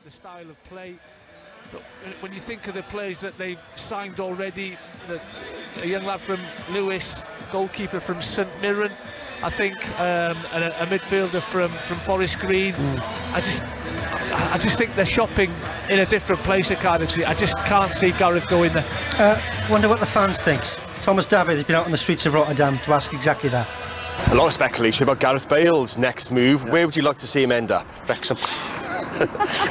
the style of play. But when you think of the players that they've signed already, a young lad from Lewis, goalkeeper from St Mirren, I think a midfielder from Forest Green. I just think they're shopping in a different place at Cardiff City. I just can't see Gareth going there. Wonder what the fans think. Thomas David has been out on the streets of Rotterdam to ask exactly that. A lot of speculation about Gareth Bale's next move. Where would you like to see him end up? Wrexham.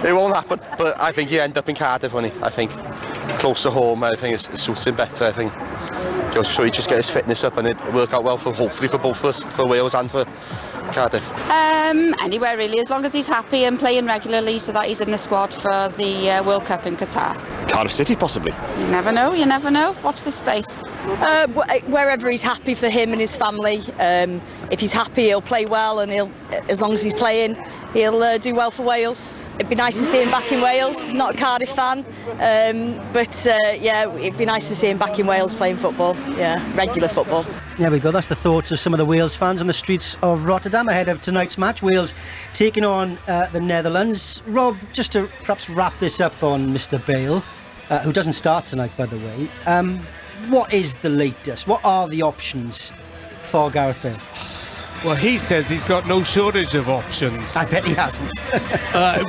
It won't happen, but I think he'll end up in Cardiff, won't he? I think close to home. I think it suits him better. I think just so he just get his fitness up and it work out well for hopefully for both of us, for Wales and for Cardiff. Anywhere really, as long as he's happy and playing regularly, so that he's in the squad for the World Cup in Qatar. Cardiff City, possibly. You never know. You never know. Watch the space. Wherever he's happy for him and his family. If he's happy, he'll play well, and as long as he's playing, he'll do well for Wales. It'd be nice to see him back in Wales. Not a Cardiff fan, but it'd be nice to see him back in Wales playing football. Yeah, regular football. There we go. That's the thoughts of some of the Wales fans on the streets of Rotterdam ahead of tonight's match. Wales taking on the Netherlands. Rob, just to perhaps wrap this up on Mr. Bale, who doesn't start tonight, by the way. What is the latest? What are the options for Gareth Bale? Well, he says he's got no shortage of options. I bet he hasn't.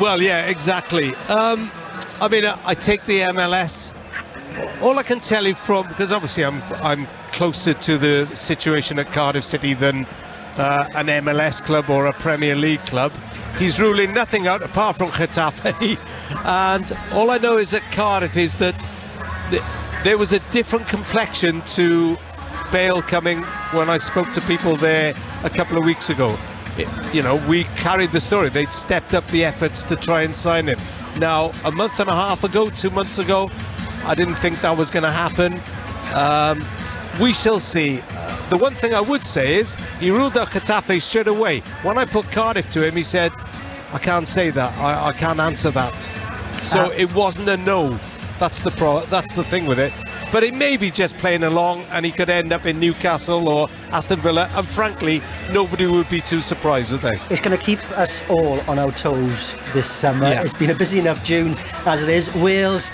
Well, yeah, exactly. I mean, I take the MLS. All I can tell you because obviously I'm closer to the situation at Cardiff City than an MLS club or a Premier League club. He's ruling nothing out apart from Getafe. And all I know is at Cardiff is that there was a different complexion to Bale coming when I spoke to people there a couple of weeks ago. We carried the story. They'd stepped up the efforts to try and sign him. Now, a month and a half ago, 2 months ago, I didn't think that was going to happen. We shall see. The one thing I would say is he ruled out Getafe straight away. When I put Cardiff to him, he said, I can't say that. I can't answer that. So it wasn't a no. That's the thing with it. But it may be just playing along, and he could end up in Newcastle or Aston Villa, and frankly, nobody would be too surprised, would they? It's going to keep us all on our toes this summer. Yeah. It's been a busy enough June as it is. Wales,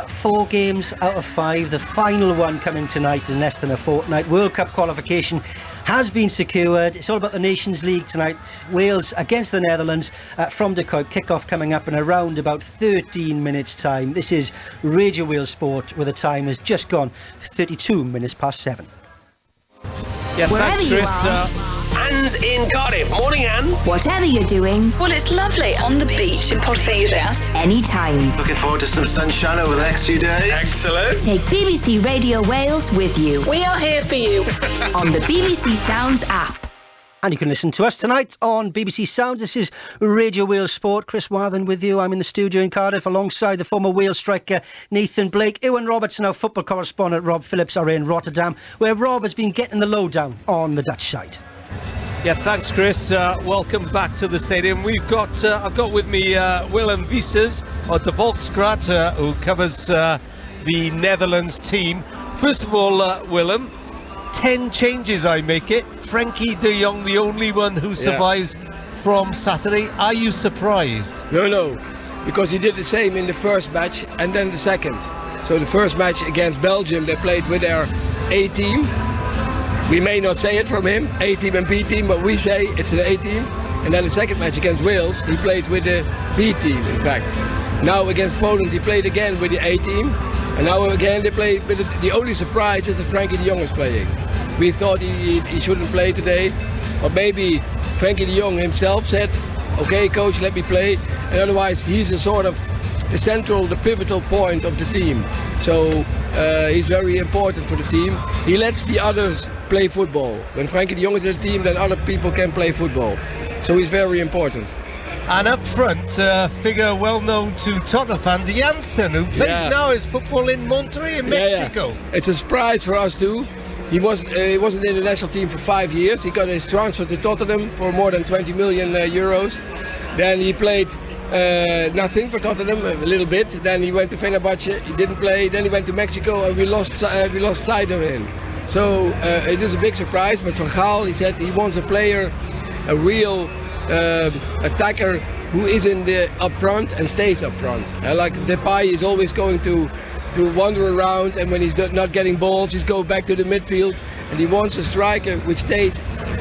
4 games out of 5. The final one coming tonight in less than a fortnight. World Cup qualification has been secured. It's all about the Nations League tonight. Wales against the Netherlands from De Kuip. Kick-off coming up in around about 13 minutes time. This is Radio Wales Sport, where the time has just gone 32 minutes past 7. Yeah, thanks, Chris. Anne's in Cardiff. Morning, Anne. Whatever you're doing. Well, it's lovely on the beach in Porthaeus. Anytime. Looking forward to some sunshine over the next few days. Excellent. Take BBC Radio Wales with you. We are here for you. On the BBC Sounds app. And you can listen to us tonight on BBC Sounds. This is Radio Wales Sport. Chris Wathen with you. I'm in the studio in Cardiff alongside the former Wales striker Nathan Blake. Ewan Robertson, our football correspondent Rob Phillips, are in Rotterdam, where Rob has been getting the lowdown on the Dutch side. Yeah, thanks, Chris. Welcome back to the stadium. I've got with me Willem Wiesers of the Volkskrant, who covers the Netherlands team. First of all, Willem, 10 changes I make it. Frankie de Jong, the only one who survives from Saturday. Are you surprised? No, because he did the same in the first match and then the second. So the first match against Belgium, they played with their A team. We may not say it from him, A team and B team, but we say it's an A team. And then the second match against Wales, he played with the B team, in fact. Now against Poland, he played again with the A team. And now again, they play with the only surprise is that Frankie de Jong is playing. We thought he shouldn't play today, but maybe Frankie de Jong himself said, okay, coach, let me play. And otherwise, he's a sort of the pivotal point of the team. So he's very important for the team. He lets the others play football. When Frankie de Jong is in the team, then other people can play football. So he's very important. And up front, a figure well known to Tottenham fans, Janssen, who plays now his football in Monterrey in Mexico. Yeah. It's a surprise for us too. He wasn't in the national team for 5 years. He got his transfer to Tottenham for more than 20 million euros. Then he played nothing for Tottenham, a little bit. Then he went to Fenerbahce, he didn't play. Then he went to Mexico and we lost sight of him. So it is a big surprise. But Van Gaal, he said he wants a player, a real attacker who is in the up front and stays up front. Like Depay is always going to wander around, and when he's not getting balls, he's go back to the midfield, and he wants a striker which stays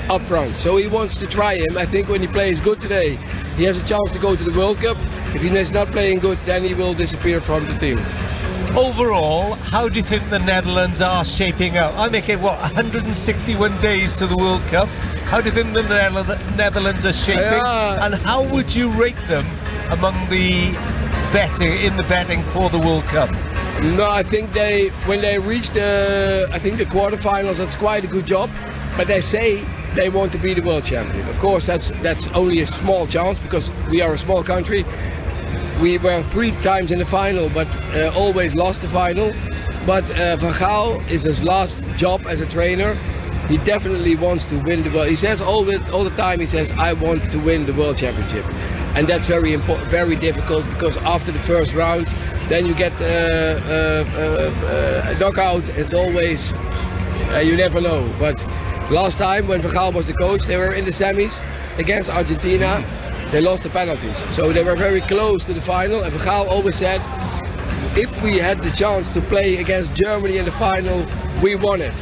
up front. So he wants to try him. I think when he plays good today, he has a chance to go to the World Cup. If he is not playing good, then he will disappear from the team. Overall, how do you think the Netherlands are shaping up? I make it, 161 days to the World Cup. How do you think the Netherlands are shaping? And how would you rate them among the betting for the World Cup? No, I think when they reach the quarterfinals, that's quite a good job. But they say they want to be the world champion. Of course, that's only a small chance because we are a small country. We were 3 times in the final, but always lost the final. But Van Gaal is his last job as a trainer. He definitely wants to win the world. He says all the time, he says, I want to win the world championship. And that's very important, very difficult, because after the first round, then you get a knockout. It's always, you never know. But last time when Van Gaal was the coach, they were in the semis against Argentina. They lost the penalties, so they were very close to the final. And Van Gaal always said, if we had the chance to play against Germany in the final, we won it.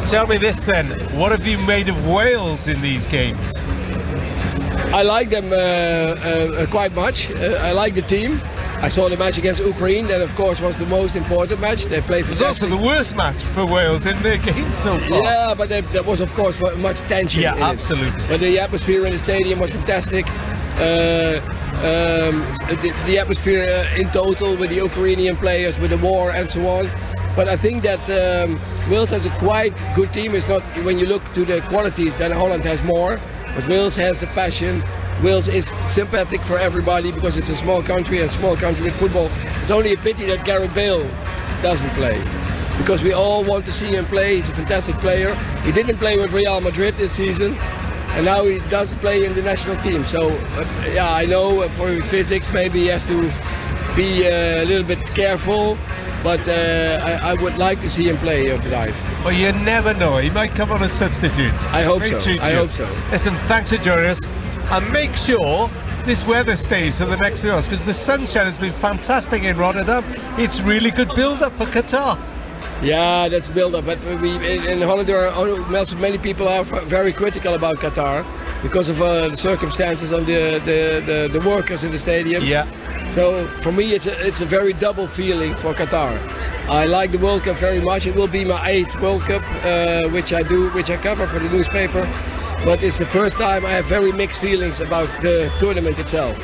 Tell me this then, what have you made of Wales in these games? I like them quite much. I like the team. I saw the match against Ukraine. That, of course, was the most important match. They played. It was also the worst match for Wales in their game so far. Yeah, but there was, of course, much tension. Yeah, absolutely. But the atmosphere in the stadium was fantastic. The atmosphere in total with the Ukrainian players, with the war and so on. But I think that Wales has a quite good team. It's not, when you look to the qualities, then Holland has more. But Wales has the passion. Wales is sympathetic for everybody because it's a small country, and small country with football. It's only a pity that Gareth Bale doesn't play, because we all want to see him play. He's a fantastic player. He didn't play with Real Madrid this season, and now he does play in the national team. So yeah, I know for physics maybe he has to be a little bit careful, but I would like to see him play here tonight. Well, you never know. He might come on as substitute. I hope so. I hope so. Listen, thanks for joining us. And make sure this weather stays for the next few hours, because the sunshine has been fantastic in Rotterdam. It's really good build-up for Qatar. Yeah, that's build-up. But in Holland, many people are very critical about Qatar because of the circumstances of the workers in the stadium. Yeah. So for me, it's a very double feeling for Qatar. I like the World Cup very much. It will be my 8th World Cup, which I cover for the newspaper. But it's the first time I have very mixed feelings about the tournament itself.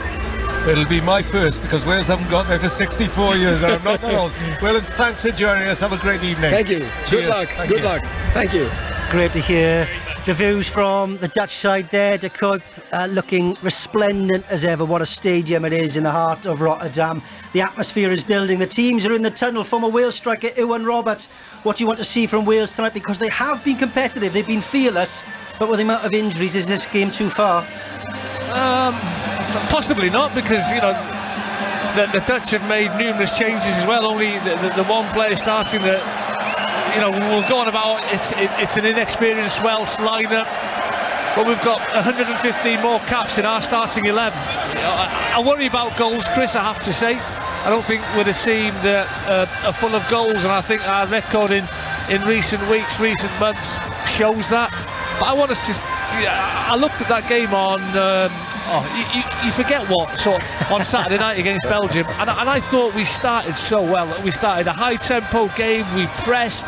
It'll be my first, because Wales haven't got there for 64 years and I'm not that old. Well, thanks for joining us. Have a great evening. Thank you. Cheers. Good luck. Good luck. Thank you. Great to hear the views from the Dutch side there. De Kuip looking resplendent as ever. What a stadium it is in the heart of Rotterdam. The atmosphere is building. The teams are in the tunnel. Former Wales striker Iwan Roberts. What do you want to see from Wales tonight? Because they have been competitive. They've been fearless. But with the amount of injuries, is this game too far? Possibly not, because the Dutch have made numerous changes as well. Only the one player starting that. We'll go on about it's an inexperienced Welsh lineup, but we've got 115 more caps in our starting 11. I worry about goals, Chris, I have to say. I don't think we're a team that are full of goals, and I think our record in recent weeks, recent months shows that. But I want us to. I looked at that game on. You forget what on Saturday night against Belgium, and I thought we started so well. We started a high-tempo game. We pressed,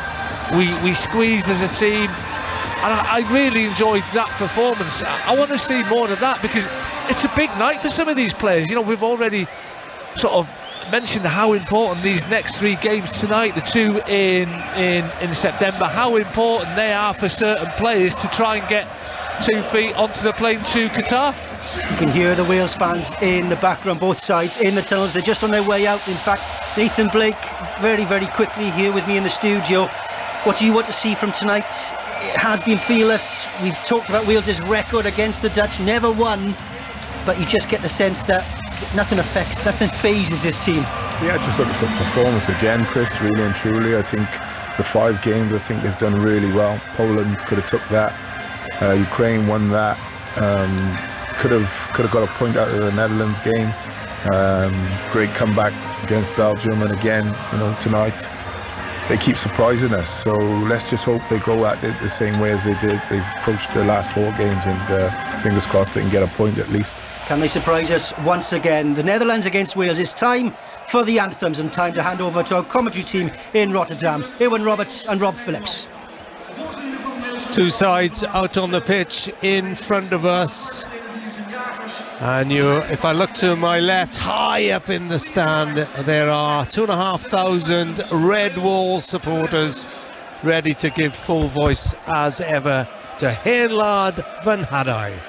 we squeezed as a team, and I really enjoyed that performance. I want to see more of that, because it's a big night for some of these players. We've already sort of mentioned how important these next 3 games tonight, the 2 in September, how important they are for certain players to try and get 2 feet onto the plane to Qatar. You can hear the Wales fans in the background, both sides in the tunnels. They're just on their way out. In fact, Nathan Blake very, very quickly here with me in the studio. What do you want to see from tonight? It has been fearless. We've talked about Wales's record against the Dutch, never won, but you just get the sense that nothing phases this team. Yeah, just look for performance again, Chris, really and truly. I think the 5 games, I think they've done really well. Poland could have took that. Ukraine won that. could have got a point out of the Netherlands game. Great comeback against Belgium, and again, tonight they keep surprising us. So let's just hope they go at it the same way as they did. They've approached the last 4 games, and fingers crossed they can get a point at least. Can they surprise us once again? The Netherlands against Wales. It's time for the anthems and time to hand over to our commentary team in Rotterdam. Ewan Roberts and Rob Phillips. Two sides out on the pitch in front of us. And if I look to my left, high up in the stand, there are 2,500 Red Wall supporters ready to give full voice as ever to Heenlaad van Hadai.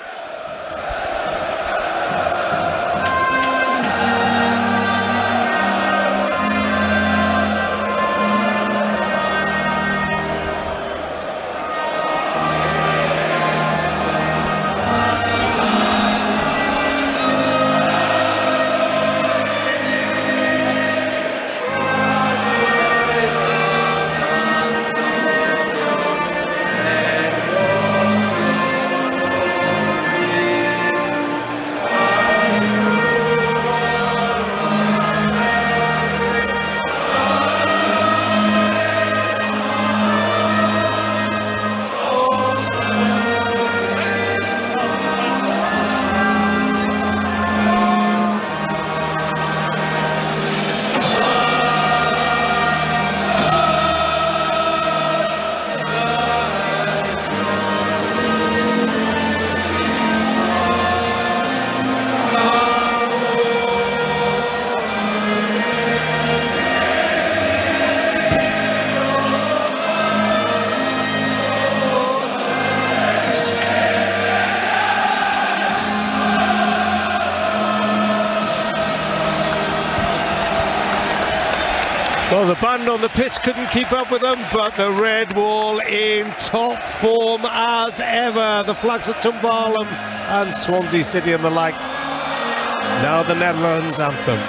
Well, the band on the pitch couldn't keep up with them, but the Red Wall in top form as ever. The flags of Tumbalum and Swansea City and the like. Now the Netherlands anthem.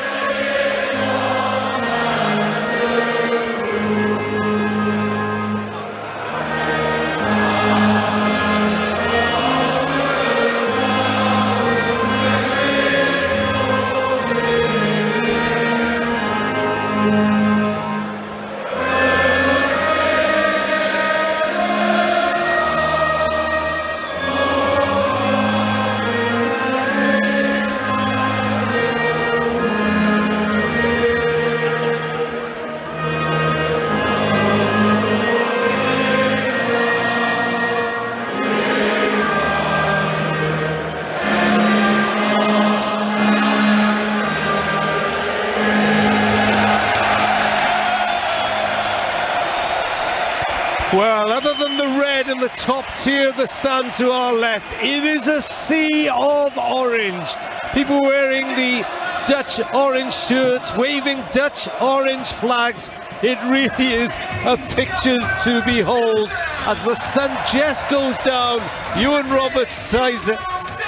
Well, other than the red in the top tier of the stand to our left, it is a sea of orange. People wearing the Dutch orange shirts, waving Dutch orange flags. It really is a picture to behold. As the sun just goes down, Ewan Roberts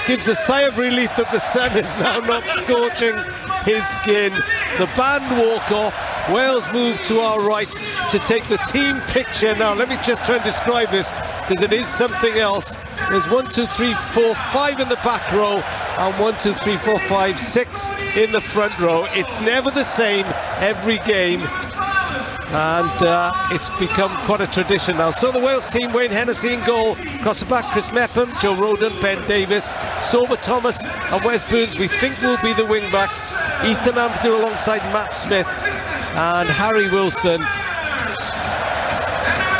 gives a sigh of relief that the sun is now not scorching his skin. The band walk off. Wales move to our right to take the team picture. Now let me just try and describe this, because it is something else. There's 1, 2, 3, 4, 5 in the back row, and 1, 2, 3, 4, 5, 6 in the front row. It's never the same every game, and it's become quite a tradition now. So the Wales team: Wayne Hennessy in goal, across the back Chris Mepham, Joe Roden, Ben Davis, Sober Thomas and Wes Burns we think will be the wing backs. Ethan Ampadu alongside Matt Smith and Harry Wilson,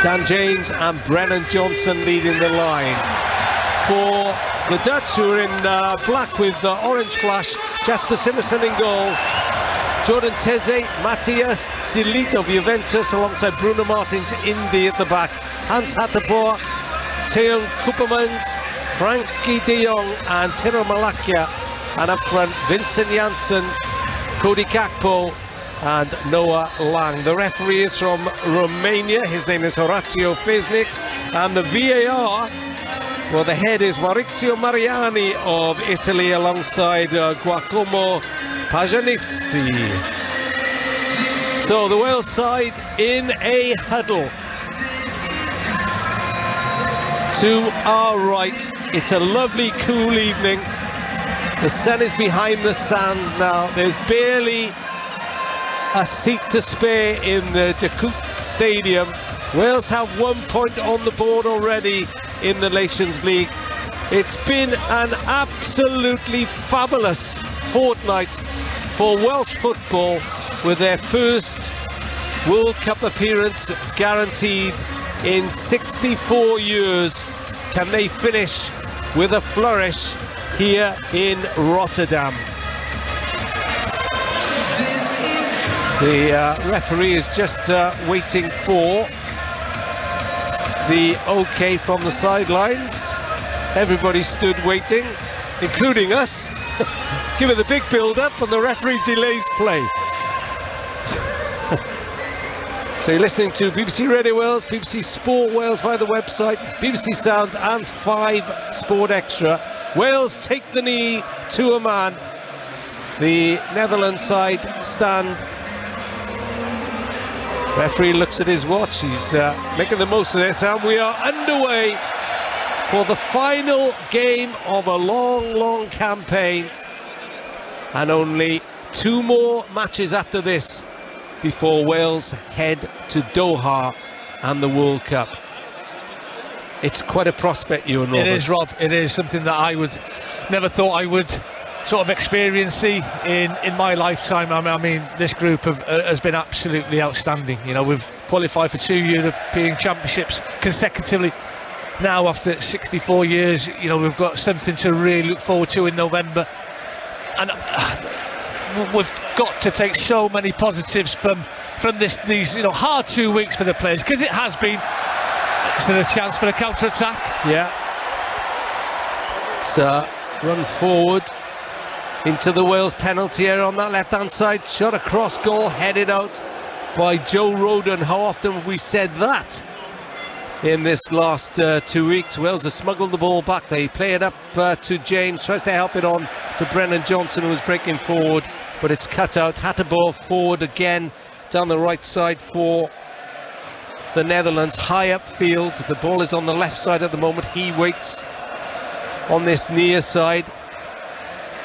Dan James and Brennan Johnson leading the line. For the Dutch, who are in black with orange flash, Jasper Simonsen in goal, Jordan Teze, Matthias de Ligt of Juventus alongside Bruno Martins Indy at the back, Hans Hateboer, Theon Koopmans, Frankie de Jong and Tino Malakia, and up front Vincent Janssen, Cody Gakpo and Noah Lang. The referee is from Romania, his name is Horacio Fesnik, and the VAR, well, the head is Maurizio Mariani of Italy alongside Giacomo Paganisti. So the Wales side in a huddle. To our right, it's a lovely cool evening. The sun is behind the sand now. There's barely a seat to spare in the De Coupe Stadium. Wales have 1 point on the board already in the Nations League. It's been an absolutely fabulous fortnight for Welsh football, with their first World Cup appearance guaranteed in 64 years. Can they finish with a flourish here in Rotterdam? The referee is just waiting for the OK from the sidelines. Everybody stood waiting, including us. Give it the big build-up, and the referee delays play. So you're listening to BBC Radio Wales, BBC Sport Wales via the website, BBC Sounds and 5 Sport Extra. Wales take the knee to a man. The Netherlands side stand. Referee looks at his watch. He's making the most of it, and we are underway for the final game of a long campaign, and only 2 more matches after this before Wales head to Doha and the World Cup. It's quite a prospect, Ewan Roberts. It is, Rob. It is something that I would never thought I would sort of experience in my lifetime. I mean, this group has been absolutely outstanding. You know, we've qualified for 2 European Championships consecutively. Now, after 64 years, you know, we've got something to really look forward to in November, and we've got to take so many positives from these hard 2 weeks for the players, because it has been. Is there a chance for a counter-attack? Yeah. It's run forward into the Wales penalty area on that left-hand side. Shot across goal, headed out by Joe Rodon. How often have we said that in this last 2 weeks? Wales have smuggled the ball back. They play it up to James, tries to help it on to Brennan Johnson, who was breaking forward, but it's cut out. Hateboer forward again down the right side for the Netherlands, high upfield. The ball is on the left side at the moment. He waits on this near side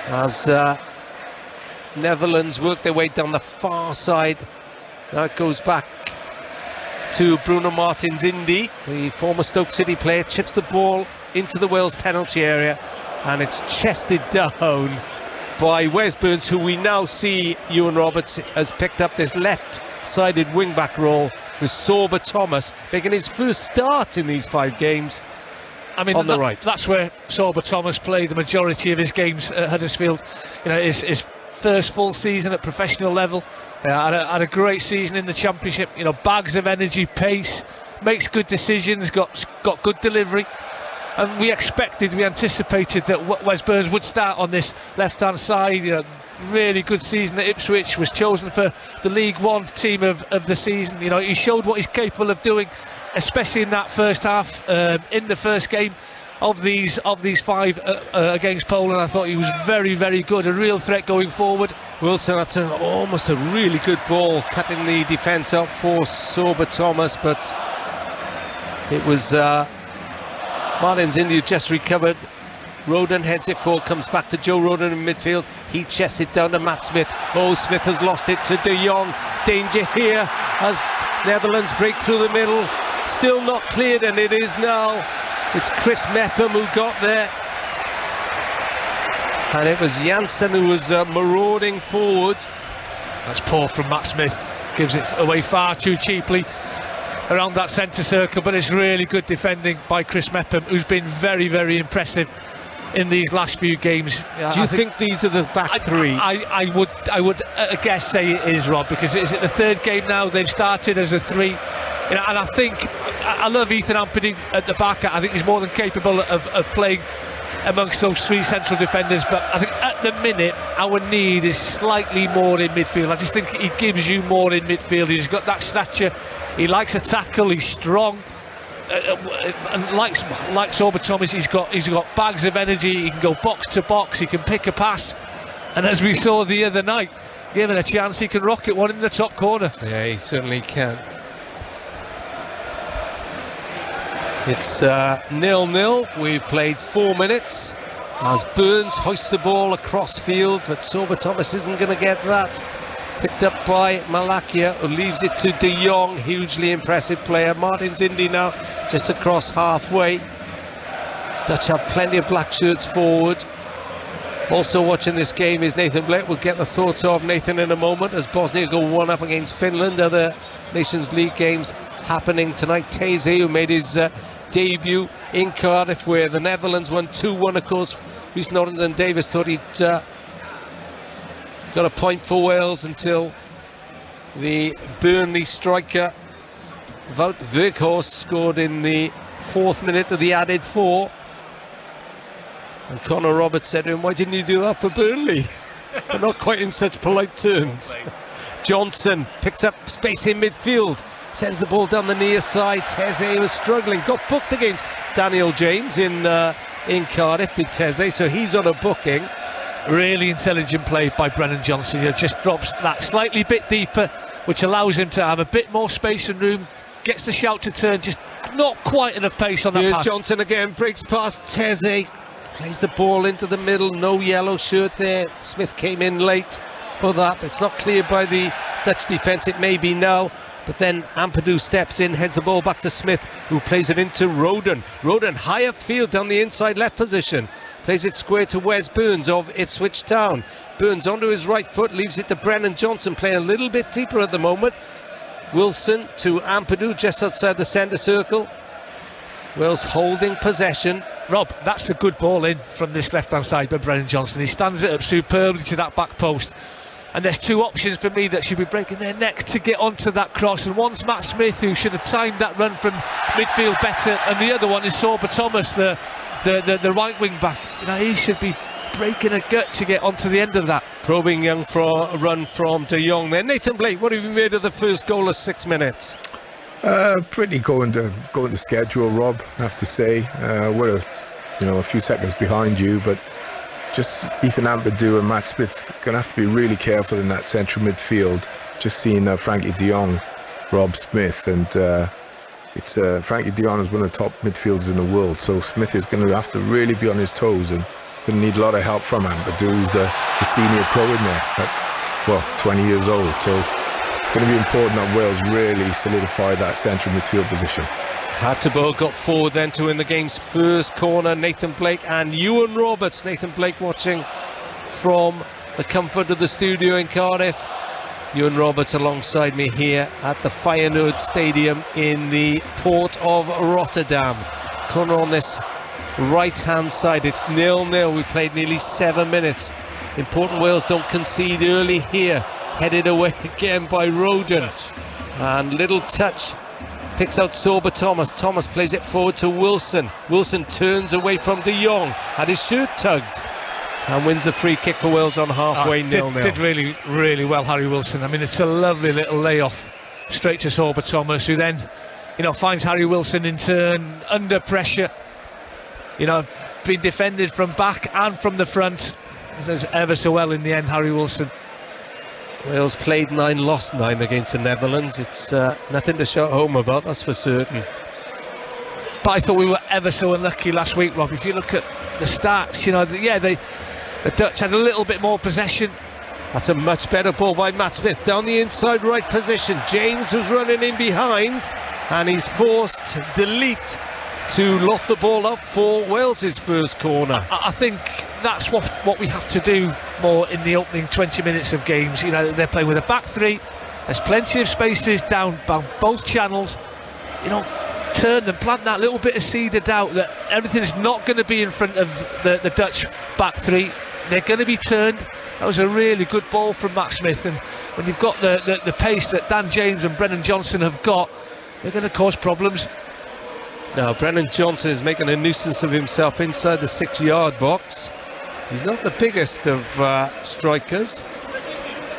as Netherlands work their way down the far side. Now it goes back to Bruno Martins Indy, the former Stoke City player, chips the ball into the Wales penalty area, and it's chested down by Wes Burns, who we now see, Ewan Roberts, has picked up this left-sided wing-back role, with Sorba Thomas making his first start in these 5 games. I mean, on the right. That's where Sorba Thomas played the majority of his games at Huddersfield. You know, his first full season at professional level. Had a great season in the Championship. You know, bags of energy, pace, makes good decisions, got good delivery. And we anticipated that Wes Burns would start on this left-hand side. You know, really good season at Ipswich, was chosen for the League One team of the season. You know, he showed what he's capable of doing, especially in that first half. In the first game of these 5 against Poland, I thought he was very good, a real threat going forward. Wilson, that's almost a really good ball, cutting the defence up for Sorba Thomas, but it was Martins Indy just recovered. Rodon heads it forward, comes back to Joe Rodon in midfield. He chests it down to Matt Smith. Oh, Smith has lost it to De Jong. Danger here as Netherlands break through the middle. Still not cleared, and it is now. It's Chris Mepham who got there. And it was Janssen who was marauding forward. That's poor from Matt Smith. Gives it away far too cheaply around that centre circle, but it's really good defending by Chris Mepham, who's been very impressive in these last few games. Do you think these are the back 3? I would guess say it is, Rob, because is it the 3rd game now they've started as a 3? You know, and I think I love Ethan Ampady at the back. I think he's more than capable of playing amongst those 3 central defenders, but I think at the minute our need is slightly more in midfield. I just think he gives you more in midfield. He's got that stature, he likes a tackle, he's strong, and like Sorba Thomas, he's got bags of energy. He can go box to box, he can pick a pass, and as we saw the other night, given a chance, he can rocket one in the top corner. Yeah, he certainly can. It's 0-0. We've played 4 minutes. as Burns hoists the ball across field, but Sorba Thomas isn't going to get that. Picked up by Malakia, who leaves it to De Jong, hugely impressive player. Martin's Indy now just across halfway. Dutch have plenty of black shirts forward. Also watching this game is Nathan Blake. We'll get the thoughts of Nathan in a moment as Bosnia go 1-up against Finland. Other Nations League games happening tonight. Teze, who made his debut in Cardiff, where the Netherlands won 2-1. Of course, Rhys Norrington-Davies thought he'd got a point for Wales until the Burnley striker Wout Weghorst scored in the 4th minute of the added 4. And Connor Roberts said to him, "Why didn't you do that for Burnley?" But not quite in such polite terms. Johnson picks up space in midfield, sends the ball down the near side. Teze was struggling, got booked against Daniel James in Cardiff, did Teze, so he's on a booking. Really intelligent play by Brennan Johnson. He just drops that slightly bit deeper, which allows him to have a bit more space and room. Gets the shout to turn, just not quite enough pace on that Here's pass. Johnson again, breaks past Teze, plays the ball into the middle. No yellow shirt there. Smith came in late for that. It's not cleared by the Dutch defence. It may be now. But then Ampadu steps in, heads the ball back to Smith, who plays it into Roden. Roden high upfield down the inside left position. Plays it square to Wes Burns of Ipswich Town. Burns onto his right foot, leaves it to Brennan Johnson, playing a little bit deeper at the moment. Wilson to Ampadu just outside the centre circle. Wales holding possession. Rob, that's a good ball in from this left-hand side by Brennan Johnson. He stands it up superbly to that back post. And there's two options for me that should be breaking their necks to get onto that cross. And one's Matt Smith, who should have timed that run from midfield better. And the other one is Sorba Thomas, the right wing back. You know, he should be breaking a gut to get onto the end of that. Probing Young for a run from De Jong there. Nathan Blake, what have you made of the first goal of 6 minutes? Pretty going to schedule, Rob, I have to say. We're a few seconds behind you, but just Ethan Ampadu and Matt Smith going to have to be really careful in that central midfield. Just seeing Frankie de Jong, Rob Smith, and it's Frankie de Jong is one of the top midfielders in the world, so Smith is going to have to really be on his toes and going to need a lot of help from Ampadu, who's the senior pro in there at 20 years old. So it's going to be important that Wales really solidify that central midfield position. Hatterbo got forward then to win the game's first corner. Nathan Blake and Ewan Roberts. Nathan Blake watching from the comfort of the studio in Cardiff. Ewan Roberts alongside me here at the Feyenoord Stadium in the port of Rotterdam. Corner on this right hand side. It's 0-0. We've played nearly 7 minutes. Important Wales don't concede early here. Headed away again by Roden. And little touch. Picks out Sorba Thomas. Thomas plays it forward to Wilson. Wilson turns away from De Jong. Had his shirt tugged. And wins a free kick for Wales on halfway. 0-0. Did really, really well, Harry Wilson. I mean, it's a lovely little layoff straight to Sorba Thomas, who then, finds Harry Wilson in turn under pressure. Being defended from back and from the front. Does ever so well in the end, Harry Wilson. Wales played 9, lost 9 against the Netherlands. It's nothing to shout home about, that's for certain. But I thought we were ever so unlucky last week, Rob. If you look at the stats, the Dutch had a little bit more possession. That's a much better ball by Matt Smith down the inside right position. James was running in behind, and he's forced to delete to loft the ball up for Wales's first corner. I think that's what we have to do more in the opening 20 minutes of games. They're playing with a back three. There's plenty of spaces down both channels. Turn them, plant that little bit of seed of doubt that everything's not going to be in front of the Dutch back three. They're going to be turned. That was a really good ball from Matt Smith, and when you've got the pace that Dan James and Brennan Johnson have got, they're going to cause problems. Now Brennan Johnson is making a nuisance of himself inside the 6-yard box. He's not the biggest of strikers.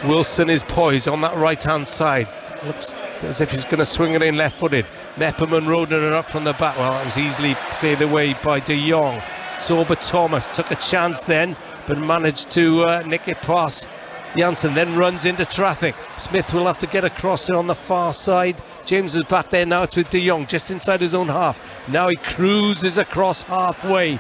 Wilson is poised on that right hand side. Looks as if he's going to swing it in left footed. Mepham and Roden are up from the back. Well, that was easily cleared away by De Jong. Sorba Thomas took a chance then, but managed to nick it past Janssen, then runs into traffic. Smith will have to get across it on the far side. James is back there now. It's with De Jong just inside his own half. Now he cruises across halfway.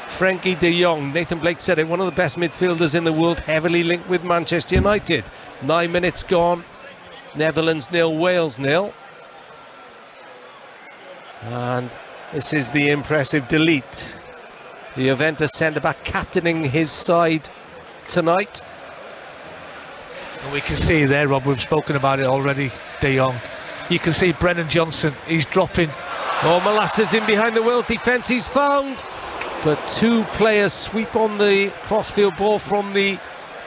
Frankie de Jong. Nathan Blake said it, one of the best midfielders in the world, heavily linked with Manchester United. 9 minutes gone. Netherlands 0, Wales 0. And this is the impressive Delete, the Juventus centre-back, captaining his side tonight. And we can see there, Rob, we've spoken about it already, De Jong. You can see Brennan Johnson, he's dropping. Oh, Molasses in behind the Wales defence, he's found. But two players sweep on the crossfield ball from the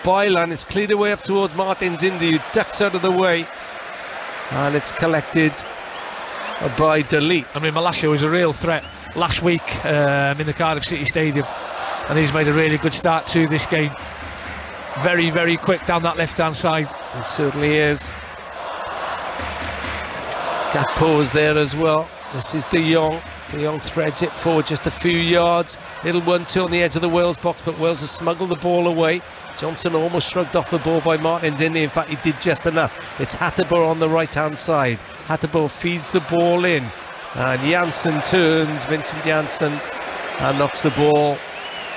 byline. It's cleared away up towards Martins Indy, who ducks out of the way. And it's collected by Delete. I mean, Malacia was a real threat last week in the Cardiff City Stadium, and he's made a really good start to this game. Very, very quick down that left-hand side. He certainly is. Gakpo is there as well. This is De Jong. De Jong threads it forward just a few yards. Little 1-2 on the edge of the Wales box, but Wales have smuggled the ball away. Johnson almost shrugged off the ball by Martins Indy. In fact, he did just enough. It's Hatterbo on the right-hand side. Hatterbo feeds the ball in, and Janssen turns, Vincent Janssen, and knocks the ball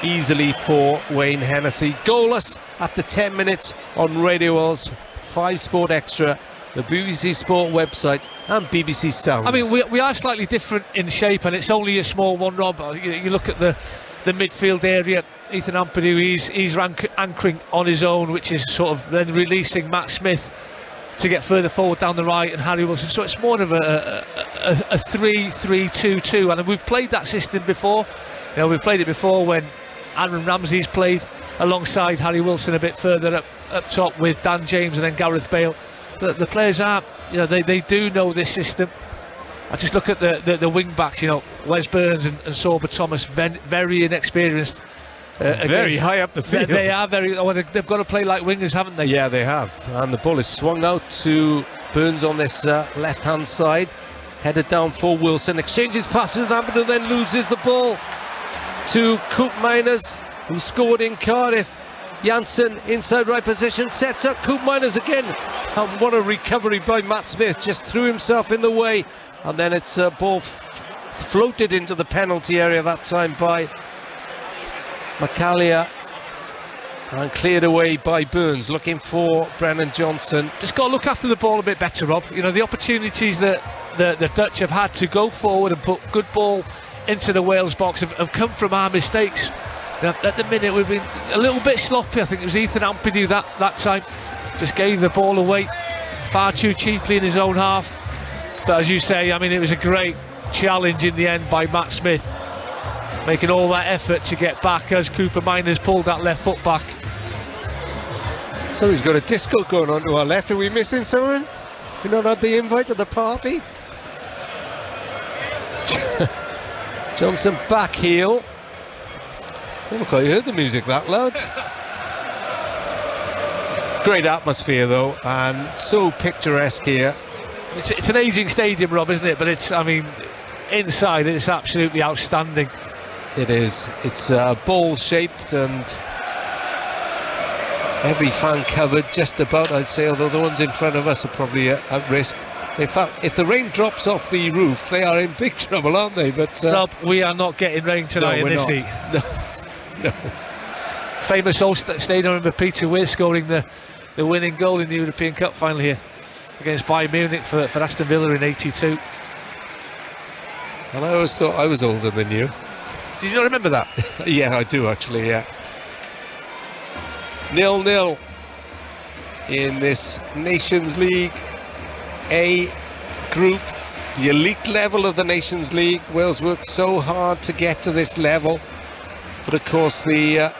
easily for Wayne Hennessy. Goalless after 10 minutes on Radio Wales 5 Sport Extra, the BBC Sport website, and BBC Sounds. I mean, we are slightly different in shape, and it's only a small one, Rob. You look at the midfield area. Ethan Ampadu, he's anchoring on his own, which is sort of then releasing Matt Smith to get further forward down the right, and Harry Wilson. So it's more of a 3-3-2-2, and we've played that system before. You know, we've played it before when Aaron Ramsey's played alongside Harry Wilson a bit further up top with Dan James and then Gareth Bale. The players are, you know, they do know this system. I just look at the wing backs, you know, Wes Burns and Sorba Thomas, very inexperienced. Very high up the field. They are very. Oh, they've got to play like wingers, haven't they? Yeah, they have. And the ball is swung out to Burns on this left-hand side. Headed down for Wilson. Exchanges passes with Ampadu, then loses the ball to Coop Miners, who scored in Cardiff. Janssen inside right position, sets up Coop Miners again. And what a recovery by Matt Smith. Just threw himself in the way. And then it's a ball floated into the penalty area that time by Macalia, and cleared away by Burns, looking for Brennan Johnson. Just got to look after the ball a bit better, Rob. You know, the opportunities that the Dutch have had to go forward and put good ball into the Wales box have come from our mistakes. You know, at the minute we've been a little bit sloppy. I think it was Ethan Ampadu that time just gave the ball away far too cheaply in his own half. But as you say, I mean, it was a great challenge in the end by Matt Smith, making all that effort to get back as Cooper Miners pulled that left foot back. So he's got a disco going on to our left. Are we missing someone? We not had the invite to the party? Johnson back heel. Oh, look, I heard the music that loud. Great atmosphere though, and so picturesque here. It's an ageing stadium, Rob, isn't it? But it's, I mean, inside it's absolutely outstanding. It is. It's ball shaped and every fan covered just about, I'd say, although the ones in front of us are probably at risk. In fact, if the rain drops off the roof, they are in big trouble, aren't they? But Rob, we are not getting rain tonight in this heat. No. Famous old stadium. I remember Peter Weir scoring the winning goal in the European Cup final here against Bayern Munich for Aston Villa in '82. And I always thought I was older than you. Did you not remember that? Yeah, I do actually, yeah. 0-0 in this Nations League A group, the elite level of the Nations League. Wales worked so hard to get to this level, but of course the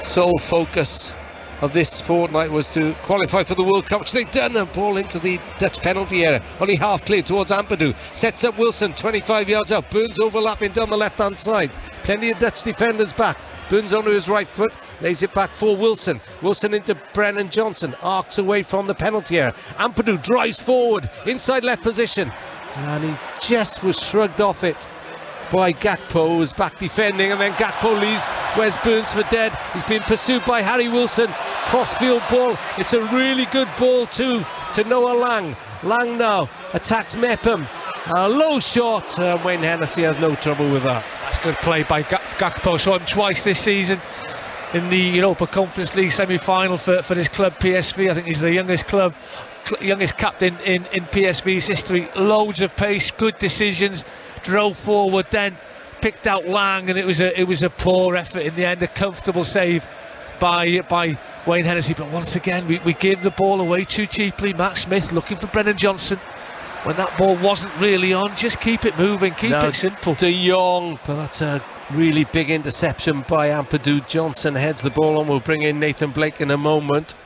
sole focus of this fortnight was to qualify for the World Cup, which they've done. A ball into the Dutch penalty area, only half clear towards Ampadu, sets up Wilson 25 yards out. Burns overlapping down the left hand side, plenty of Dutch defenders back. Burns onto his right foot, lays it back for Wilson. Wilson into Brennan Johnson, arcs away from the penalty area. Ampadu drives forward inside left position, and he just was shrugged off it by Gakpo, who was back defending, and then Gakpo leaves Wes Burns for dead. He's been pursued by Harry Wilson. Crossfield ball. It's a really good ball too to Noah Lang. Lang now attacks Mepham. A low shot. Wayne Hennessy has no trouble with that. That's good play by Gakpo. Saw him twice this season in the Europa Conference League semi-final for his club PSV. I think he's the youngest captain in PSV's history. Loads of pace, good decisions, drove forward, then picked out Lang, and it was a poor effort in the end. A comfortable save by Wayne Hennessy, but once again we gave the ball away too cheaply. Matt Smith looking for Brennan Johnson when that ball wasn't really on. Just keep it moving, keep it simple. De Jong, but that's a really big interception by Ampadu. Johnson heads the ball on. We'll bring in Nathan Blake in a moment.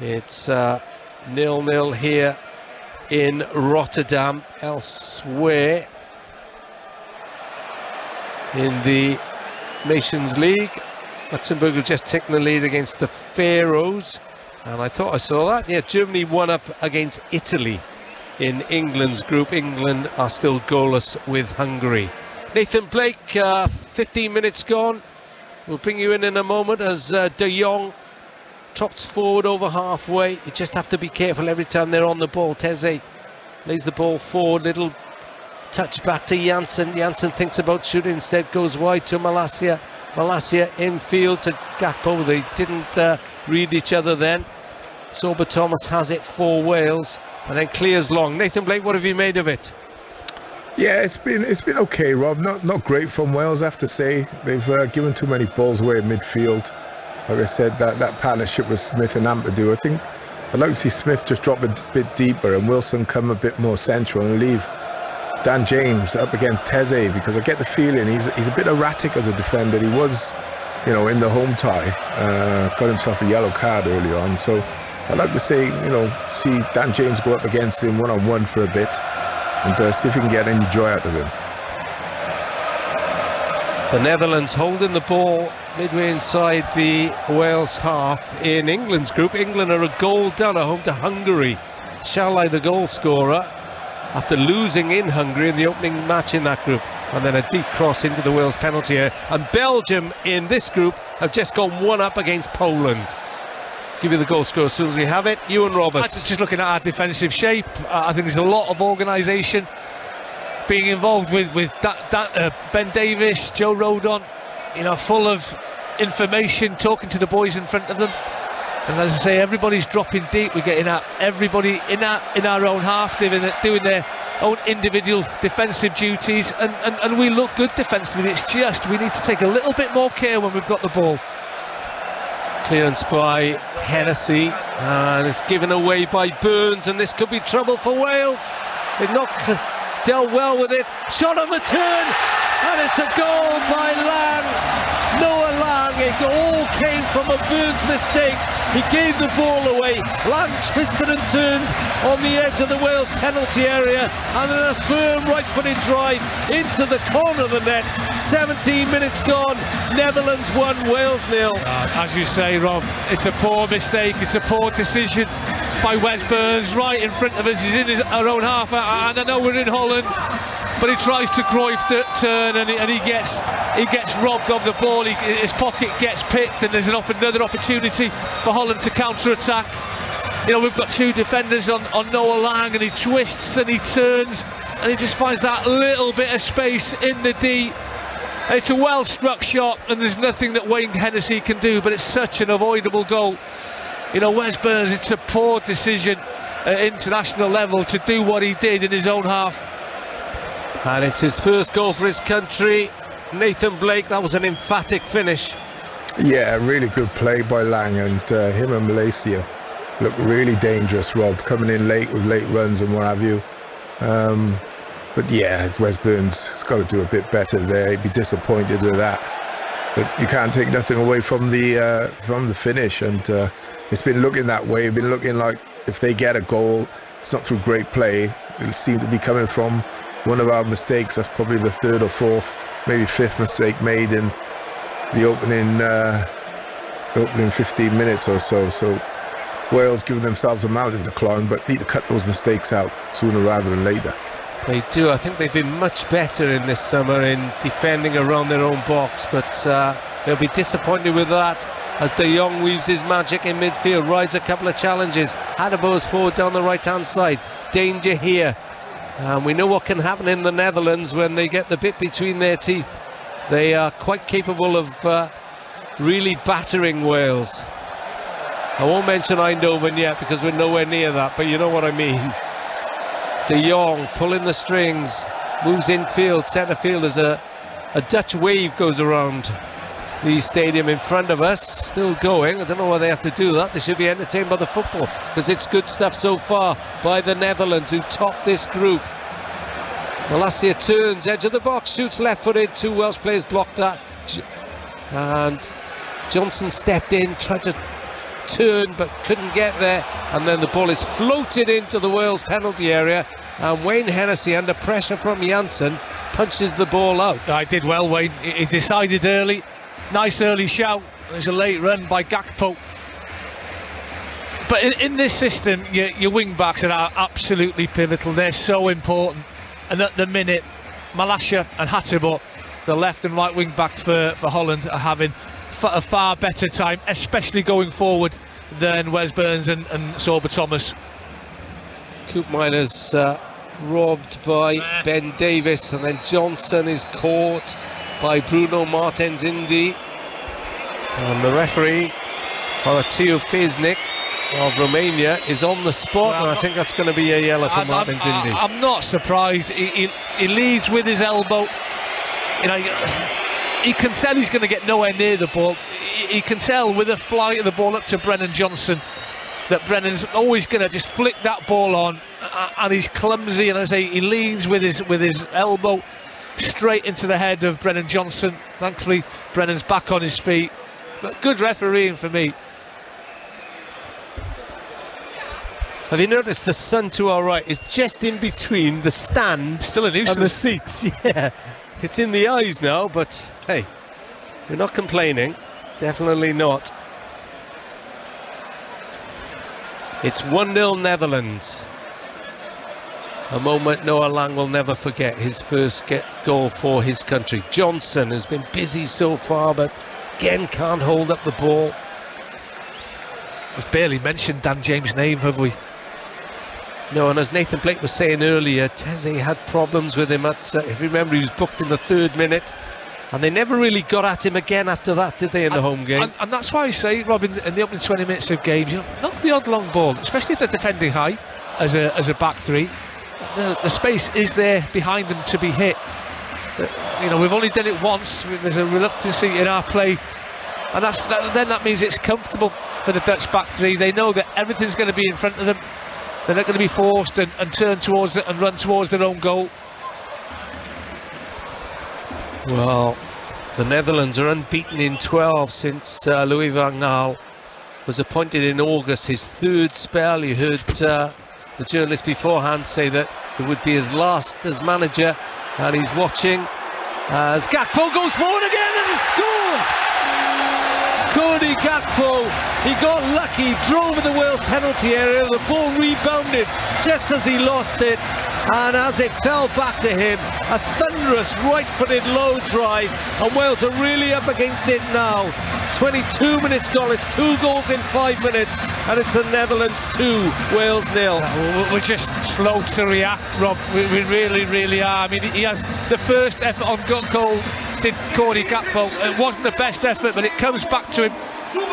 It's 0-0 here in Rotterdam. Elsewhere in the Nations League, Luxembourg have just taken the lead against the Faroes, and I thought I saw that. Yeah, Germany won up against Italy in England's group. England are still goalless with Hungary. Nathan Blake, 15 minutes gone. We'll bring you in a moment as De Jong trots forward over halfway. You just have to be careful every time they're on the ball. Teze lays the ball forward, little touch back to Janssen. Janssen thinks about shooting, instead goes wide to Malacia. Malacia infield to Gakpo. They didn't read each other then. Sorba Thomas has it for Wales and then clears long. Nathan Blake, what have you made of it? Yeah, it's been okay, Rob. Not great from Wales, I have to say. They've given too many balls away in midfield. Like I said, that partnership with Smith and Ampadu, I think I'd like to see Smith just drop a bit deeper and Wilson come a bit more central and leave Dan James up against Teze, because I get the feeling he's a bit erratic as a defender. He was, in the home tie, got himself a yellow card early on. So I'd like to say, see Dan James go up against him one-on-one for a bit and see if we can get any joy out of him. The Netherlands holding the ball midway inside the Wales half in England's group. England are a goal down at home to Hungary. Shalai, the goal scorer, after losing in Hungary in the opening match in that group, and then a deep cross into the Wales penalty area. And Belgium in this group have just gone one up against Poland. Give you the goal score as soon as we have it. Ewan Roberts. Just looking at our defensive shape, I think there's a lot of organisation being involved with Ben Davies, Joe Rodon, full of information, talking to the boys in front of them. And as I say, everybody's dropping deep. We're getting at everybody in our own half, doing their own individual defensive duties, and we look good defensively. It's just we need to take a little bit more care when we've got the ball. Clearance by Hennessy, and it's given away by Burns, and this could be trouble for Wales. They've not dealt well with it. Shot on the turn, and it's a goal by Lang. Noah Lang. It all came from a Burns mistake. He gave the ball away. Lang twisted and turned on the edge of the Wales penalty area, and then a firm right-footed drive into the corner of the net. 17 minutes gone. Netherlands 1, Wales 0. As you say, Rob, it's a poor mistake. It's a poor decision by Wes Burns right in front of us. He's in our own half, and I know we're in Holland, but he tries to Cruyff turn, and he gets robbed of the ball. His pocket gets picked, and there's another opportunity for Holland to counter-attack. We've got two defenders on Noah Lang, and he twists and he turns, and he just finds that little bit of space in the D. It's a well-struck shot, and there's nothing that Wayne Hennessy can do, but it's such an avoidable goal. Wes Burns, it's a poor decision at international level to do what he did in his own half. And it's his first goal for his country. Nathan Blake, that was an emphatic finish. Yeah, really good play by Lang, and him and Malaysia look really dangerous, Rob, coming in late with late runs and what have you. But yeah, Wes Burns has got to do a bit better there. He'd be disappointed with that. But you can't take nothing away from the finish, and it's been looking that way. It's been looking like if they get a goal, it's not through great play. It'll seem to be coming from one of our mistakes. That's probably the third or fourth, maybe fifth mistake made in the opening 15 minutes or so. So Wales give themselves a mountain to climb, but need to cut those mistakes out sooner rather than later. They do. I think they've been much better in this summer in defending around their own box, but they'll be disappointed with that as De Jong weaves his magic in midfield, rides a couple of challenges. Hadebo's forward down the right-hand side. Danger here. And we know what can happen in the Netherlands when they get the bit between their teeth. They are quite capable of really battering Wales. I won't mention Eindhoven yet because we're nowhere near that, but you know what I mean. De Jong pulling the strings, moves infield, centre field as a Dutch wave goes around the stadium in front of us, still going. I don't know why they have to do that. They should be entertained by the football because it's good stuff so far by the Netherlands, who top this group. Malacia turns, edge of the box, shoots left-footed. 2 Welsh players blocked that, and Johnson stepped in, tried to turn but couldn't get there, and then the ball is floated into the Wales penalty area, and Wayne Hennessy, under pressure from Janssen, punches the ball out. I did well, Wayne. He decided early. Nice early shout. There's a late run by Gakpo. But in this system, your wing backs are absolutely pivotal. They're so important. And at the minute, Malacia and Hatebo, the left and right wing back for Holland, are having a far better time, especially going forward, than Wes Burns and Sorba Thomas. Koopmeiners robbed by Ben Davis, and then Johnson is caught by Bruno Martens Indy, and the referee, Horatio Feznik of Romania, is on the spot, and I think that's going to be a yellow for Martens Indy. I'm not surprised. He leads with his elbow. You know, he can tell he's going to get nowhere near the ball. He can tell with the flight of the ball up to Brennan Johnson that Brennan's always going to just flick that ball on, and he's clumsy, and I say he leans with his elbow straight into the head of Brennan Johnson. Thankfully Brennan's back on his feet, but good refereeing for me. Have you noticed the sun to our right is just in between the stand still and the seats? Yeah, it's in the eyes now, but hey, we're not complaining, definitely not. It's 1-0 Netherlands. A moment Noah Lang will never forget, his first goal for his country. Johnson, who's been busy so far, but again can't hold up the ball. We've barely mentioned Dan James' name, have we? No, and as Nathan Blake was saying earlier, Teze had problems with him at, if you remember, he was booked in the 3rd minute, and they never really got at him again after that, did they, in the home game? And that's why I say, Rob, in the opening 20 minutes of games, you know, knock the odd long ball, especially if they're defending high as a back three. The space is there behind them to be hit. But, you know, we've only done it once. There's a reluctancy in our play, and then that means it's comfortable for the Dutch back three. They know that everything's going to be in front of them. They're not going to be forced and turn towards it and run towards their own goal. Well, the Netherlands are unbeaten in 12 since Louis van Gaal was appointed in August, his 3rd spell. You heard the journalist beforehand say that it would be his last as manager, and he's watching as Gakpo goes forward again and has scored. Cody Gakpo, he got lucky, drove in the Wales penalty area, the ball rebounded just as he lost it, and as it fell back to him, a thunderous right-footed low drive, and Wales are really up against it now. 22 minutes gone, it's 2 goals in 5 minutes, and it's the Netherlands 2, Wales 0. We're just slow to react, Rob. We really, really are. I mean, he has the first effort on goal, did Cody Gakpo. It wasn't the best effort, but it comes back to him,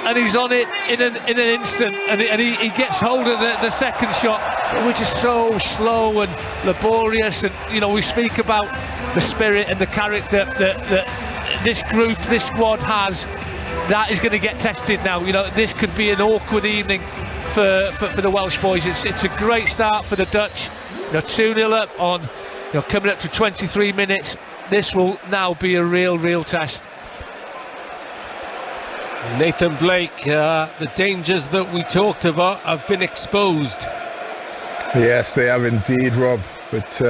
and he's on it in an instant, and he gets hold of the second shot. We're just so slow and laborious, and you know, we speak about the spirit and the character that this group, this squad has. That is going to get tested now. You know, this could be an awkward evening for the Welsh boys. It's a great start for the Dutch. You know, 2-0 up on, you know, coming up to 23 minutes. This will now be a real test. Nathan Blake, the dangers that we talked about have been exposed. Yes, they have indeed, Rob. But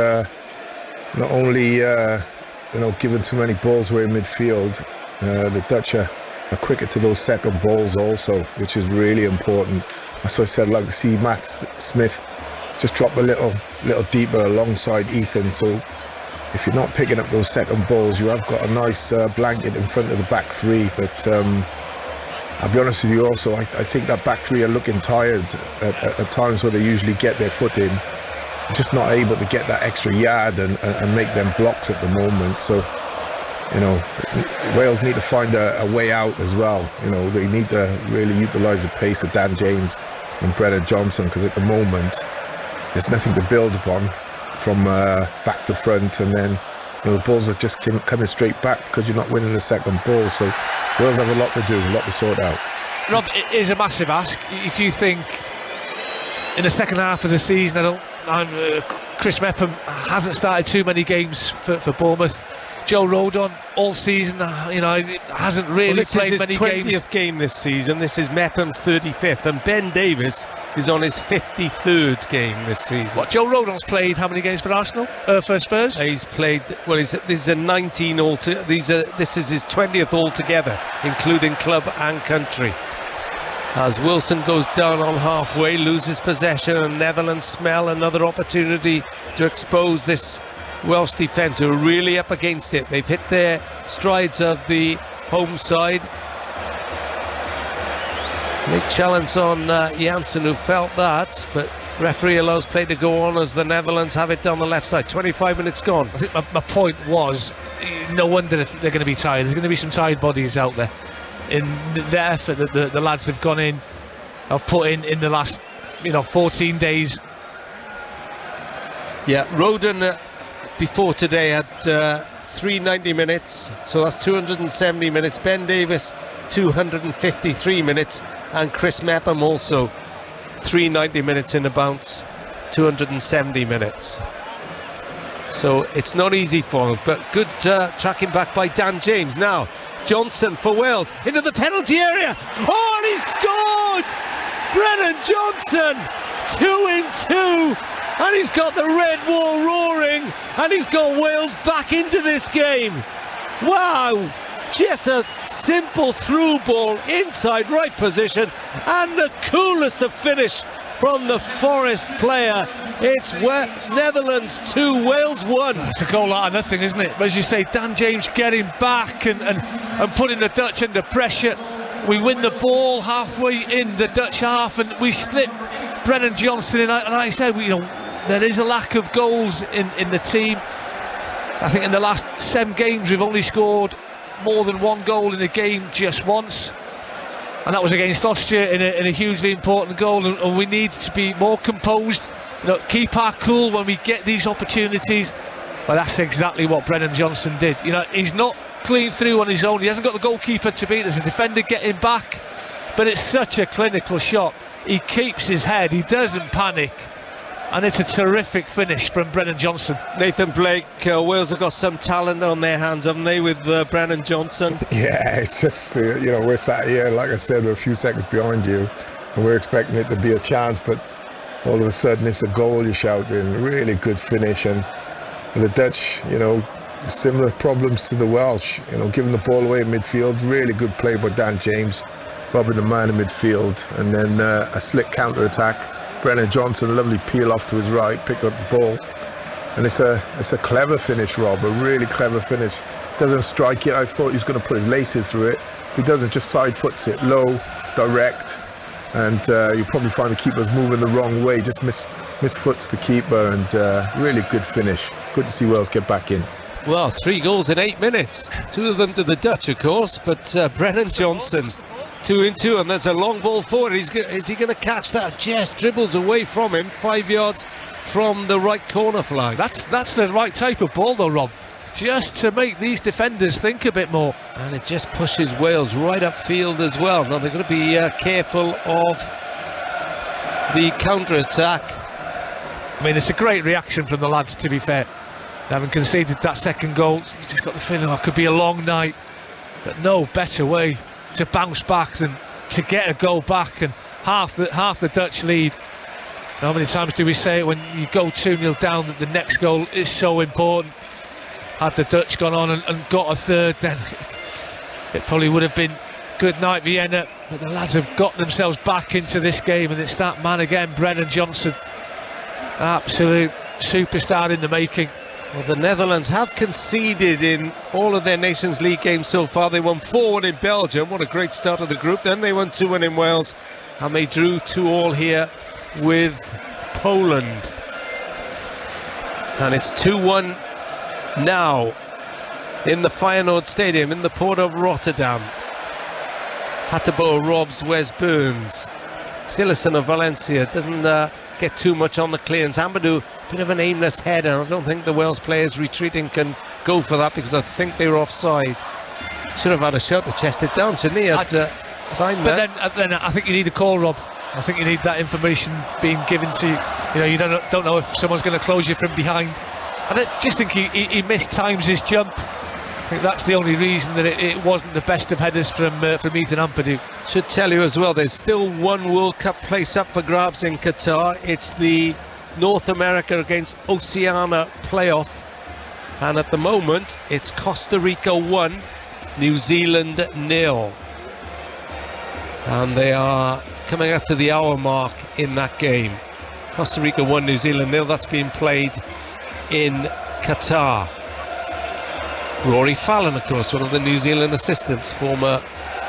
not only you know, giving too many balls away in midfield, the Dutch are quicker to those second balls also, which is really important. That's why I said I'd like to see Matt Smith just drop a little deeper alongside Ethan. So if you're not picking up those second balls, you have got a nice blanket in front of the back three. But I'll be honest with you also, I think that back three are looking tired at times where they usually get their foot in. just not able to get that extra yard and make them blocks at the moment. So, you know, Wales need to find a way out as well. You know, they need to really utilise the pace of Dan James and Brennan Johnson, because at the moment there's nothing to build upon from back to front, and then, you know, the balls are just coming straight back because you're not winning the second ball. So Wales have a lot to do, a lot to sort out. Rob, it is a massive ask. If you think in the second half of the season, Chris Mepham hasn't started too many games for Bournemouth. Joe Rodon all season, you know, hasn't really played many games. This is his 20th game this season. This is Mepham's 35th, and Ben Davies is on his 53rd game this season. What, Joe Rodon's played how many games for Arsenal? For Spurs? He's played, well, this is a 19 this is his 20th altogether, including club and country. As Wilson goes down on halfway, loses possession, and Netherlands smell another opportunity to expose this Welsh defence, who are really up against it. They've hit their strides of the home side. Big challenge on Janssen, who felt that, but referee allows play to go on as the Netherlands have it down the left side. 25 minutes gone. I think my point was, no wonder they're going to be tired. There's going to be some tired bodies out there. In the effort that the lads have gone in, have put in the last, 14 days. Yeah, Rodon before today had 390 minutes, so that's 270 minutes. Ben Davies 253 minutes, and Chris Mepham also 390 minutes in the bounce, 270 minutes. So it's not easy for him, but good tracking back by Dan James. Now Johnson for Wales into the penalty area. Oh, and he scored! Brennan Johnson, 2-in-2, and he's got the red wall roaring, and he's got Wales back into this game. Wow, just a simple through ball inside right position, and the coolest of finish from the Forest player. It's Netherlands 2, Wales 1. It's a goal out of nothing, isn't it? But as you say, Dan James getting back and putting the Dutch under pressure. We win the ball halfway in the Dutch half, and we slip Brennan Johnson in. And I said, there is a lack of goals in the team. I think in the last 7 games we've only scored more than 1 goal in a game just once, and that was against Austria in a hugely important goal. And we need to be more composed, keep our cool when we get these opportunities. Well, that's exactly what Brennan Johnson did. He's not clean through on his own. He hasn't got the goalkeeper to beat. There's a defender getting back, but it's such a clinical shot. He keeps his head, he doesn't panic, and it's a terrific finish from Brennan Johnson. Nathan Blake, Wales have got some talent on their hands, haven't they, with Brennan Johnson? Yeah, it's just, we're sat here, like I said, we're a few seconds behind you, and we're expecting it to be a chance, but all of a sudden it's a goal you're shouting. Really good finish, and the Dutch, similar problems to the Welsh, giving the ball away in midfield. Really good play by Dan James, robbing the man in midfield, and then a slick counter-attack. Brennan Johnson, a lovely peel off to his right, picked up the ball, and it's a clever finish, Rob, a really clever finish. Doesn't strike it. I thought he was going to put his laces through it. He doesn't, just side foots it low, direct, and you probably find the keeper's moving the wrong way, just misfoots the keeper, and really good finish. Good to see Wales get back in. Well, 3 goals in 8 minutes, 2 of them to the Dutch, of course, but Brennan Johnson 2-in-2, and there's a long ball forward. Is he going to catch that? Just dribbles away from him, 5 yards from the right corner flag. That's the right type of ball though, Rob, just to make these defenders think a bit more. And it just pushes Wales right upfield as well. Now they've got to be careful of the counter-attack. I mean, it's a great reaction from the lads, to be fair. Having conceded that second goal, you've just got the feeling it could be a long night, but no better way to bounce back than to get a goal back and half the Dutch lead. How many times do we say it when you go 2-0 down that the next goal is so important? Had the Dutch gone on and got a third, then it probably would have been good night Vienna, but the lads have got themselves back into this game, and it's that man again, Brennan Johnson, absolute superstar in the making. Well, the Netherlands have conceded in all of their Nations League games so far. They won 4-1 in Belgium, what a great start of the group. Then they won 2-1 in Wales, and they drew 2-2 here with Poland. And it's 2-1 now in the Feyenoord Stadium in the port of Rotterdam. Hateboer robs Wes Burns. Silerson of Valencia doesn't get too much on the clearance. Amadou, bit of an aimless header. I don't think the Wales players retreating can go for that because I think they were offside. Should have had a shot to chest it down, shouldn't he, at time but there? then I think you need a call, Rob. I think you need that information being given to you. You know, you don't know if someone's going to close you from behind. I just think he missed times his jump. I think that's the only reason that it wasn't the best of headers from Ethan Ampadu. Should tell you as well, there's still one World Cup place up for grabs in Qatar. It's the North America against Oceania playoff, and at the moment it's Costa Rica 1, New Zealand 0, and they are coming up to the hour mark in that game. Costa Rica 1, New Zealand 0. That's being played in Qatar. Rory Fallon, of course, one of the New Zealand assistants, former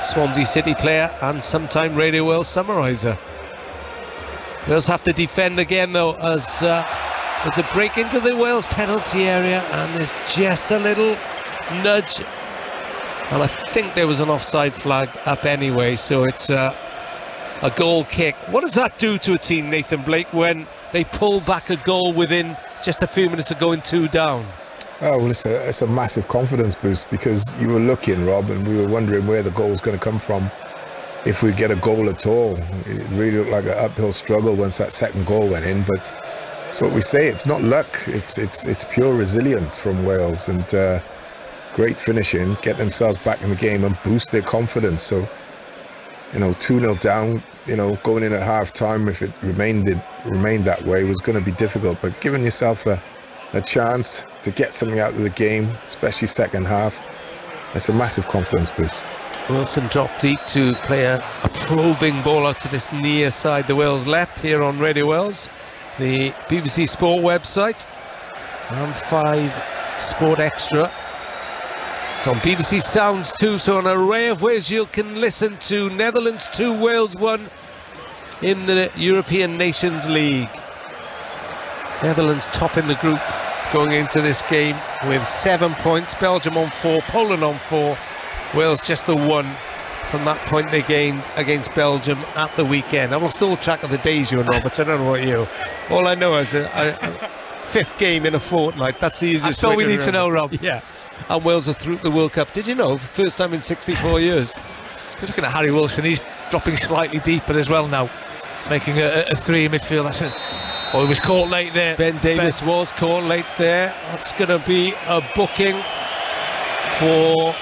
Swansea City player and sometime Radio Wales summariser. Wales have to defend again, though, as there's a break into the Wales penalty area, and there's just a little nudge, and I think there was an offside flag up anyway, so it's a goal kick. What does that do to a team, Nathan Blake, when they pull back a goal within just a few minutes of going 2 down? Oh, well, it's a massive confidence boost, because you were looking, Rob, and we were wondering where the goal's going to come from if we get a goal at all. It really looked like an uphill struggle once that second goal went in, but it's what we say, it's not luck, it's pure resilience from Wales, and great finishing, get themselves back in the game and boost their confidence. So, 2-0 down, going in at half time, if it remained that way, was going to be difficult, but giving yourself a chance to get something out of the game, especially second half, it's a massive confidence boost. Wilson dropped deep to play a probing ball out to this near side, the Wales left, here on Radio Wales, the BBC Sport website, and 5 Sport Extra. It's on BBC Sounds too, so an array of ways you can listen to Netherlands 2, Wales 1 in the European Nations League. Netherlands top in the group going into this game with 7 points, Belgium on 4, Poland on 4, Wales just the 1 from that point they gained against Belgium at the weekend. I've lost all track of the days, you and Roberts, I don't know about you. All I know is a 5th game in a fortnight. That's the easiest. That's all we need to know, Rob. Yeah, and Wales are through the World Cup. Did you know, first time in 64 years. Just looking at Harry Wilson, he's dropping slightly deeper as well now, making a 3 in midfield. That's it. Oh, he was caught late there. Ben Davies was caught late there. That's going to be a booking for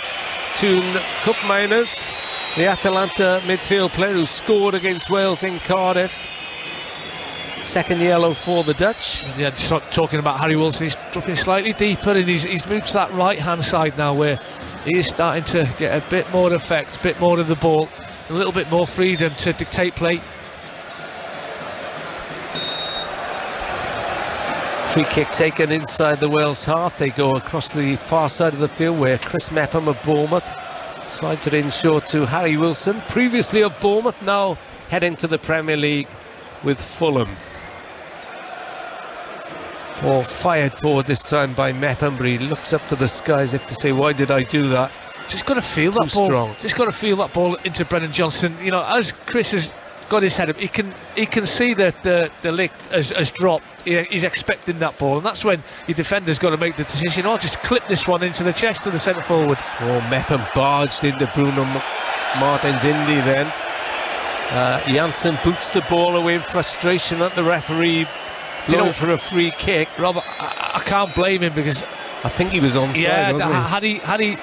Toon Koopmeiners, the Atalanta midfield player who scored against Wales in Cardiff. Second yellow for the Dutch. Yeah, just talking about Harry Wilson, he's dropping slightly deeper, and he's moved to that right hand side now, where he is starting to get a bit more effect, a bit more of the ball, a little bit more freedom to dictate play. Free kick taken inside the Wales half. They go across the far side of the field, where Chris Mepham of Bournemouth slides it in short to Harry Wilson, previously of Bournemouth, now heading to the Premier League with Fulham. Ball fired forward this time by Mepham, but he looks up to the sky as if to say, why did I do that? Just got to feel that ball. Strong. Just got to feel that ball into Brennan Johnson. As Chris has got his head up, he can see that the lick has dropped. He's expecting that ball, and that's when your defender's got to make the decision. I'll just clip this one into the chest of the centre forward. Oh, Mepham barged into Bruno Martins Indy then. Janssen boots the ball away in frustration at the referee blowing for a free kick. Robert, I can't blame him, because I think he was onside, wasn't he? Had he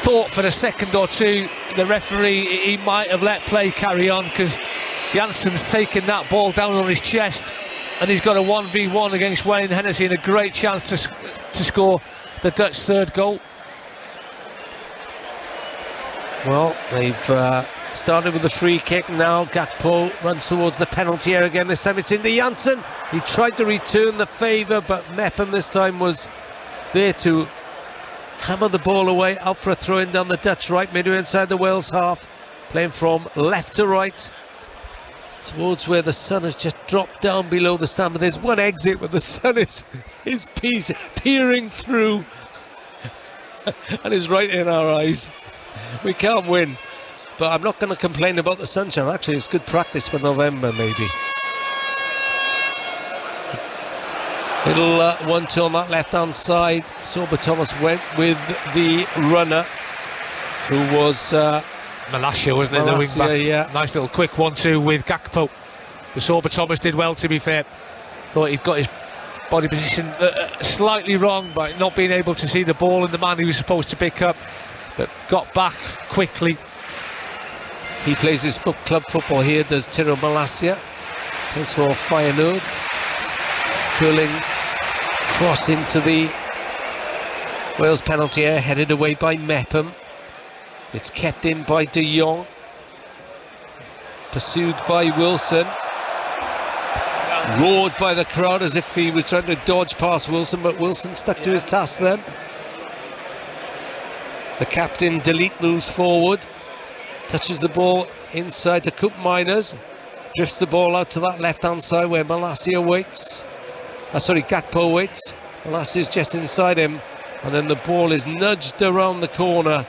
thought for a second or two, the referee, he might have let play carry on, because Janssen's taken that ball down on his chest, and he's got a 1v1 against Wayne Hennessy, and a great chance to score the Dutch third goal. Well, they've started with the free kick. Now Gakpo runs towards the penalty area again. This time it's into Janssen. He tried to return the favour, but Mepham this time was there to hammer the ball away. Out for a throw in down the Dutch right, midway inside the Wales half, playing from left to right. towards where the sun has just dropped down below the stand, but there's one exit where the sun is peering through and is right in our eyes. We can't win, but I'm not going to complain about the sunshine. Actually, it's good practice for November, maybe. Little 1-2 on that left-hand side. Sorba Thomas went with the runner, who was Malacia, wasn't it? The wing back. Yeah. Nice little quick 1-2 with Gakpo. The Sorba Thomas did well, to be fair. Thought he'd got his body position slightly wrong by not being able to see the ball and the man he was supposed to pick up, but got back quickly. He plays his club football here, does Tiro Malacia. Plays for Feyenoord. Curling cross into the Wales penalty area, headed away by Mepham. It's kept in by De Jong. Pursued by Wilson. Roared by the crowd as if he was trying to dodge past Wilson, but Wilson stuck to his task then. The captain, Delete, moves forward. Touches the ball inside to Coop Miners. Drifts the ball out to that left-hand side where Malacia waits. Gakpo waits. Malacia's just inside him. And then the ball is nudged around the corner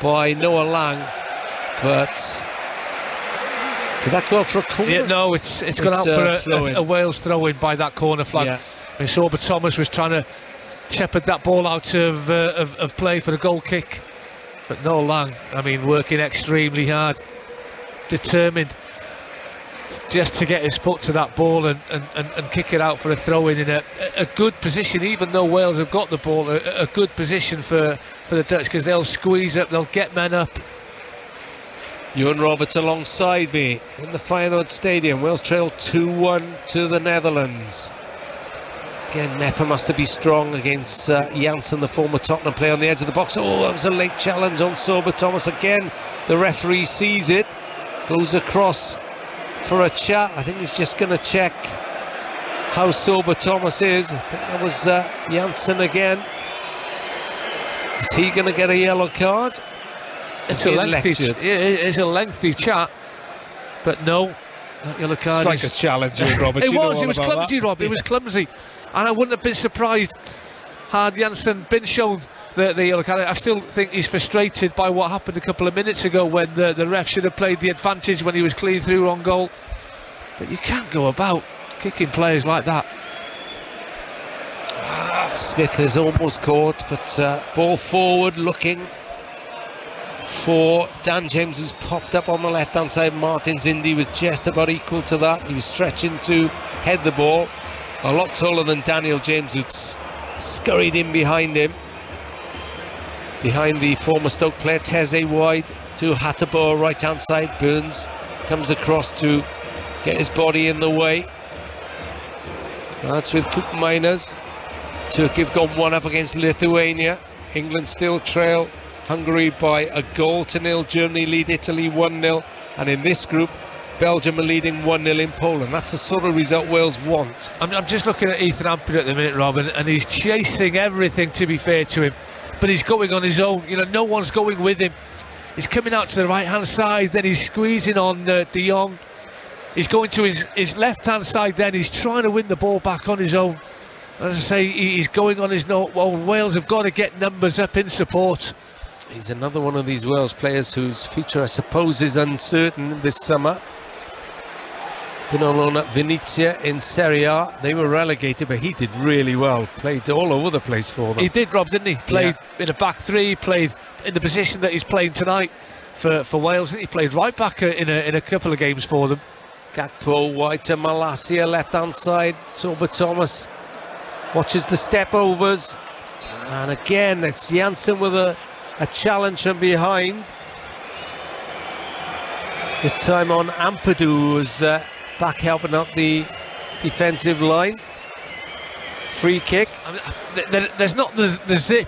by Noah Lang. But did that go out for a corner? Yeah, no, it's gone out for a Wales throw-in by that corner flag. Yeah. And Sorba Thomas was trying to shepherd that ball out of play for the goal kick. But Noah Lang, I mean, working extremely hard, determined just to get his foot to that ball and kick it out for a throw-in in a good position, even though Wales have got the ball, a good position for the Dutch, because they'll squeeze up, they'll get men up. Ewan Roberts alongside me in the Feyenoord Stadium. Wales trail 2-1 to the Netherlands. Again, Mepham has to be strong against Janssen, the former Tottenham player, on the edge of the box. Oh, that was a late challenge on Sorba Thomas. Again, the referee sees it, goes across for a chat. I think he's just going to check how Sorba Thomas is. I think that was Janssen again. Is he going to get a yellow card? It's a lengthy chat, but no, that yellow card. Striker's challenge, Robert. It was clumsy, Rob. It was clumsy, and I wouldn't have been surprised had Janssen been shown the yellow card. I still think he's frustrated by what happened a couple of minutes ago when the ref should have played the advantage when he was clean through on goal. But you can't go about kicking players like that. Smith is almost caught, but ball forward looking for Dan James, who's popped up on the left hand side. Martins Indy was just about equal to that. He was stretching to head the ball, a lot taller than Daniel James, who'd scurried in behind him, behind the former Stoke player. Teze wide to Hateboer, right hand side. Burns comes across to get his body in the way. That's with Coop Miners. Turkey have gone 1 up against Lithuania. England still trail Hungary by a 0-0. Germany lead Italy 1-0. And in this group, Belgium are leading 1-0 in Poland. That's the sort of result Wales want. I'm just looking at Ethan Ampadu at the minute, Robin, and he's chasing everything, to be fair to him. But he's going on his own. You know, no one's going with him. He's coming out to the right-hand side, then he's squeezing on De Jong. He's going to his left-hand side, then he's trying to win the ball back on his own. As I say, he's going on his own. Well, Wales have got to get numbers up in support. He's another one of these Wales players whose future, I suppose, is uncertain this summer. Been on loan at Venezia in Serie A. They were relegated, but he did really well. Played all over the place for them. He did, Rob, didn't he? Played in a back three, played in the position that he's playing tonight for Wales. He played right back in a couple of games for them. Gakpo wide to Malacia, left-hand side. Sorba Thomas watches the step-overs. And again, it's Janssen with a challenge from behind. This time on Ampadu, who's back helping up the defensive line. Free kick. I mean, there's not the zip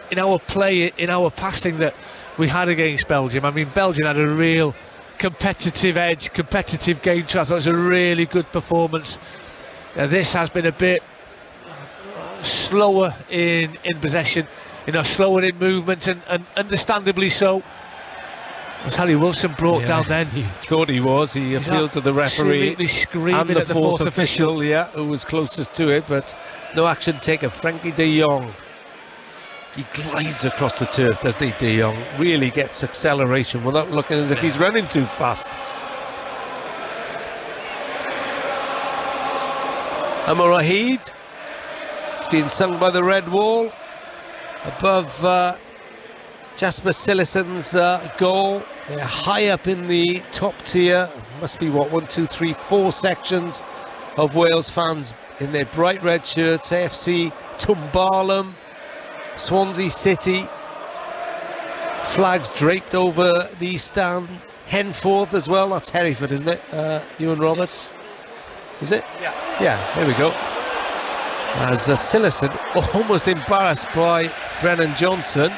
in our play, in our passing that we had against Belgium. I mean, Belgium had a real competitive edge, competitive game. I thought it was a really good performance. This has been a bit slower in possession, slower in movement, and understandably so. Was Harry Wilson brought down then? He thought he was. He appealed to the referee and the fourth official, who was closest to it, but no action taken. Frankie de Jong. He glides across the turf, doesn't he, de Jong? Really gets acceleration without looking as if he's running too fast. Amar Rahid. It's being sung by the red wall above Jasper Sillesen's goal. They're high up in the top tier. Must be what, 1, 2, 3, 4 sections of Wales fans in their bright red shirts. AFC Tumbalum, Swansea City, flags draped over the stand. Henforth as well. That's Hereford, isn't it? Ewan Roberts, is it? Yeah, there we go. As Sillison almost embarrassed by Brennan Johnson.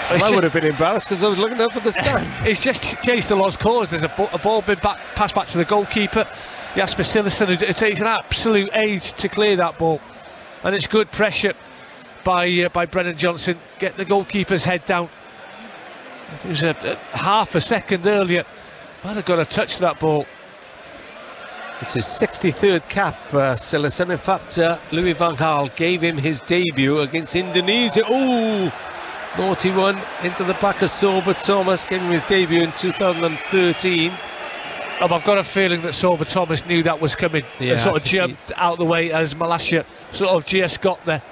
I would have been embarrassed because I was looking up at the stand. It's just chased a lost cause. There's a ball been passed back to the goalkeeper, Jasper Sillison, who takes an absolute age to clear that ball, and it's good pressure by Brennan Johnson. Get the goalkeeper's head down. It was a half a second earlier. Might have got a touch to that ball. It's his 63rd cap, Sillison. In fact, Louis van Gaal gave him his debut against Indonesia. Ooh! Naughty one into the back of Sorba Thomas, gave him his debut in 2013. I've got a feeling that Sorba Thomas knew that was coming. And sort of jumped out the way as Malacia sort of just got there.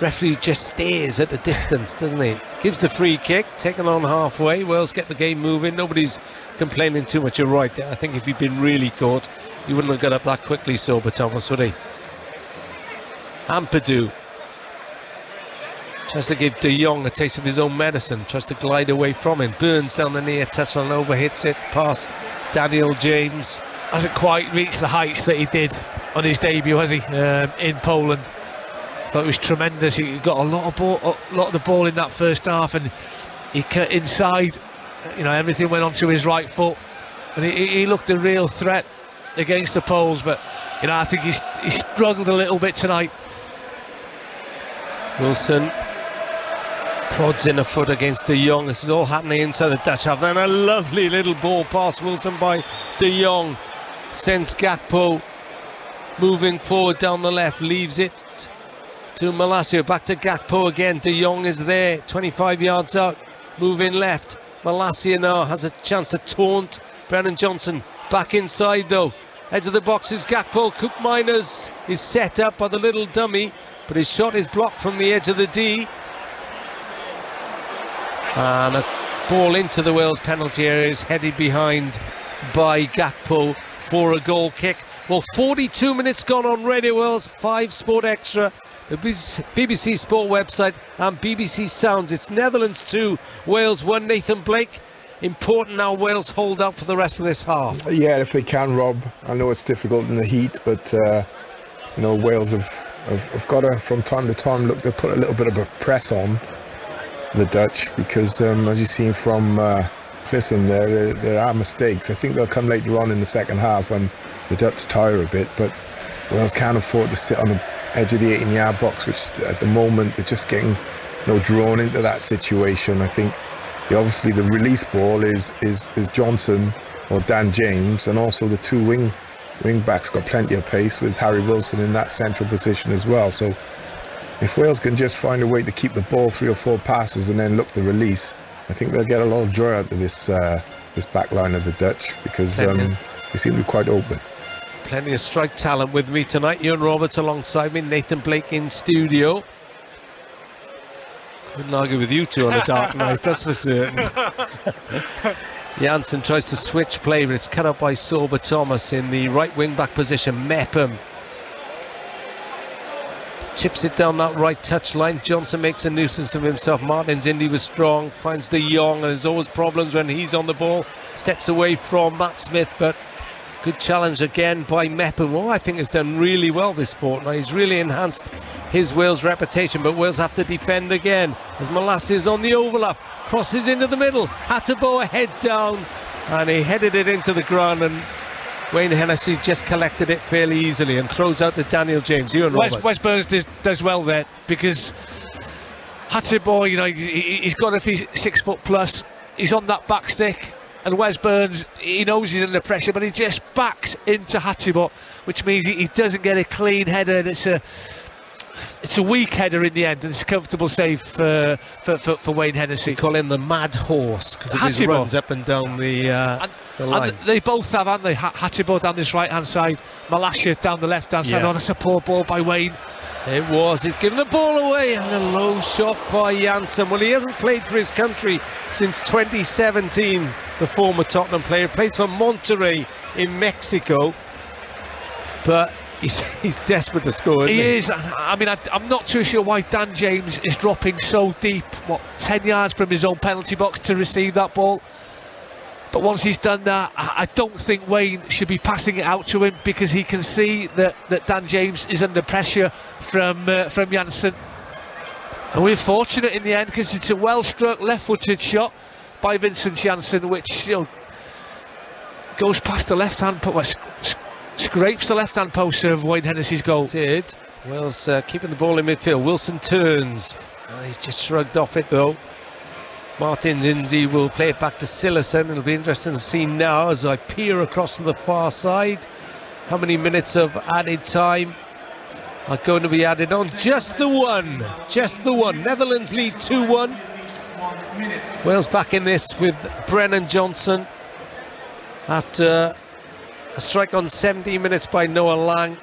Referee just stares at the distance, doesn't he? Gives the free kick, taken on halfway. Wales get the game moving. Nobody's complaining too much. You're right. I think if he'd been really caught, he wouldn't have got up that quickly, Sorba Thomas, would he? Ampadu tries to give de Jong a taste of his own medicine, tries to glide away from him. Burns down the near touchline, overhits it past Daniel James. Hasn't quite reached the heights that he did on his debut, has he, in Poland. But it was tremendous. He got a lot of the ball in that first half, and he cut inside. Everything went onto his right foot, and he looked a real threat against the Poles. But I think he struggled a little bit tonight. Wilson prods in a foot against de Jong. This is all happening inside the Dutch half. Then a lovely little ball past Wilson by de Jong. Sends Gakpo moving forward down the left, leaves it to Malacia. Back to Gakpo again. De Jong is there, 25 yards out, moving left. Malacia now has a chance to taunt Brennan Johnson. Back inside though. Edge of the box is Gakpo. Cook Miners is set up by the little dummy, but his shot is blocked from the edge of the D. And a ball into the Wales penalty area is headed behind by Gakpo for a goal kick. Well, 42 minutes gone on Radio Wales 5 Sport Extra, the BBC Sport website and BBC Sounds. It's Netherlands 2, Wales 1. Nathan Blake, important now Wales hold out for the rest of this half. Yeah, if they can, Rob. I know it's difficult in the heat, but Wales have got to, from time to time, look to put a little bit of a press on the Dutch, because as you've seen from Clissen, there are mistakes. I think they'll come later on in the second half when the Dutch tire a bit, but Wales can't afford to sit on the edge of the 18-yard box, which at the moment they're just getting drawn into that situation. I think obviously the release ball is Johnson or Dan James, and also the two wing backs got plenty of pace with Harry Wilson in that central position as well. So if Wales can just find a way to keep the ball 3 or 4 passes and then look to release, I think they'll get a lot of joy out of this back line of the Dutch, because they seem to be quite open. Plenty of strike talent with me tonight. Ewan Roberts alongside me, Nathan Blake in studio. Couldn't argue with you two on a dark night, that's for certain. Janssen tries to switch play, but it's cut up by Sorba Thomas in the right wing back position. Mepham chips it down that right touch line. Johnson makes a nuisance of himself. Martin's Indy was strong, finds de Jong, and there's always problems when he's on the ball. Steps away from Matt Smith, but good challenge again by Mepham. Well, I think has done really well this fortnight. He's really enhanced his Wales reputation, but Wales have to defend again as Malacia is on the overlap, crosses into the middle. Hateboa head down, and he headed it into the ground, and Wayne Hennessy just collected it fairly easily and throws out to Daniel James. Wes Burns does well there, because Hateboa, he's got to be 6 foot plus. he's on that back stick, and Wes Burns, he knows he's under pressure, but he just backs into Hatibot, which means he doesn't get a clean header, and it's a weak header in the end, and it's a comfortable save for Wayne Hennessy. We call him the mad horse because of his runs up and down the line. And they both have, haven't they? Hatibot down this right hand side, Malasha down the left hand side. Yeah. On a support ball by Wayne. It was. He's given the ball away, and a low shot by Janssen. Well, he hasn't played for his country since 2017, the former Tottenham player. Plays for Monterrey in Mexico, but he's desperate to score, isn't he? He is. I mean, I'm not too sure why Dan James is dropping so deep, 10 yards from his own penalty box to receive that ball. But once he's done that, I don't think Wayne should be passing it out to him, because he can see that Dan James is under pressure from Janssen. And we're fortunate in the end, because it's a well-struck left-footed shot by Vincent Janssen, which goes past the left-hand post, scrapes the left-hand post of Wayne Hennessy's goal. Did. Wales keeping the ball in midfield. Wilson turns. He's just shrugged off it though. Martin Zinzi will play it back to Sillison. It'll be interesting to see now as I peer across to the far side how many minutes of added time are going to be added on. Just the one. Netherlands lead 2-1. Wales back in this with Brennan Johnson after a strike on 17 minutes by Noah Lang,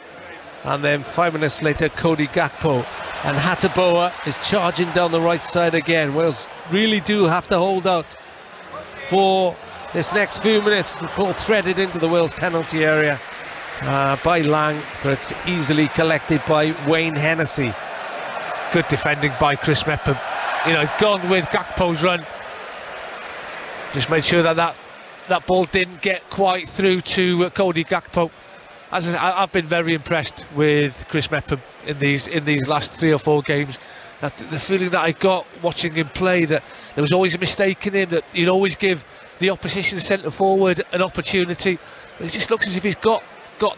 and then 5 minutes later Cody Gakpo. And Hateboa is charging down the right side again. Wales really do have to hold out for this next few minutes. The ball threaded into the Wales penalty area by Lang, but it's easily collected by Wayne Hennessy. Good defending by Chris Mepham. He's gone with Gakpo's run. Just made sure that ball didn't get quite through to Cody Gakpo. I've been very impressed with Chris Mepham in these last 3 or 4 games. The feeling that I got watching him play, that there was always a mistake in him, that he'd always give the opposition centre forward an opportunity. But it just looks as if he's got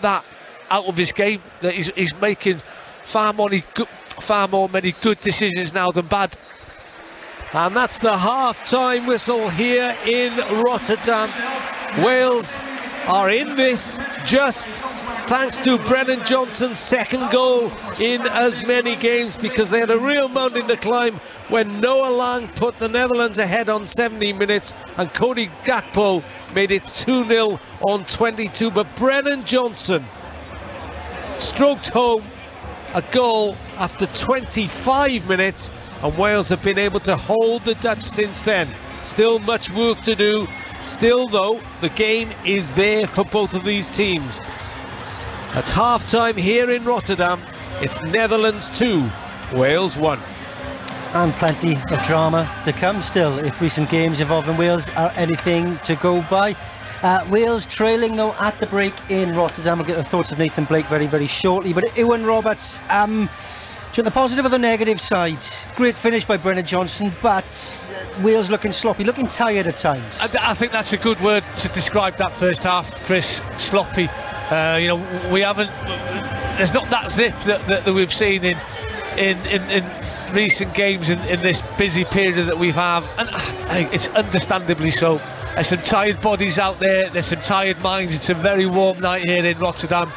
that out of his game, that he's making far more many good decisions now than bad. And that's the half-time whistle here in Rotterdam. Wales are in this just thanks to Brennan Johnson's second goal in as many games, because they had a real mountain to climb when Noah Lang put the Netherlands ahead on 17 minutes and Cody Gakpo made it 2-0 on 22. But Brennan Johnson stroked home a goal after 25 minutes, and Wales have been able to hold the Dutch since then. Still much work to do. Still though, the game is there for both of these teams. At half-time here in Rotterdam, it's Netherlands 2, Wales 1. And plenty of drama to come still, if recent games involving Wales are anything to go by. Wales trailing though at the break in Rotterdam. We'll get the thoughts of Nathan Blake very, very shortly. But Ewan Roberts, to the positive or the negative side, great finish by Brennan Johnson, but Wales looking sloppy, looking tired at times. I think that's a good word to describe that first half, Chris. Sloppy. We haven't. There's not that zip that we've seen in recent games in this busy period that we have, and it's understandably so. There's some tired bodies out there. There's some tired minds. It's a very warm night here in Rotterdam.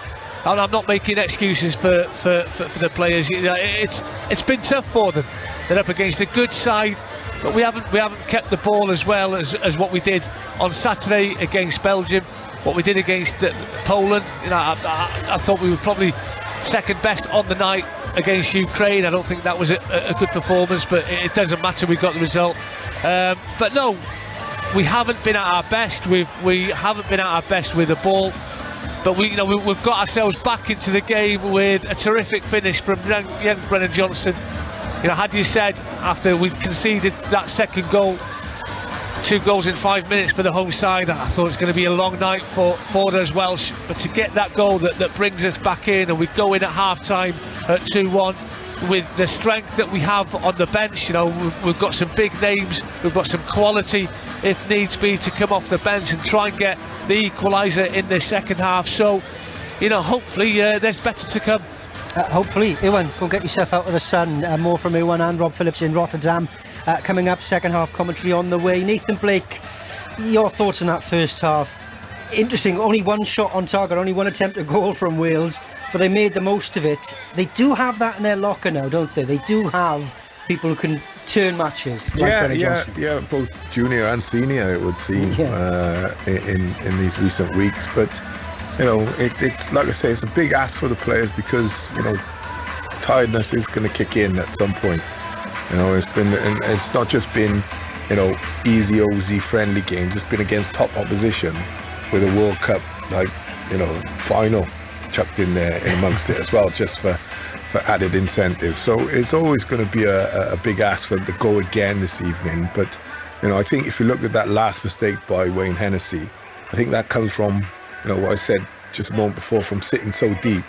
And I'm not making excuses for the players. It's been tough for them. They're up against a good side, but we haven't kept the ball as well as what we did on Saturday against Belgium, what we did against Poland. I thought we were probably second best on the night against Ukraine. I don't think that was a good performance, but it doesn't matter. We got the result. But no, we haven't been at our best. We haven't been at our best with the ball. But we've got ourselves back into the game with a terrific finish from young Brennan Johnson. Had you said after we conceded that second goal, 2 goals in 5 minutes for the home side, I thought it was going to be a long night for us Welsh. But to get that goal that brings us back in, and we go in at half-time at 2-1 with the strength that we have on the bench. We've got some big names, we've got some quality if needs be to come off the bench and try and get the equaliser in the second half. So hopefully there's better to come. Hopefully. Ewan, go get yourself out of the sun. More from Ewan and Rob Phillips in Rotterdam. Coming up, second half commentary on the way. Nathan Blake, your thoughts on that first half? Interesting, only one shot on target, only one attempt at goal from Wales, but they made the most of it. They do have that in their locker now, don't they? They do have people who can turn matches. Like yeah, both junior and senior, it would seem, in these recent weeks. But you know, it's like I say, it's a big ask for the players because you know tiredness is going to kick in at some point. You know, it's not just been easy, OZ friendly games. It's been against top opposition, with a World Cup final chucked in there in amongst it as well, just for added incentive. So it's always going to be a big ask for them to go again this evening. But I think if you look at that last mistake by Wayne Hennessy, I think that comes from what I said just a moment before, from sitting so deep.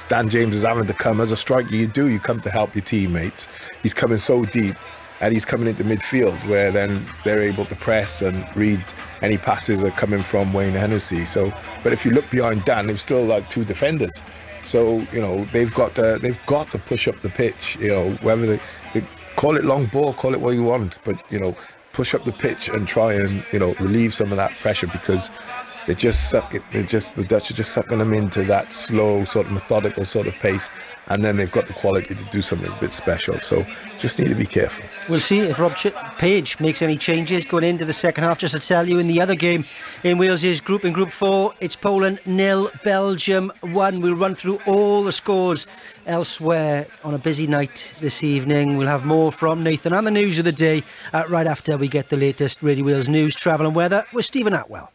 Dan James is having to come as a striker. You come to help your teammates. He's coming so deep. And he's coming into midfield where then they're able to press and read any passes that are coming from Wayne Hennessy. So, but if you look behind Dan, there's still like two defenders. So they've got to push up the pitch. Whether they call it long ball, call it what you want, but push up the pitch and try and relieve some of that pressure, because the Dutch are just sucking them into that slow, sort of methodical sort of pace, and then they've got the quality to do something a bit special. So just need to be careful. We'll see if Rob Page makes any changes going into the second half. Just to tell you, in the other game in Wales' group, in Group 4, it's Poland 0, Belgium 1. We'll run through all the scores elsewhere on a busy night this evening. We'll have more from Nathan and the news of the day right after we get the latest Radio Wales news, travel and weather with Stephen Atwell.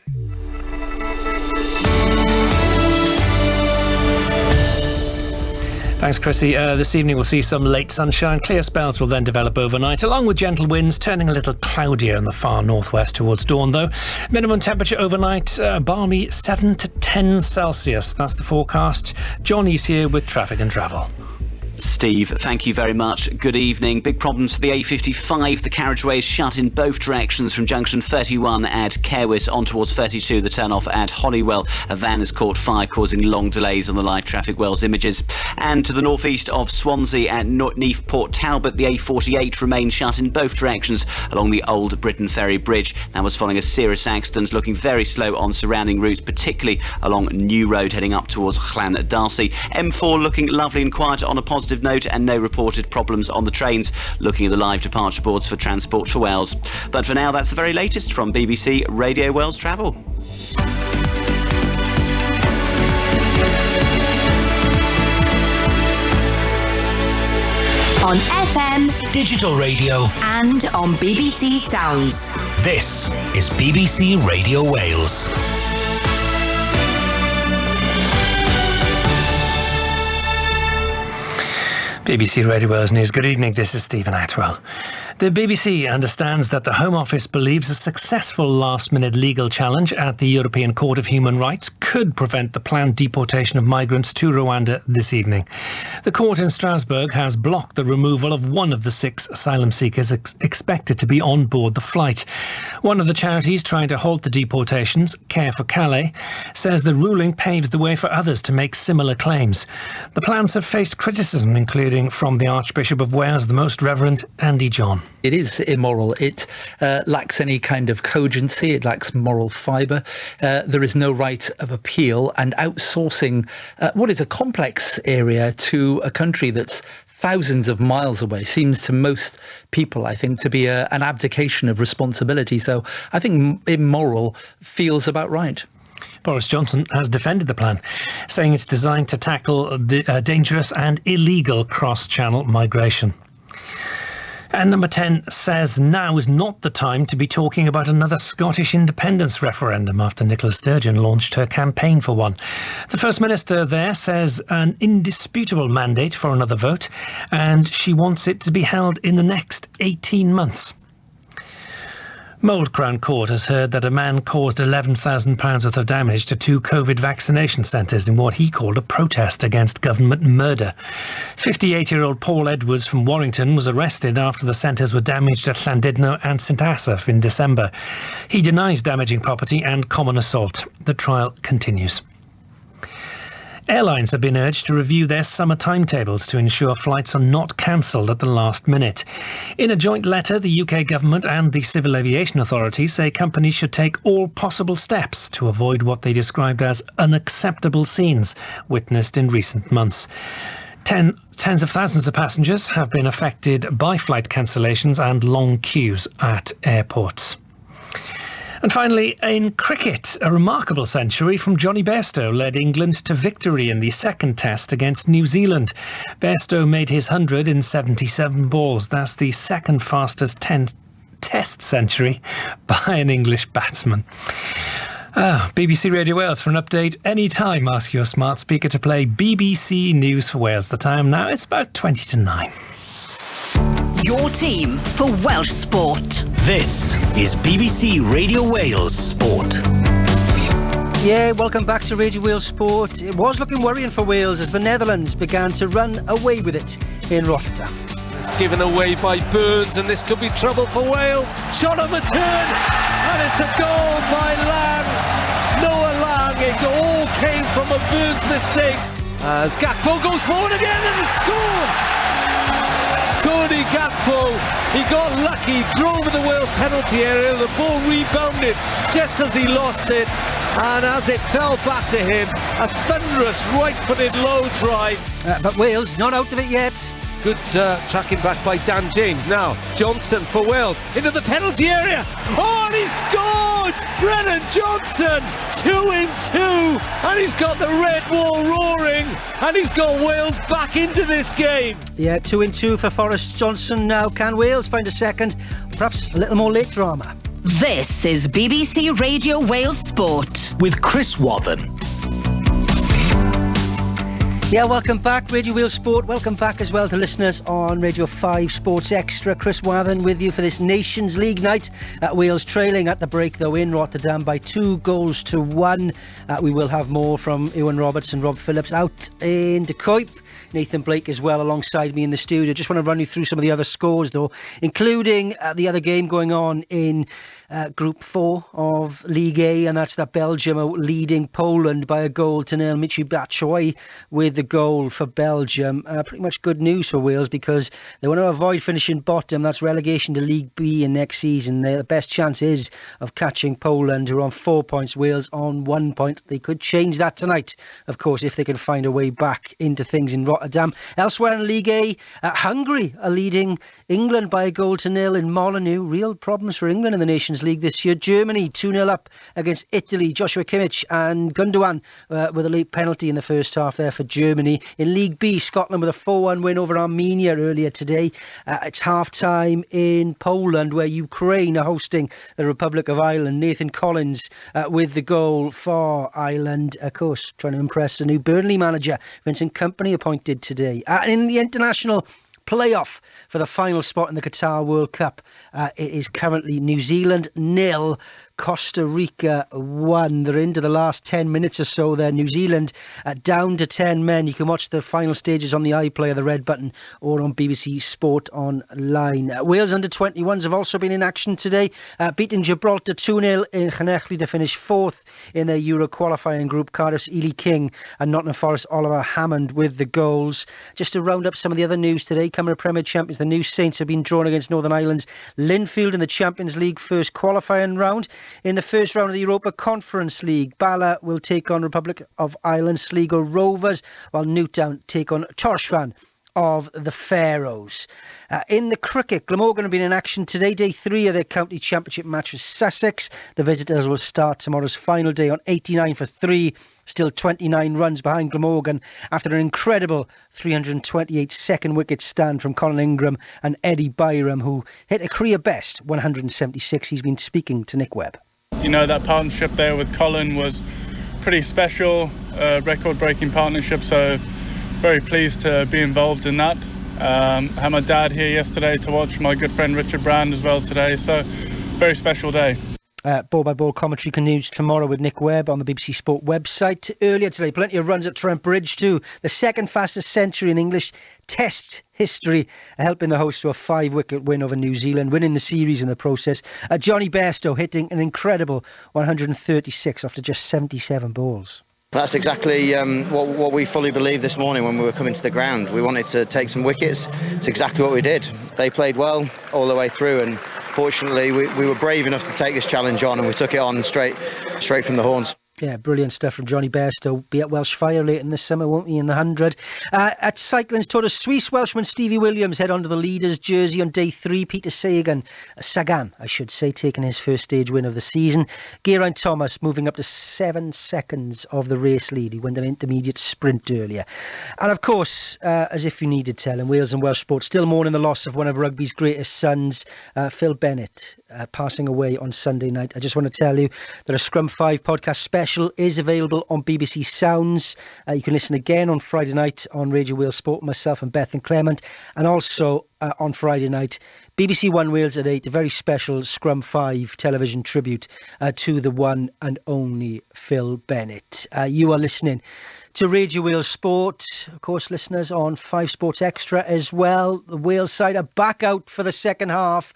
Thanks, Chrissy. This evening we'll see some late sunshine. Clear spells will then develop overnight, along with gentle winds, turning a little cloudier in the far northwest towards dawn, though. Minimum temperature overnight, balmy 7 to 10 Celsius. That's the forecast. Johnny's here with traffic and travel. Steve, thank you very much. Good evening. Big problems for the A55. The carriageway is shut in both directions from junction 31 at Kerwis on towards 32, the turn-off at Holywell. A van has caught fire, causing long delays on the live traffic Wales images. And to the northeast of Swansea at Neath Port Talbot, the A48 remains shut in both directions along the Old Britain Ferry Bridge. That was following a serious accident, looking very slow on surrounding routes, particularly along New Road heading up towards Llan-Darcy. M4 looking lovely and quiet on a positive note, and no reported problems on the trains. Looking at the live departure boards for Transport for Wales. But for now, that's the very latest from BBC Radio Wales Travel. On FM, digital radio, and on BBC Sounds. This is BBC Radio Wales. BBC Radio Wales News. Good evening, this is Stephen Atwell. The BBC understands that the Home Office believes a successful last-minute legal challenge at the European Court of Human Rights could prevent the planned deportation of migrants to Rwanda this evening. The court in Strasbourg has blocked the removal of one of the 6 asylum seekers expected to be on board the flight. One of the charities trying to halt the deportations, Care for Calais, says the ruling paves the way for others to make similar claims. The plans have faced criticism, including from the Archbishop of Wales, the Most Reverend Andy John. It is immoral. It lacks any kind of cogency. It lacks moral fibre. There is no right of appeal, and outsourcing what is a complex area to a country that's thousands of miles away seems to most people, I think, to be an abdication of responsibility. So I think immoral feels about right. Boris Johnson has defended the plan, saying it's designed to tackle the dangerous and illegal cross-channel migration. And number 10 says now is not the time to be talking about another Scottish independence referendum after Nicola Sturgeon launched her campaign for one. The First Minister there says an indisputable mandate for another vote, and she wants it to be held in the next 18 months. Mould Crown Court has heard that a man caused £11,000 worth of damage to 2 COVID vaccination centres in what he called a protest against government murder. 58-year-old Paul Edwards from Warrington was arrested after the centres were damaged at Llandudno and St Asaph in December. He denies damaging property and common assault. The trial continues. Airlines have been urged to review their summer timetables to ensure flights are not cancelled at the last minute. In a joint letter, the UK government and the Civil Aviation Authority say companies should take all possible steps to avoid what they described as unacceptable scenes witnessed in recent months. Tens of thousands of passengers have been affected by flight cancellations and long queues at airports. And finally, in cricket, a remarkable century from Johnny Bairstow led England to victory in the second test against New Zealand. Bairstow made his 100 in 77 balls. That's the second fastest test century by an English batsman. BBC Radio Wales for an update anytime. Ask your smart speaker to play BBC News for Wales. The time now, it's about 20 to 9. Your team for Welsh sport. This is BBC Radio Wales Sport. Yeah, welcome back to Radio Wales Sport. It was looking worrying for Wales as the Netherlands began to run away with it in Rotterdam. It's given away by Burns, and this could be trouble for Wales. Shot on the turn, and it's a goal by Lang. Noah Lang. It all came from a Burns mistake. As Gakpo goes forward again and scored. Cody Gakpo, he got lucky, drove in the Wales penalty area, the ball rebounded just as he lost it, and as it fell back to him, a thunderous right-footed low drive. But Wales not out of it yet. Good tracking back by Dan James. Now Johnson for Wales into the penalty area. Oh, and he scored! Brennan Johnson, 2-2, and he's got the red wall roaring, and he's got Wales back into this game. Yeah, 2-2 for Forrest Johnson. Now can Wales find a second? Perhaps a little more late drama. This is BBC Radio Wales Sport with Chris Wathen. Yeah, welcome back, Radio Wales Sport. Welcome back as well to listeners on Radio 5 Sports Extra. Chris Wathen with you for this Nations League night. Wales trailing at the break, though, in Rotterdam by 2-1. We will have more from Ewan Roberts and Rob Phillips out in De Kuip. Nathan Blake as well alongside me in the studio. Just want to run you through some of the other scores, though, including the other game going on in Group 4 of League A, and that's that Belgium are leading Poland by a goal to nil. Michy Batshuayi with the goal for Belgium. Pretty much good news for Wales because they want to avoid finishing bottom. That's relegation to League B in next season. The best chance is of catching Poland, who are on 4 points, Wales on 1 point. They could change that tonight, of course, if they can find a way back into things in Rotterdam. Elsewhere in League A, Hungary are leading England by a goal to nil in Molineux. Real problems for England in the Nations League this year. Germany 2-0 up against Italy. Joshua Kimmich and Gundogan with a late penalty in the first half there for Germany. In League B, Scotland with a 4-1 win over Armenia earlier today. It's half-time in Poland, where Ukraine are hosting the Republic of Ireland. Nathan Collins with the goal for Ireland. Of course, trying to impress the new Burnley manager, Vincent Kompany, appointed today. In the international playoff for the final spot in the Qatar World Cup, it is currently New Zealand 0, Costa Rica 1. They're into the last 10 minutes or so there. New Zealand down to 10 men. You can watch the final stages on the iPlayer, the red button, or on BBC Sport Online. Wales under-21s have also been in action today, beating Gibraltar 2-0 in Llanelli to finish 4th in their Euro qualifying group. Cardiff's Ely King and Nottingham Forest Oliver Hammond with the goals. Just to round up some of the other news today, Cymru Premier champions, the New Saints, have been drawn against Northern Ireland's Linfield in the Champions League first qualifying round. In the first round of the Europa Conference League, Bala will take on Republic of Ireland Sligo Rovers, while Newtown take on Torshavn of the Faroes. In the cricket, Glamorgan have been in action today. Day 3 of their county championship match with Sussex. The visitors will start tomorrow's final day on 89 for 3. Still 29 runs behind Glamorgan after an incredible 328 second wicket stand from Colin Ingram and Eddie Byram, who hit a career best 176. He's been speaking to Nick Webb. You know, that partnership there with Colin was pretty special, record-breaking partnership, so very pleased to be involved in that. Had my dad here yesterday to watch, my good friend Richard Brand as well today, so very special day. Ball-by-ball commentary continues tomorrow with Nick Webb on the BBC Sport website. Earlier today, plenty of runs at Trent Bridge too. The second fastest century in English Test history, helping the hosts to a 5-wicket win over New Zealand, winning the series in the process. Johnny Bairstow hitting an incredible 136 after just 77 balls. That's exactly what we fully believed this morning when we were coming to the ground. We wanted to take some wickets. It's exactly what we did. They played well all the way through, and fortunately we were brave enough to take this challenge on, and we took it on straight from the horns. Yeah, brilliant stuff from Johnny Bairstow. Be at Welsh Fire later in this summer, won't he, in the 100. At cycling's Tour de Suisse, Welshman Stevie Williams head on to the leader's jersey on day 3. Peter Sagan, taking his first stage win of the season. Geraint Thomas moving up to 7 seconds of the race lead. He won an intermediate sprint earlier. And of course, as if you needed telling, Wales and Welsh sport still mourning the loss of one of rugby's greatest sons, Phil Bennett, passing away on Sunday night. I just want to tell you that a Scrum 5 podcast special is available on BBC Sounds. You can listen again on Friday night on Radio Wales Sport, myself and Beth and Clement, and also on Friday night BBC One Wales at 8, a very special Scrum 5 television tribute to the one and only Phil Bennett. You are listening to Radio Wales Sport, of course, listeners on 5 Sports Extra as well. The Wales side are back out for the second half.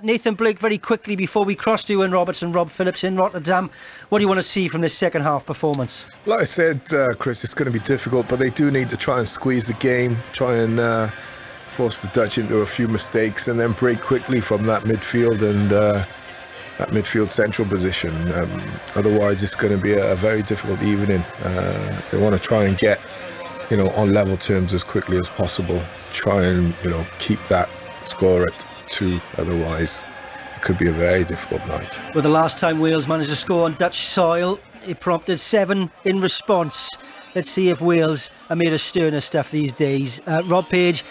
Nathan Blake, very quickly before we cross to Ewan Roberts and Rob Phillips in Rotterdam, what do you want to see from this second half performance? Like I said, Chris, it's going to be difficult, but they do need to try and squeeze the game, try and force the Dutch into a few mistakes, and then break quickly from that midfield and that midfield central position. Otherwise, it's going to be a very difficult evening. They want to try and get, on level terms as quickly as possible. Try and, keep that score at 2. Otherwise, it could be a very difficult night. Well, the last time Wales managed to score on Dutch soil, it prompted 7 in response. Let's see if Wales are made of sterner stuff these days. Rob Page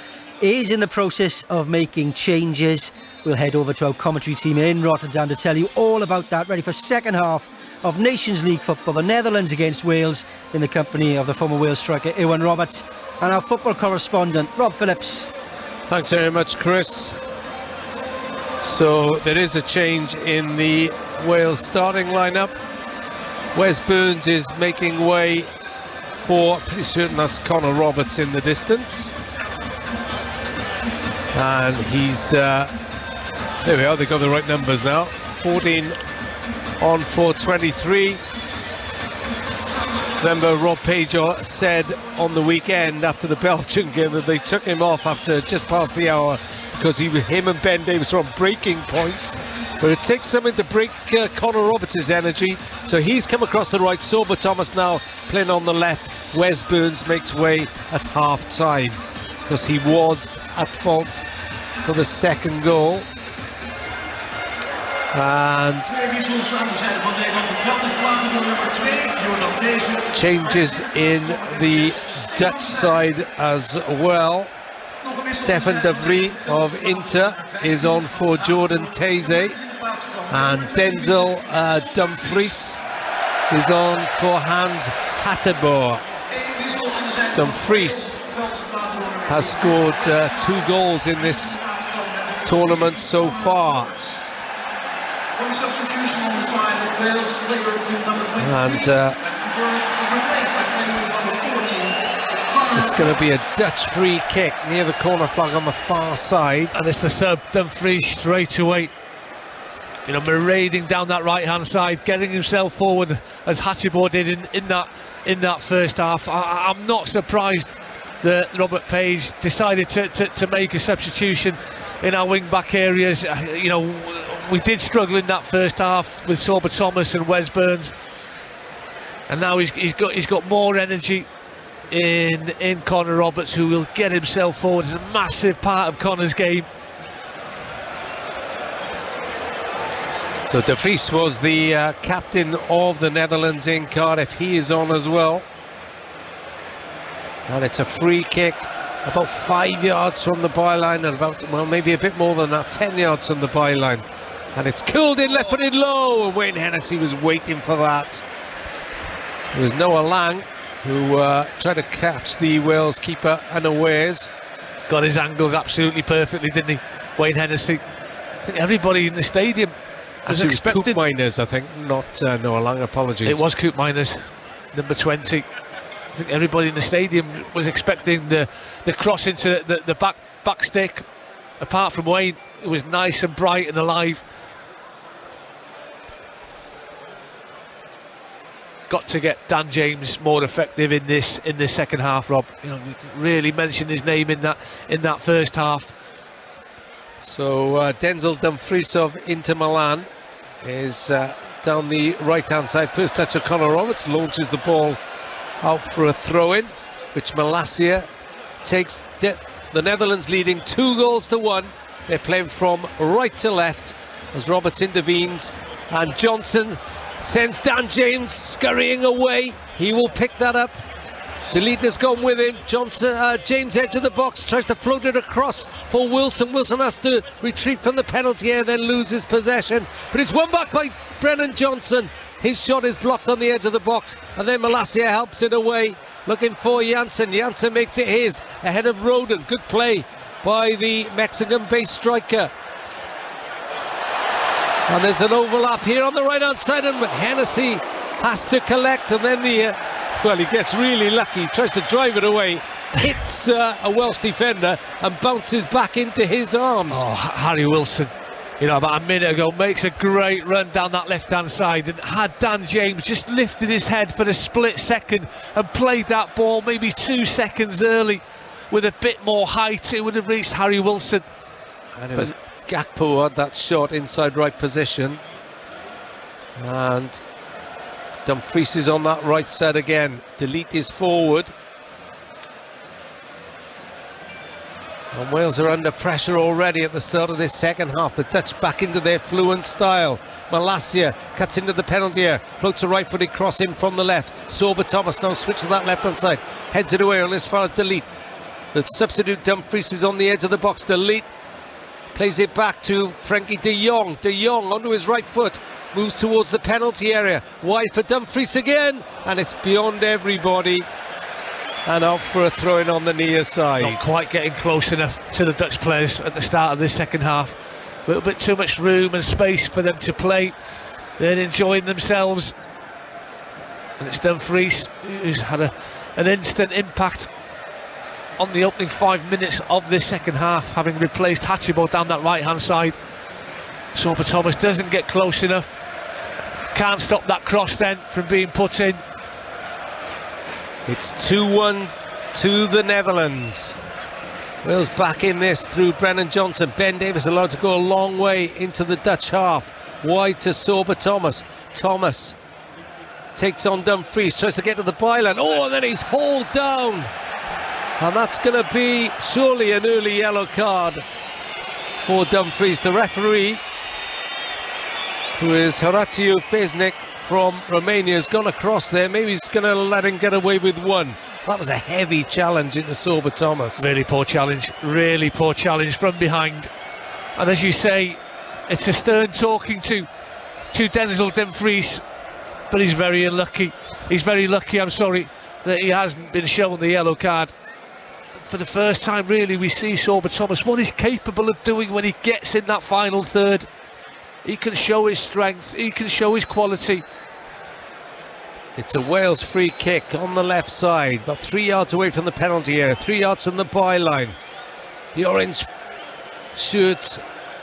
is in the process of making changes. We'll head over to our commentary team in Rotterdam to tell you all about that. Ready for second half of Nations League football, the Netherlands against Wales, in the company of the former Wales striker Ewan Roberts and our football correspondent Rob Phillips. Thanks very much, Chris. So there is a change in the Wales starting lineup. Wes Burns is making way for, pretty certain that's Connor Roberts in the distance. And he's there we are, they got the right numbers now. 14 on for 23. Remember, Rob Page said on the weekend after the Belgian game that they took him off after just past the hour because him and Ben Davies were on breaking points. But it takes something to break Connor Roberts' energy. So he's come across the right. Sorba Thomas now playing on the left. Wes Burns makes way at half time because he was at fault for the second goal. And changes in the Dutch side as well. Stefan de Vries of Inter is on for Jordan Taze, and Denzel Dumfries is on for Hans Hateboer. Dumfries has scored 2 goals in this tournament so far. One substitution on the side of Wales, player with number 23. And replaced by player with number 14. It's going to be a Dutch free kick near the corner flag on the far side. And it's the sub, Dumfries, straight away. Marauding down that right-hand side, getting himself forward as Hateboer did in that first half. I'm not surprised that Robert Page decided to make a substitution in our wing-back areas. We did struggle in that first half with Sorba Thomas and Wes Burns, and now he's got more energy in Connor Roberts, who will get himself forward. It's a massive part of Connor's game. So De Vries was the captain of the Netherlands in Cardiff. He is on as well. And it's a free kick about 5 yards from the byline, and maybe a bit more than that, 10 yards from the byline. And it's curled in, left-footed low, and Wayne Hennessy was waiting for that. It was Noah Lang who tried to catch the Wales keeper unawares. Got his angles absolutely perfectly, didn't he, Wayne Hennessy? I think everybody in the stadium was expecting... Coop Miners, I think, not Noah Lang, apologies. It was Coop Miners, number 20. I think everybody in the stadium was expecting the cross into the back stick. Apart from Wayne, it was nice and bright and alive. got to get Dan James more effective in this second half, Rob. Really mentioned his name in that first half. So Denzel Dumfries of Inter Milan is down the right-hand side. First touch of Connor Roberts, launches the ball out for a throw-in, which Malacia takes. The Netherlands leading 2-1. They're playing from right to left as Roberts intervenes, and Johnson sends Dan James scurrying away. He will pick that up. Delete has gone with him. James edge of the box, tries to float it across for Wilson. Wilson has to retreat from the penalty area, then loses possession. But it's won back by Brennan Johnson. His shot is blocked on the edge of the box, and then Malacia helps it away, looking for Janssen. Janssen makes it his, ahead of Roden. Good play by the Mexican-based striker. And there's an overlap here on the right-hand side, and Hennessy has to collect, and then he gets really lucky, tries to drive it away, hits a Welsh defender and bounces back into his arms. Oh, Harry Wilson, about a minute ago, makes a great run down that left-hand side, and had Dan James just lifted his head for a split second and played that ball maybe 2 seconds early with a bit more height, it would have reached Harry Wilson. And it was Gakpo had that shot inside right position, and Dumfries is on that right side again. Delete is forward. And Wales are under pressure already at the start of this second half. The Dutch back into their fluent style. Malacia cuts into the penalty area, floats a right-footed cross in from the left. Sorba Thomas now switches to that left-hand side, heads it away on as far as Delete. The substitute Dumfries is on the edge of the box. Delete plays it back to Frankie de Jong. De Jong onto his right foot, moves towards the penalty area, wide for Dumfries again, and it's beyond everybody, and out for a throw-in on the near side. Not quite getting close enough to the Dutch players at the start of this second half. A little bit too much room and space for them to play. They're enjoying themselves, and it's Dumfries who's had an instant impact on the opening 5 minutes of this second half, having replaced Hachibo down that right-hand side. Sorba Thomas doesn't get close enough. Can't stop that cross then from being put in. It's 2-1 to the Netherlands. Wales back in this through Brennan Johnson. Ben Davies allowed to go a long way into the Dutch half. Wide to Sorba Thomas. Thomas takes on Dumfries, tries to get to the byline. Oh, and then he's hauled down. And that's going to be surely an early yellow card for Dumfries. The referee, who is Horatiu Fesnik from Romania, has gone across there. Maybe he's going to let him get away with one. That was a heavy challenge into Sorba Thomas. Really poor challenge from behind. And as you say, it's a stern talking to Denzel Dumfries, but he's very unlucky. He's very lucky, that he hasn't been shown the yellow card. For the first time, really, we see Sorba Thomas, what he's capable of doing when he gets in that final third. He can show his strength, he can show his quality. It's a Wales free kick on the left side, about 3 yards away from the penalty area, 3 yards from the byline. The orange shirts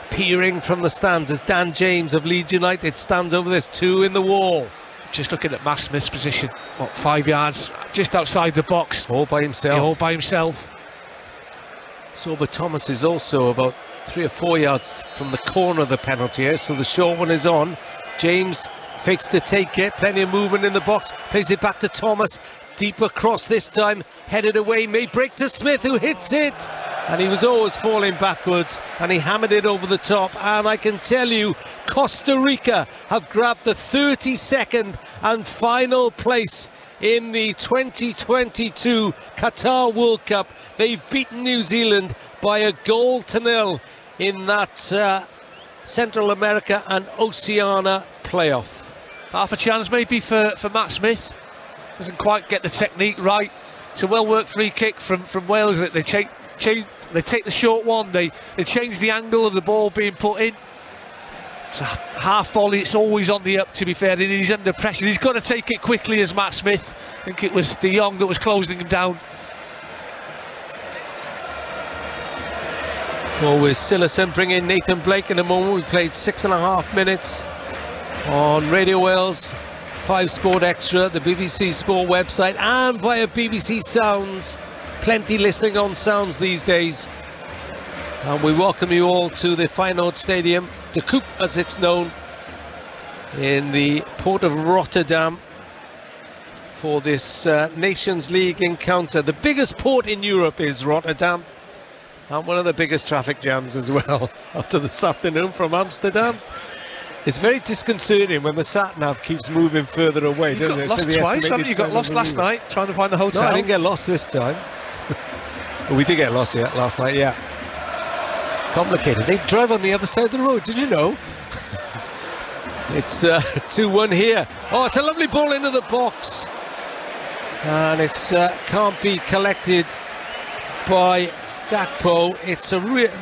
peering from the stands as Dan James of Leeds United stands over this, 2 in the wall. Just looking at Matt Smith's position, 5 yards just outside the box. All by himself. Yeah, all by himself. Sorba Thomas is also about 3 or 4 yards from the corner of the penalty area, so the short one is on. James fakes to take it, plenty of movement in the box, plays it back to Thomas, deep across this time, headed away, may break to Smith, who hits it, and he was always falling backwards, and he hammered it over the top. And I can tell you, Costa Rica have grabbed the 32nd and final place in the 2022 Qatar World Cup. They've beaten New Zealand by 1-0 in that Central America and Oceania playoff. Half a chance maybe for Matt Smith. Doesn't quite get the technique right. It's a well-worked free kick from Wales. They take the short one, they change the angle of the ball being put in. It's a half volley, it's always on the up, to be fair, and he's under pressure. He's got to take it quickly as Matt Smith. I think it was de Jong that was closing him down. Well, with Sillison bringing Nathan Blake in a moment. We played 6.5 minutes on Radio Wales 5 Sport Extra, the BBC Sport website, and via BBC Sounds. Plenty listening on Sounds these days. And we welcome you all to the Feyenoord Stadium, the Koep as it's known, in the port of Rotterdam for this Nations League encounter. The biggest port in Europe is Rotterdam, and one of the biggest traffic jams as well after this afternoon from Amsterdam. It's very disconcerting when the sat-nav keeps moving further away, doesn't it? Lost twice, haven't you? Got lost last night trying to find the hotel. No, I didn't get lost this time. But we did get lost last night, yeah. Complicated. They drive on the other side of the road, did you know? It's 2-1 here. Oh, it's a lovely ball into the box. And it's can't be collected by Gakpo. It's a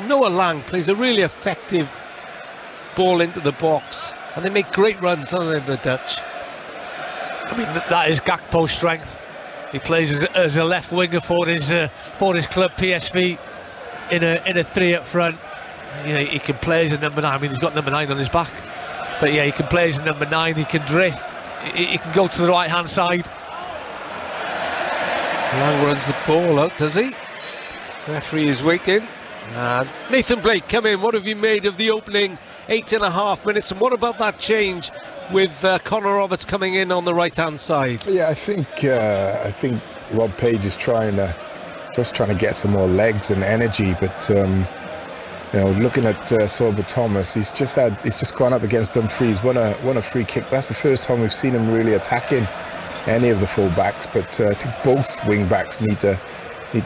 Noah Lang plays a really effective ball into the box, and they make great runs, don't they, the Dutch? I mean, that is Gakpo's strength. He plays as a left winger for his club PSV in a 3 up front. You know, he can play as a number 9. I mean, he's got number 9 on his back, but yeah, he can play as a number 9. He can drift. He can go to the right hand side. Lang runs the ball out, does he? Referee is waiting. And Nathan Blake, come in. What have you made of the opening 8.5 minutes, and what about that change with Connor Roberts coming in on the right hand side? Yeah, I think Rob Page is trying to get some more legs and energy, but you know, looking at Sorba Thomas, he's just gone up against Dumfries, won a free kick. That's the first time we've seen him really attacking any of the full backs, but I think both wing backs need to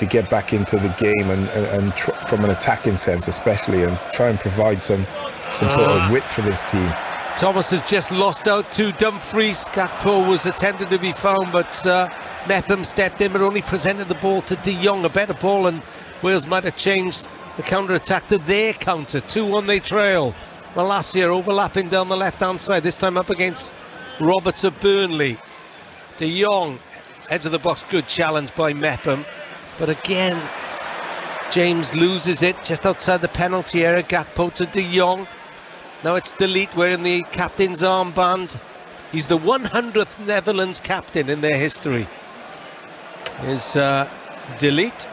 get back into the game and from an attacking sense especially, and try and provide some sort of width for this team. Thomas has just lost out to Dumfries. Gakpo was attempted to be found, but Nepham stepped in but only presented the ball to De Jong. A better ball, and Wales might have changed the counter-attack to their counter. 2-1 they trail. Malacia overlapping down the left-hand side, this time up against Roberts of Burnley. De Jong, edge of the box, good challenge by Mepham. But again, James loses it just outside the penalty area. Gakpo to De Jong. Now it's De Ligt wearing the captain's armband. He's the 100th Netherlands captain in their history. Is De Ligt,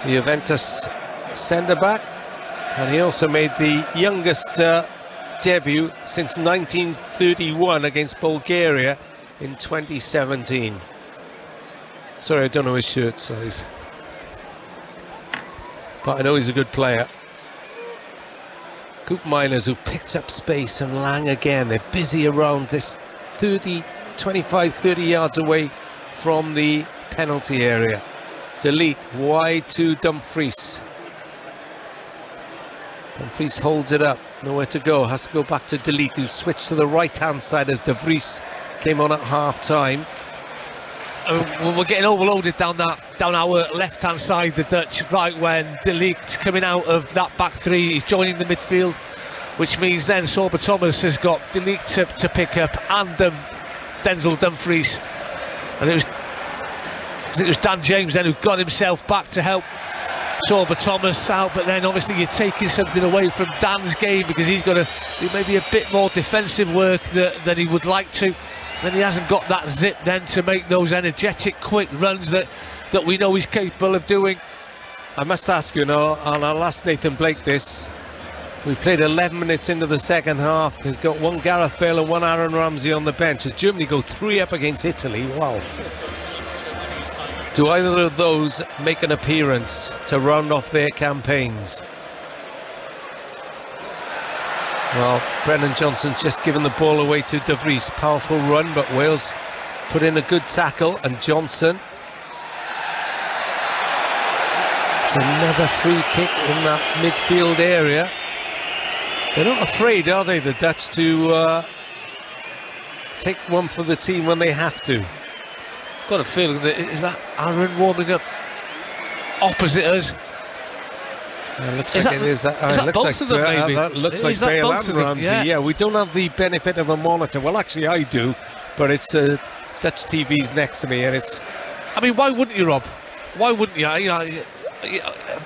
the Juventus centre-back. And he also made the youngest debut since 1931 against Bulgaria in 2017. Sorry, I don't know his shirt size, but I know he's a good player. Koep Miners, who picks up space, and Lang again. They're busy around this 25-30 yards away from the penalty area. De Ligt wide to Dumfries. Dumfries holds it up, nowhere to go, has to go back to De Ligt, who switched to the right hand side as De Vries came on at half time. We're getting overloaded down our left hand side, the Dutch, right when De Ligt's coming out of that back 3. He's joining the midfield, which means then Sorba Thomas has got De Ligt to pick up, and Denzel Dumfries, and I think it was Dan James then who got himself back to help Sorba Thomas out. But then obviously you're taking something away from Dan's game, because he's got to do maybe a bit more defensive work than he would like to. Then he hasn't got that zip then to make those energetic quick runs that we know he's capable of doing. I must ask you now, and I'll ask Nathan Blake this. We played 11 minutes into the second half. We've got one Gareth Bale and one Aaron Ramsey on the bench as Germany go 3 up against Italy. Wow. Do either of those make an appearance to round off their campaigns? Well, Brennan Johnson's just given the ball away to De Vries. Powerful run, but Wales put in a good tackle, and Johnson. It's another free kick in that midfield area. They're not afraid, are they, the Dutch, to take one for the team when they have to? Got a feeling that is that Aaron warming up opposite us. Looks like it is. That looks like Bale and Ramsey. Yeah, we don't have the benefit of a monitor. Well, actually, I do, but it's Dutch TV's next to me, and it's. I mean, why wouldn't you, Rob? Why wouldn't you? You know,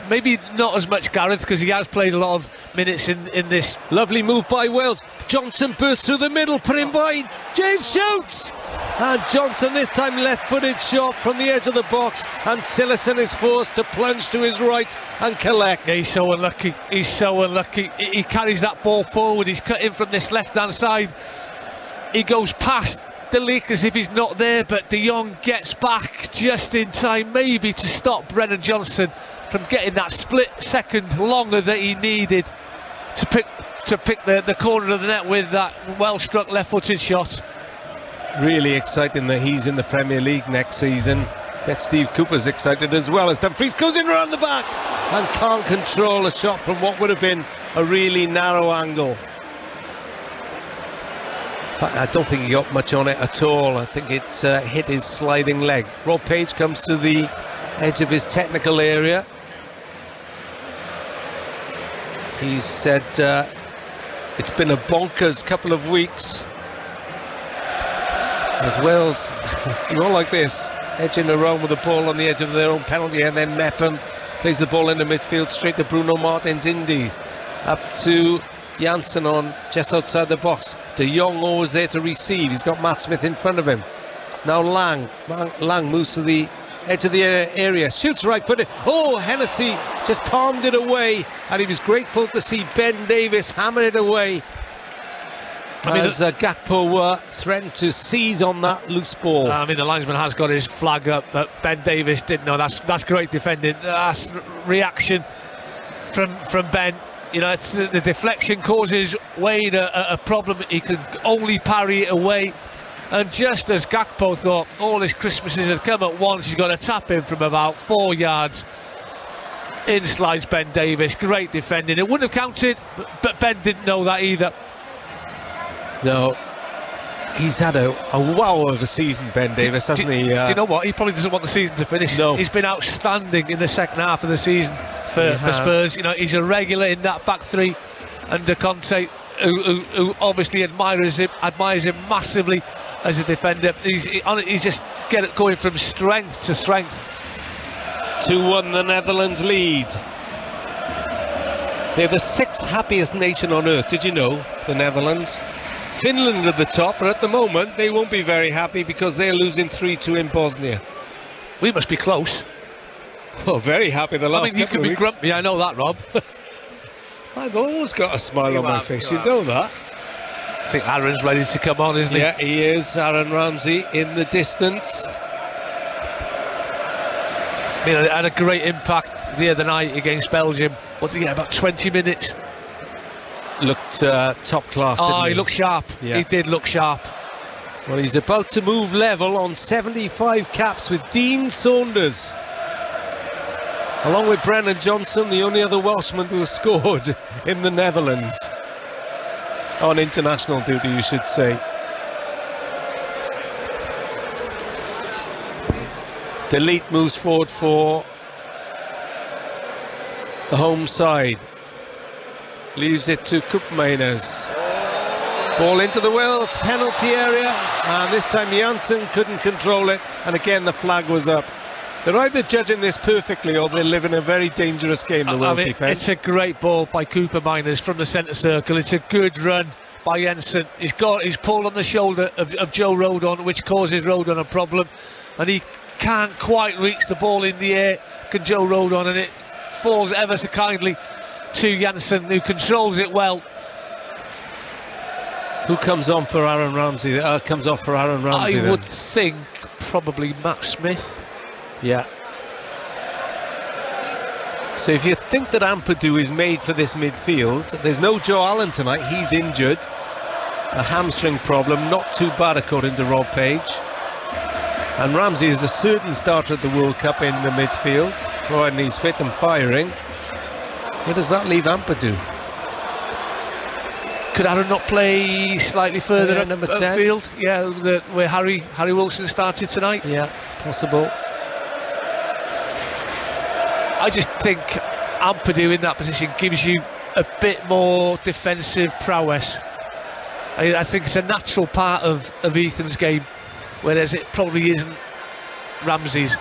maybe not as much Gareth, because he has played a lot of minutes in this. Lovely move by Wales. Johnson bursts through the middle, put in by James shoots, and Johnson this time left-footed shot from the edge of the box, and Sillison is forced to plunge to his right and collect. Yeah, he's so unlucky. He's so unlucky. He carries that ball forward. He's cut in from this left-hand side. He goes past the leak as if he's not there, but De Jong gets back just in time, maybe to stop Brennan Johnson from getting that split second longer that he needed to pick the corner of the net with that well-struck left-footed shot. Really exciting that he's in the Premier League next season. Bet Steve Cooper's excited as well, as Dumfries goes in around the back and can't control a shot from what would have been a really narrow angle. But I don't think he got much on it at all. I think it hit his sliding leg. Rob Page comes to the edge of his technical area. He said it's been a bonkers couple of weeks as Wales go like this, edging around with the ball on the edge of their own penalty, and then Mepham plays the ball in the midfield straight to Bruno Martins Indies, up to Janssen on just outside the box. De Jong always there to receive. He's got Matt Smith in front of him. Now Lang moves to the edge of the area, shoots right footed. Oh, Hennessy just palmed it away, and he was grateful to see Ben Davies hammer it away. As Gakpo threatened to seize on that loose ball. I mean, the linesman has got his flag up, but Ben Davies didn't know. That's great defending. That's reaction from Ben. You know, it's the deflection causes Wade a problem. He could only parry it away. And just as Gakpo thought all his Christmases had come at once, he's got a tap in from about 4 yards. In slides Ben Davies. Great defending. It wouldn't have counted, but Ben didn't know that either. No, he's had a wow of a season, Ben Davies, hasn't he? Do you know what? He probably doesn't want the season to finish. No. He's been outstanding in the second half of the season for Spurs. You know, he's a regular in that back three under Conte, who obviously admires him massively as a defender. He's just going from strength to strength. 2-1 the Netherlands lead. They're the 6th happiest nation on earth. Did you know? The Netherlands. Finland at the top, but at the moment they won't be very happy because they're losing 3-2 in Bosnia. We must be close. Oh, very happy the last you can be grumpy, I know that, Rob. I've always got a smile on my face, you know that. I think Aaron's ready to come on, isn't he? Yeah, he is. Aaron Ramsey in the distance. You know, it had a great impact the other night against Belgium. What did he get, about 20 minutes? Looked top class, didn't he? He looked sharp. Yeah. He did look sharp. Well, he's about to move level on 75 caps with Dean Saunders. Along with Brennan Johnson, the only other Welshman who has scored in the Netherlands. On international duty, you should say. Delete moves forward for the home side. Leaves it to Koopmeiners. Ball into the Wales penalty area, and this time Janssen couldn't control it, and again the flag was up. They're either judging this perfectly or they live in a very dangerous game, the Wales defence. It's a great ball by Koopmeiners from the centre circle. It's a good run by Janssen. He's pulled on the shoulder of Joe Rodon, which causes Rodon a problem, and he can't quite reach the ball in the air, can Joe Rodon, and it falls ever so kindly to Janssen, who controls it well. Who comes on for Aaron Ramsey? Comes off for Aaron Ramsey. I would think probably Matt Smith. Yeah. So if you think that Ampadu is made for this midfield, there's no Joe Allen tonight. He's injured. A hamstring problem, not too bad according to Rob Page. And Ramsey is a certain starter at the World Cup in the midfield, providing he's fit and firing. Where does that leave Ampadu? Could Aaron not play slightly further up number 10? Field? Yeah, where Harry Wilson started tonight. Yeah, possible. I just think Ampadu in that position gives you a bit more defensive prowess. I think it's a natural part of Ethan's game, whereas it probably isn't Ramsey's.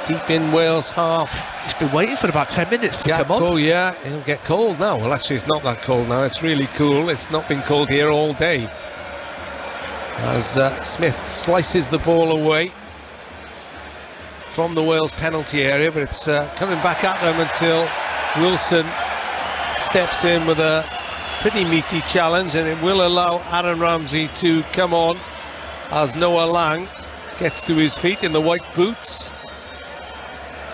deep in Wales half. He's been waiting for about 10 minutes to come on. Oh yeah, he'll get cold now. Well, actually, it's not that cold now. It's really cool. It's not been cold here all day. As Smith slices the ball away from the Wales penalty area, but it's coming back at them until Wilson steps in with a pretty meaty challenge, and it will allow Aaron Ramsey to come on as Noah Lang gets to his feet in the white boots.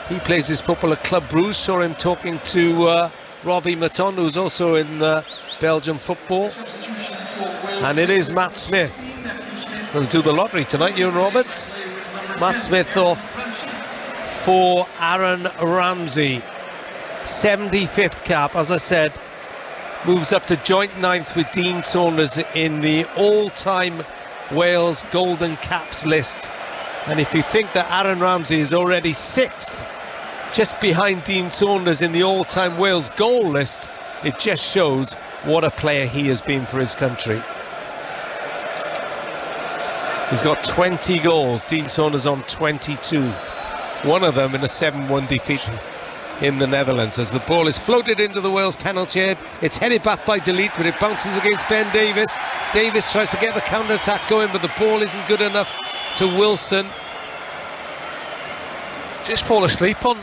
He plays his football at Club Bruges. Saw him talking to Robbie Maton, who's also in Belgian football. And it is Matt Smith. We'll do the lottery tonight, Ewan Roberts. Matt Smith off for Aaron Ramsey. 75th cap, as I said, moves up to joint 9th with Dean Saunders in the all-time Wales golden caps list. And if you think that Aaron Ramsey is already 6th, just behind Dean Saunders in the all-time Wales goal list, it just shows what a player he has been for his country. He's got 20 goals, Dean Saunders on 22. One of them in a 7-1 defeat in the Netherlands. As the ball is floated into the Wales penalty area, it's headed back by Delete, but it bounces against Ben Davies. Davies tries to get the counter-attack going, but the ball isn't good enough to Wilson. Just fall asleep on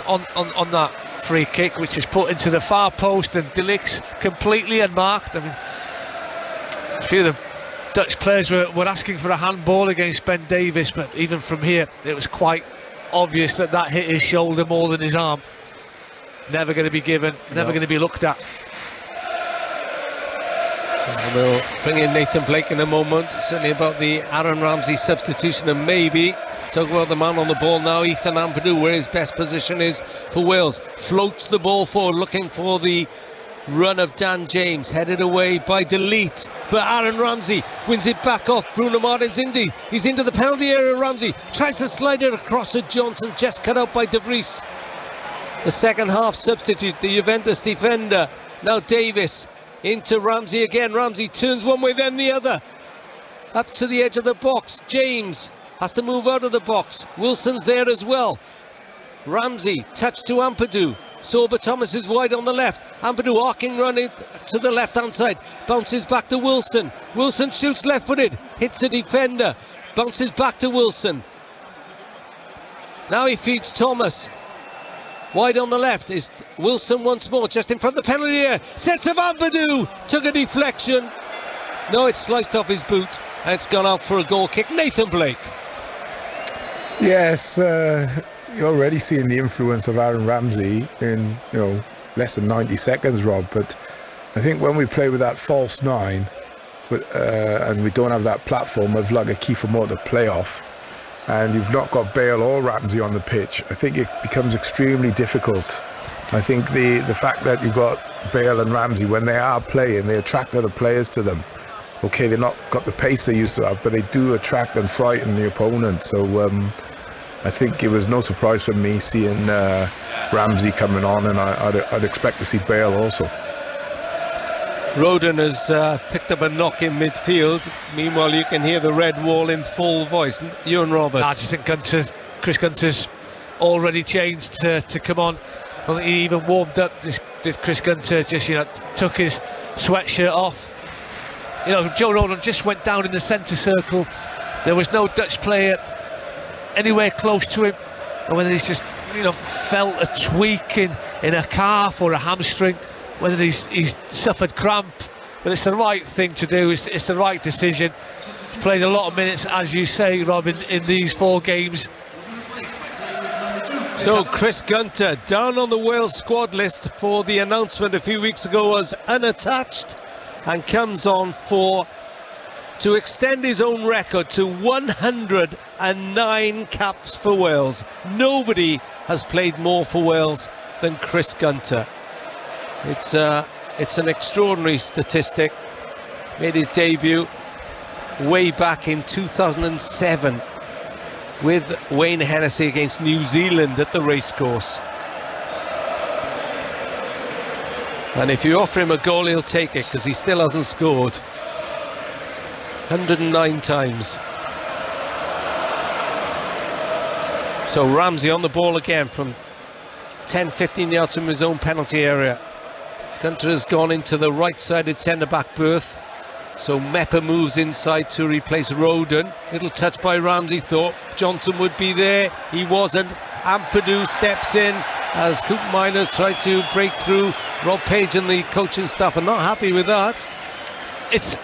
that free kick, which is put into the far post, and Delict's completely unmarked. I mean, a few of the Dutch players were asking for a handball against Ben Davies, but even from here it was quite obvious that hit his shoulder more than his arm. Never going to be given, never going to be looked at. And we'll bring in Nathan Blake in a moment, certainly about the Aaron Ramsey substitution, and maybe talk about the man on the ball now, Ethan Ampadu, where his best position is for Wales. Floats the ball forward, looking for the run of Dan James, headed away by Delete, but Aaron Ramsey wins it back off Bruno Martins Indy. He's into the penalty area. Ramsey tries to slide it across to Johnson, just cut out by De Vries. The second half substitute, the Juventus defender. Now Davis into Ramsey again. Ramsey turns one way then the other, up to the edge of the box. James has to move out of the box. Wilson's there as well. Ramsey touch to Ampadu. Sorba Thomas is wide on the left. Ampadu arcing running to the left hand side, bounces back to Wilson. Wilson shoots left footed, hits a defender, bounces back to Wilson. Now he feeds Thomas. Wide on the left is Wilson once more, just in front of the penalty area. Sets of Ampadu, took a deflection. No, it's sliced off his boot and it's gone out for a goal kick. Nathan Blake. Yes, you're already seeing the influence of Aaron Ramsey in less than 90 seconds, Rob. But I think when we play with that false nine, and we don't have that platform of like a Kiefer Moore to play off, and you've not got Bale or Ramsey on the pitch, I think it becomes extremely difficult. I think the fact that you've got Bale and Ramsey, when they are playing, they attract other players to them. Okay, they've not got the pace they used to have, but they do attract and frighten the opponent. So I think it was no surprise for me seeing Ramsey coming on, and I'd expect to see Bale also. Roden has picked up a knock in midfield. Meanwhile, you can hear the red wall in full voice. Ewan Roberts. I just think Chris Gunter's already changed to come on. I don't think he even warmed up. Did Chris Gunter just took his sweatshirt off. Joe Roden just went down in the centre circle. There was no Dutch player anywhere close to him, and whether he's just felt a tweak in a calf or a hamstring, whether he's suffered cramp, but it's the right thing to do. It's the right decision. He's played a lot of minutes, as you say, Robin, in these 4 games. So Chris Gunter, down on the Wales squad list for the announcement a few weeks ago, was unattached, and comes on to extend his own record to 109 caps for Wales. Nobody has played more for Wales than Chris Gunter. It's an extraordinary statistic. Made his debut way back in 2007 with Wayne Hennessy against New Zealand at the racecourse. And if you offer him a goal, he'll take it, because he still hasn't scored. 109 times. So Ramsey on the ball again from 10-15 yards from his own penalty area. Gunter has gone into the right-sided centre-back berth. So Mepper moves inside to replace Roden. Little touch by Ramsey, thought Johnson would be there. He wasn't. Ampadu steps in as Coop Miners tried to break through. Rob Page and the coaching staff are not happy with that. It's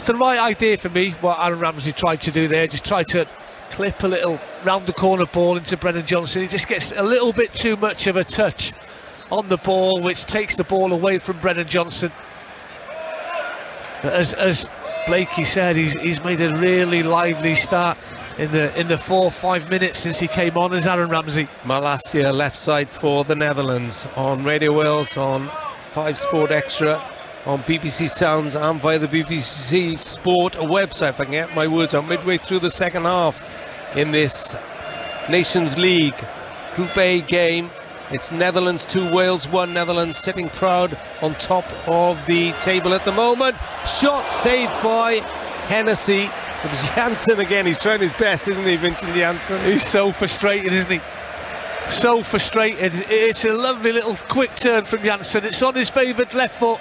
the right idea for me, what Aaron Ramsey tried to do there. Just tried to clip a little round the corner ball into Brennan Johnson. He just gets a little bit too much of a touch on the ball, which takes the ball away from Brennan Johnson. But as Blakey said, he's made a really lively start in the 4-5 minutes since he came on as Aaron Ramsey. Malacia left side for the Netherlands on Radio Wales, on 5 Sport Extra, on BBC Sounds and via the BBC Sport website. If I can get my words out, midway through the second half in this Nations League Group A game. It's Netherlands 2, Wales 1. Netherlands sitting proud on top of the table at the moment. Shot saved by Hennessy. It was Janssen again. He's trying his best, isn't he, Vincent Janssen? He's so frustrated, isn't he? So frustrated. It's a lovely little quick turn from Janssen. It's on his favoured left foot.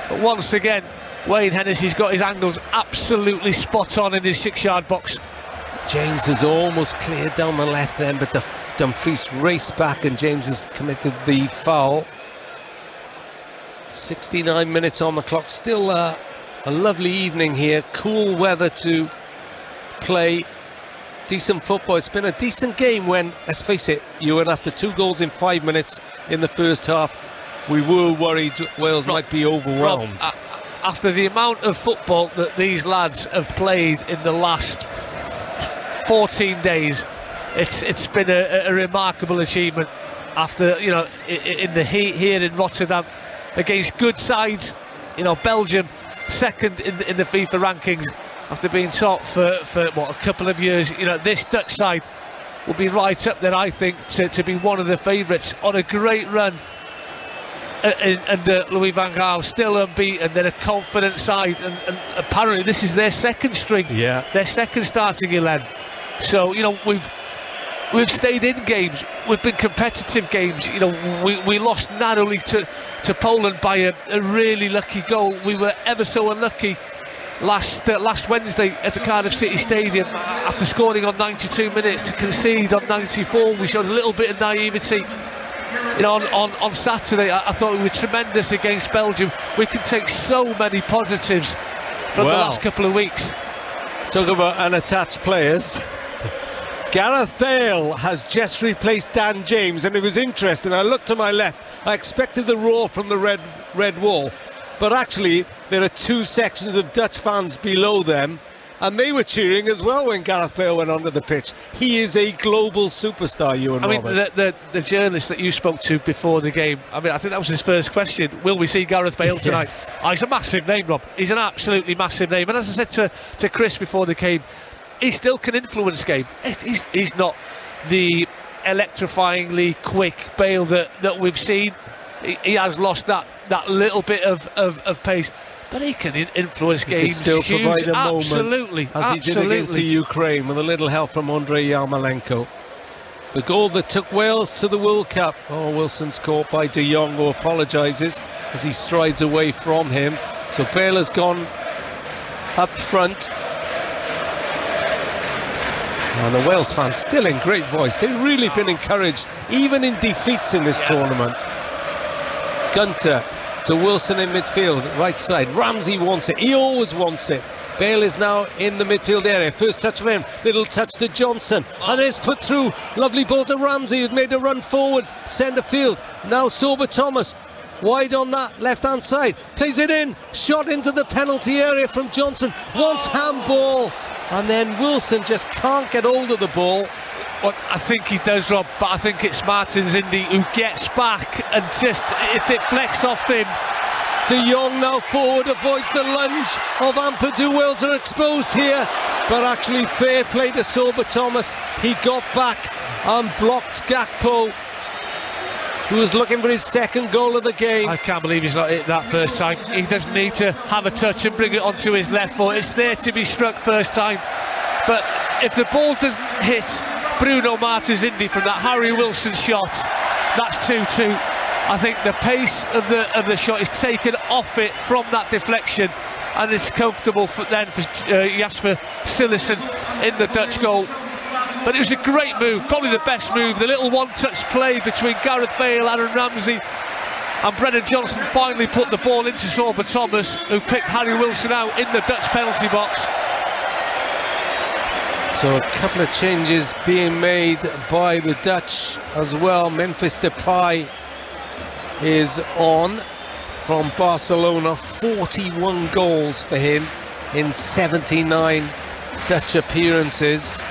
But once again, Wayne Hennessy's got his angles absolutely spot on in his 6-yard box. James has almost cleared down the left end, but the Dumfries raced back and James has committed the foul. 69 minutes on the clock. Still a lovely evening here. Cool weather to play decent football. It's been a decent game when, let's face it, Ewan, after 2 goals in 5 minutes in the first half, we were worried Wales might be overwhelmed. Rob, after the amount of football that these lads have played in the last 14 days, it's been a remarkable achievement. After, you know, in the heat here in Rotterdam against good sides, you know, Belgium second in the FIFA rankings after being top for what, a couple of years. You know, this Dutch side will be right up there, I think, to be one of the favourites on a great run. And Louis van Gaal still unbeaten. They're a confident side, and apparently this is their second string, their second starting 11. So, you know, we've stayed in games, we've been competitive games. You know, we lost narrowly to Poland by a really lucky goal. We were ever so unlucky last Wednesday at the Cardiff City Stadium after scoring on 92 minutes to concede on 94. We showed a little bit of naivety. You know, on Saturday, I thought we were tremendous against Belgium. We can take so many positives from the last couple of weeks. Talk about unattached players. Gareth Bale has just replaced Dan James, and it was interesting. I looked to my left. I expected the roar from the red wall, but actually there are 2 sections of Dutch fans below them, and they were cheering as well when Gareth Bale went onto the pitch. He is a global superstar, Ewan Roberts. I mean, the journalist that you spoke to before the game, I mean, I think that was his first question. Will we see Gareth Bale tonight? Yes. Oh, he's a massive name, Rob. He's an absolutely massive name. And as I said to Chris before the game, he still can influence game. He's not the electrifyingly quick Bale that we've seen. He has lost that little bit of pace, but he can influence games. He can still provide a moment, absolutely, as he did against the Ukraine, with a little help from Andrei Yarmolenko. The goal that took Wales to the World Cup. Oh, Wilson's caught by De Jong, who apologises as he strides away from him. So Bale has gone up front. And the Wales fans still in great voice. They've really been encouraged, even in defeats in this tournament. Gunter to Wilson in midfield, right side. Ramsey wants it. He always wants it. Bale is now in the midfield area. First touch for him. Little touch to Johnson. And it's put through. Lovely ball to Ramsey, who's made a run forward. Centre field. Now Sorba Thomas. Wide on that left-hand side. Plays it in. Shot into the penalty area from Johnson. Wants handball. And then Wilson just can't get hold of the ball. Well, I think he does, Rob, but I think it's Martins Indy who gets back and just, it deflects off him. De Jong now forward, avoids the lunge of Ampadu. Wales are exposed here, but actually fair play to Sorba Thomas. He got back and blocked Gakpo, who was looking for his second goal of the game. I can't believe he's not hit that first time. He doesn't need to have a touch and bring it onto his left foot. It's there to be struck first time. But if the ball doesn't hit Bruno Martins Indy from that Harry Wilson shot. That's 2-2. I think the pace of the shot is taken off it from that deflection, and it's comfortable for Jasper Cillessen in the Dutch goal. But it was a great move, probably the best move. The little one-touch play between Gareth Bale, Aaron Ramsey and Brennan Johnson finally put the ball into Sorba Thomas, who picked Harry Wilson out in the Dutch penalty box. So a couple of changes being made by the Dutch as well. Memphis Depay is on from Barcelona, 41 goals for him in 79 Dutch appearances.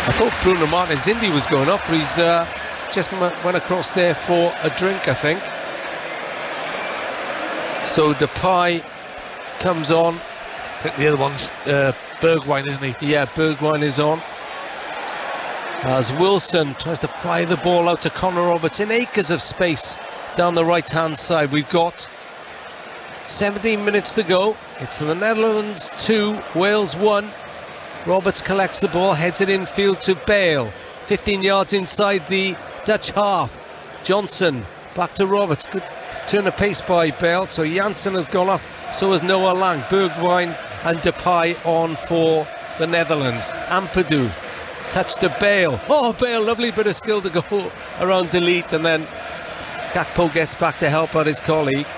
I thought Bruno Martins Indy was going up, but he's just went across there for a drink, I think. So Depay comes on. I think the other one's Bergwijn, isn't he? Yeah, Bergwijn is on. As Wilson tries to fire the ball out to Connor Roberts in acres of space down the right-hand side. We've got 17 minutes to go. It's the Netherlands 2, Wales 1. Roberts collects the ball, heads it infield to Bale. 15 yards inside the Dutch half. Johnson back to Roberts. Good turn of pace by Bale. So Janssen has gone off. So has Noah Lang. Bergwijn and Depay on for the Netherlands. Ampadu. Touch to Bale. Oh, Bale, lovely bit of skill to go around delete, and then Gakpo gets back to help out his colleague.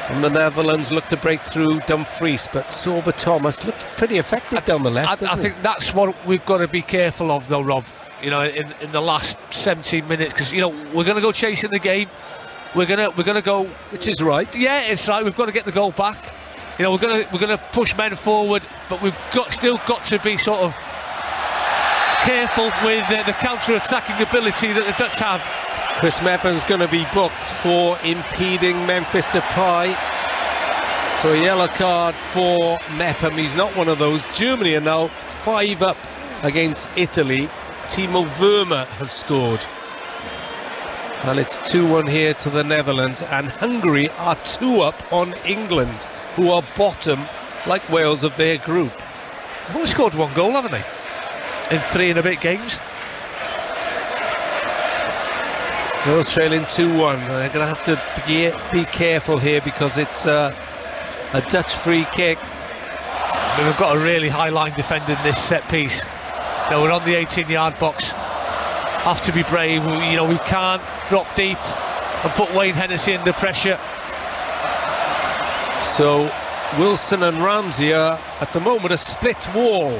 And the Netherlands look to break through Dumfries, but Sorba Thomas looked pretty effective down the left. I think that's what we've got to be careful of, though, Rob. You know, in the last 17 minutes, because you know we're going to go chasing the game. We're gonna go, which is right. Yeah, it's right. We've got to get the goal back. You know, we're gonna push men forward, but we've still got to be sort of careful with the counter-attacking ability that the Dutch have. Chris Mepham's going to be booked for impeding Memphis Depay. So a yellow card for Mepham. He's not one of those. Germany are now 5 up against Italy. Timo Werner has scored. And it's 2-1 here to the Netherlands. And Hungary are 2 up on England, who are bottom, like Wales, of their group. They've only scored 1 goal, haven't they? In 3 and a bit games. Wales trailing 2-1. They're going to have to be careful here because it's a Dutch free kick. I mean, we've got a really high line defending this set piece. Now we're on the 18-yard box. Have to be brave. You know, we can't drop deep and put Wayne Hennessy under pressure. So Wilson and Ramsey are at the moment a split wall.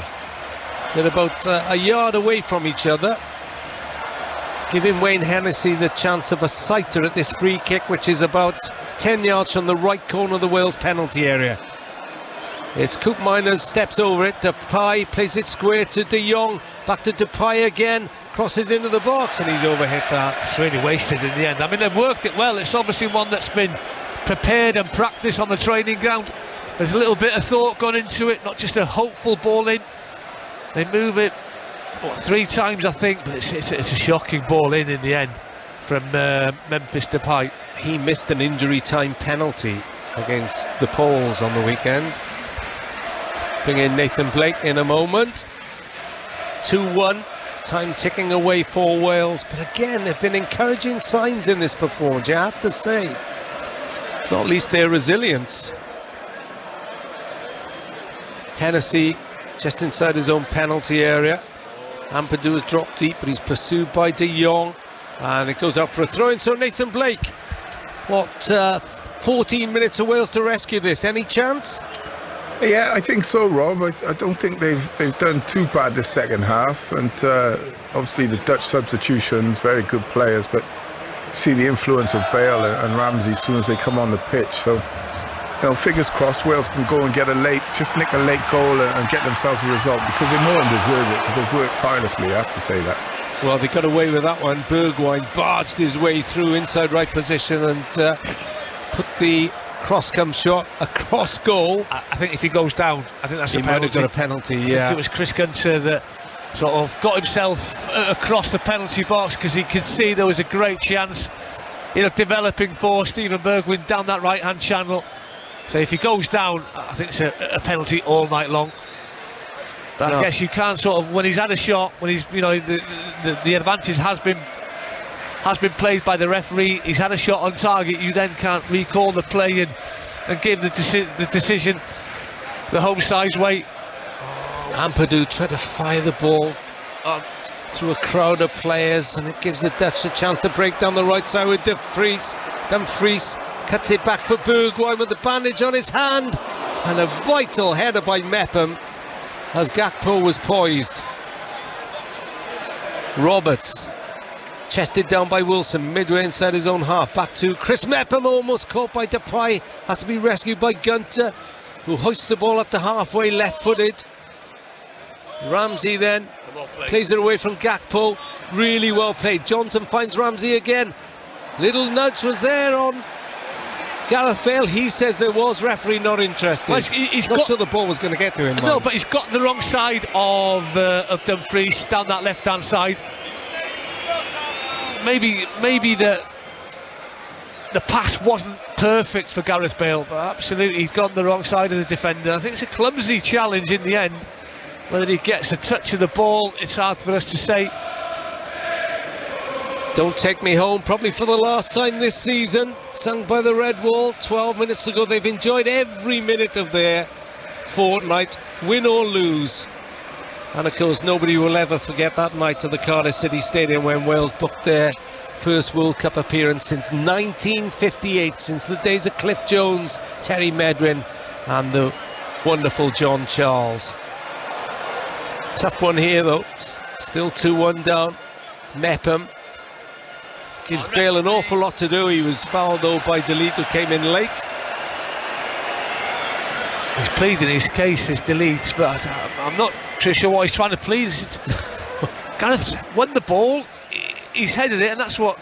They're about a yard away from each other, giving Wayne Hennessy the chance of a sighter at this free kick, which is about 10 yards from the right corner of the Wales penalty area. It's Koopmeiners, steps over it. Depay plays it square to De Jong. Back to Depay again. Crosses into the box, and he's overhit that. It's really wasted in the end. I mean, they've worked it well. It's obviously one that's been prepared and practiced on the training ground. There's a little bit of thought gone into it, not just a hopeful ball in. They move it 3 times, I think, but it's a shocking ball in the end from Memphis Depay. He missed an injury time penalty against the Poles on the weekend. Bring in Nathan Blake in a moment. 2-1, time ticking away for Wales, but again, there have been encouraging signs in this performance, you have to say. Not least their resilience. Hennessy just inside his own penalty area. Ampadu has dropped deep, but he's pursued by De Jong, and it goes out for a throw-in. So Nathan Blake, 14 minutes of Wales to rescue this. Any chance? Yeah, I think so, Rob. I don't think they've done too bad this second half, and obviously the Dutch substitutions, very good players, but see the influence of Bale and Ramsey as soon as they come on the pitch. So, you know, fingers crossed Wales can go and nick a late goal and get themselves a result, because they more than deserve it, because they've worked tirelessly, I have to say that. Well, they got away with that one. Bergwijn barged his way through inside right position and put the cross-come shot across goal. I think if he goes down, I think that's a penalty. He might have got a penalty, yeah. I think it was Chris Gunter that sort of got himself across the penalty box, because he could see there was a great chance, you know, developing for Steven Bergwijn down that right-hand channel. So if he goes down, I think it's a penalty all night long. But I guess you can't sort of, when he's had a shot, when he's, you know, the advantage has been played by the referee, he's had a shot on target, you then can't recall the play and give the decision the home side's way. Ampadu tried to fire the ball through a crowd of players, and it gives the Dutch a chance to break down the right side with Dumfries. Dumfries cuts it back for Bergwijn with the bandage on his hand, and a vital header by Mepham as Gakpo was poised. Roberts chested down by Wilson midway inside his own half, back to Chris Mepham, almost caught by Depay, has to be rescued by Gunter, who hoists the ball up to halfway, left-footed. Ramsey then plays it away from Gakpo, really well played. Johnson finds Ramsey again, little nudge was there on Gareth Bale. He says there was, referee not interested. Well, he's not sure the ball was going to get to him. No, but he's got the wrong side of Dumfries down that left hand side. Maybe the pass wasn't perfect for Gareth Bale, but absolutely he's gone the wrong side of the defender. I think it's a clumsy challenge in the end. Whether he gets a touch of the ball, it's hard for us to say. Don't Take Me Home, probably for the last time this season, sung by the Red Wall 12 minutes ago. They've enjoyed every minute of their fortnight, win or lose. And of course nobody will ever forget that night at the Cardiff City Stadium when Wales booked their first World Cup appearance since 1958, since the days of Cliff Jones, Terry Medwin and the wonderful John Charles. Tough one here though, still 2-1 down. Mepham gives Bale an awful lot to do. He was fouled though by Delete, who came in late. He's pleading his case, his Delete, but I'm not too sure what he's trying to plead. Gareth's won the ball, he's headed it, and that's what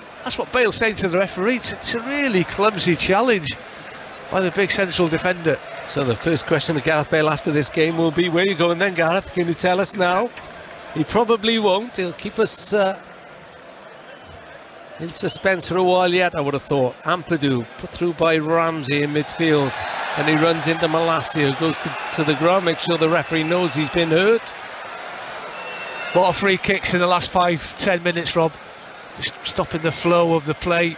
Bale's saying to the referee. It's a really clumsy challenge by the big central defender. So the first question to Gareth Bale after this game will be, where are you going then, Gareth? Can you tell us now? He probably won't. He'll keep us in suspense for a while yet, I would have thought. Ampadu put through by Ramsey in midfield, and he runs into Malacia, who goes to the ground, make sure the referee knows he's been hurt. A lot of free kicks in the last 5-10 minutes, Rob. Just stopping the flow of the play,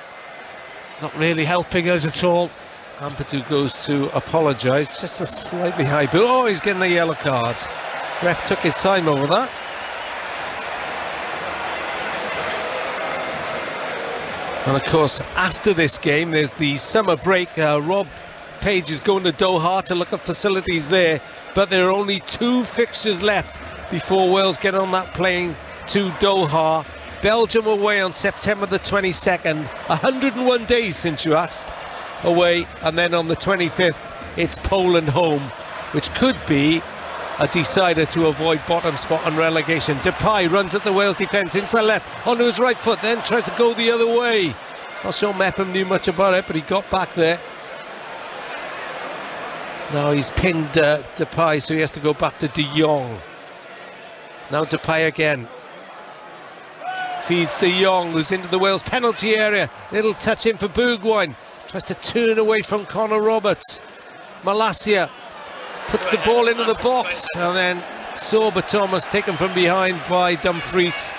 not really helping us at all. Ampadu goes to apologise, just a slightly high boot. Oh, he's getting a yellow card. Ref took his time over that. And of course, after this game, there's the summer break. Rob Page is going to Doha to look at facilities there, but there are only 2 fixtures left before Wales get on that plane to Doha. Belgium away on September the 22nd, 101 days since you asked, away, and then on the 25th it's Poland home, which could be a decider to avoid bottom spot on relegation. Depay runs at the Wales defence inside left onto his right foot, then tries to go the other way. Not sure Mepham knew much about it, but he got back there. Now he's pinned Depay, so he has to go back to De Jong. Now Depay again. Feeds De Jong, who's into the Wales penalty area. Little touch in for Bergwijn. Tries to turn away from Connor Roberts. Malacia puts the ball into the box, and then Sorba Thomas taken from behind by Dumfries.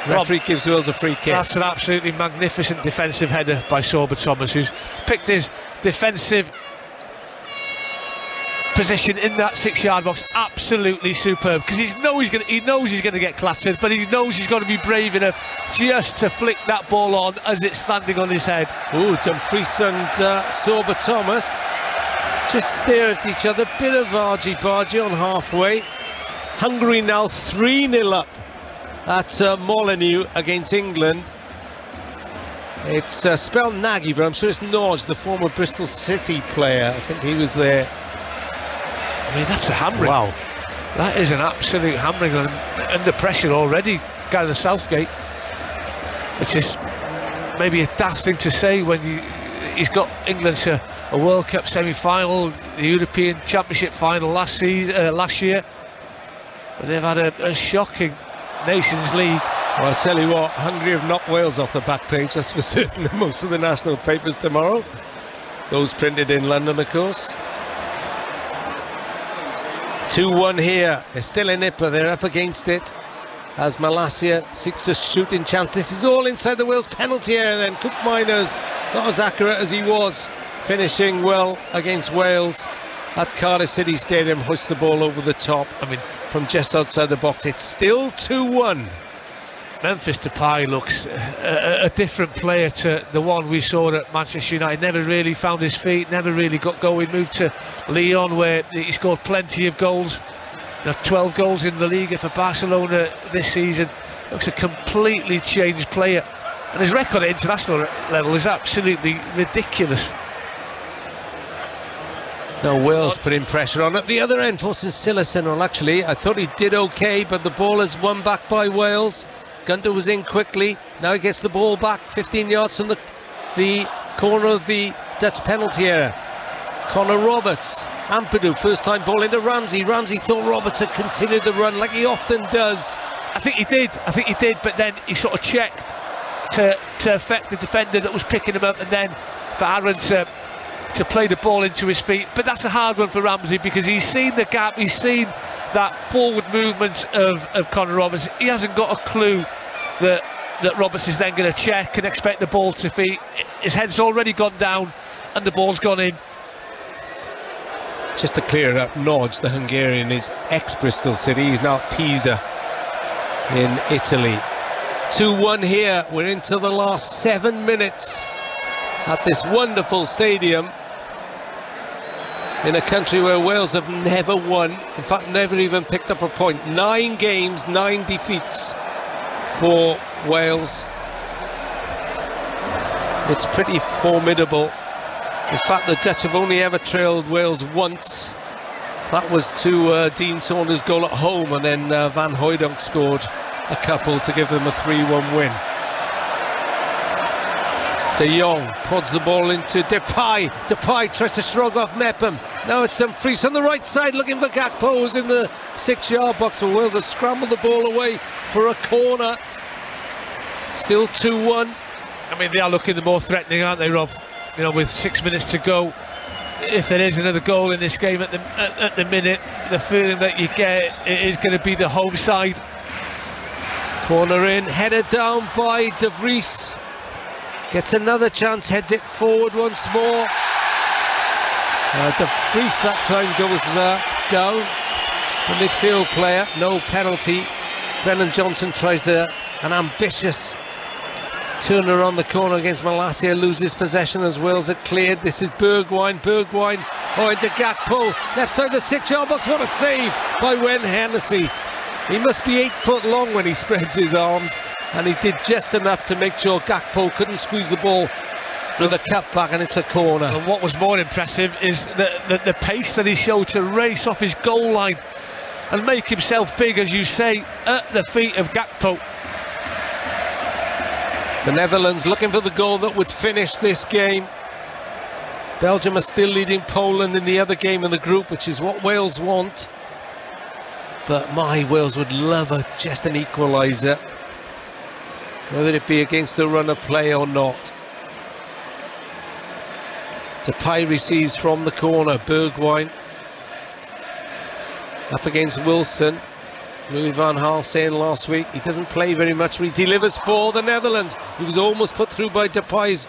Referee gives Wales a free kick. That's an absolutely magnificent defensive header by Sorba Thomas, who's picked his defensive position in that 6-yard box absolutely superb, because he knows he's going to get clattered, but he knows he's got to be brave enough just to flick that ball on as it's landing on his head. Oh, Dumfries and Sorba Thomas just stare at each other, bit of argy-bargy on halfway. Hungary now 3-0 up at Molineux against England. It's spelled Nagy, but I'm sure it's Norge, the former Bristol City player. I think he was there. I mean, that's a hammering. Wow. That is an absolute hammering. Under pressure already, Gareth Southgate, which is maybe a daft thing to say when he's got England to a World Cup semi-final, the European Championship final last year. But they've had a shocking Nations League. Well, I'll tell you what, Hungary have knocked Wales off the back page, that's for certain, in most of the national papers tomorrow. Those printed in London, of course. 2-1 here. They're still in it, but they're up against it as Malacia seeks a shooting chance. This is all inside the Wales penalty area then. Cook Miners, not as accurate as he was, finishing well against Wales at Cardiff City Stadium, hoist the ball over the top. I mean, from just outside the box. It's still 2-1. Memphis Depay looks a different player to the one we saw at Manchester United. Never really found his feet, never really got going. Moved to Lyon, where he scored plenty of goals. 12 goals in the Liga for Barcelona this season. Looks a completely changed player, and his record at international level is absolutely ridiculous. Now Wales putting pressure on at the other end. Forces Sillison. Well, actually, I thought he did okay, but the ball is won back by Wales. Gunter was in quickly. Now he gets the ball back 15 yards from the corner of the Dutch penalty area. Connor Roberts, Ampadu, first time ball into Ramsey. Ramsey thought Roberts had continued the run like he often does. I think he did, but then he sort of checked to affect the defender that was picking him up, and then for Aaron to play the ball into his feet. But that's a hard one for Ramsey, because he's seen the gap, he's seen that forward movement of Connor Roberts. He hasn't got a clue that Roberts is then going to check and expect the ball to feet. His head's already gone down and the ball's gone in. Just to clear it up, Nodge, the Hungarian, is ex-Bristol City. He's now at Pisa in Italy. 2-1 here. We're into the last 7 minutes at this wonderful stadium in a country where Wales have never won. In fact, never even picked up a point. 9 games, 9 defeats for Wales. It's pretty formidable. In fact, the Dutch have only ever trailed Wales once. That was to Dean Saunders' goal at home, and then Van Hooijdonk scored a couple to give them a 3-1 win. De Jong prods the ball into Depay. Depay tries to shrug off Mepham. Now it's Dumfries on the right side looking for Gakpo, who's in the 6-yard box. For Wales have scrambled the ball away for a corner. Still 2-1. I mean, they are looking the more threatening, aren't they, Rob? You know, with 6 minutes to go, if there is another goal in this game at the minute, the feeling that you get it is going to be the home side. Corner in, headed down by De Vries. Gets another chance, heads it forward once more. De Vries that time goes down. The midfield player, no penalty. Brennan Johnson tries an ambitious turner on the corner against Malacia, loses possession as Wales had cleared. This is Bergwijn, into Gakpo, left side of the 6-yard box. What a save by Wen Hennessy. He must be 8 foot long when he spreads his arms, and he did just enough to make sure Gakpo couldn't squeeze the ball with a cutback, and it's a corner. And what was more impressive is the pace that he showed to race off his goal line and make himself big, as you say, at the feet of Gakpo. The Netherlands looking for the goal that would finish this game. Belgium are still leading Poland in the other game in the group, which is what Wales want. But my, Wales would love just an equaliser, whether it be against the run of play or not. Depay receives from the corner. Bergwijn up against Wilson. Louis van Gaal saying last week he doesn't play very much, but he delivers for the Netherlands. He was almost put through by Depay's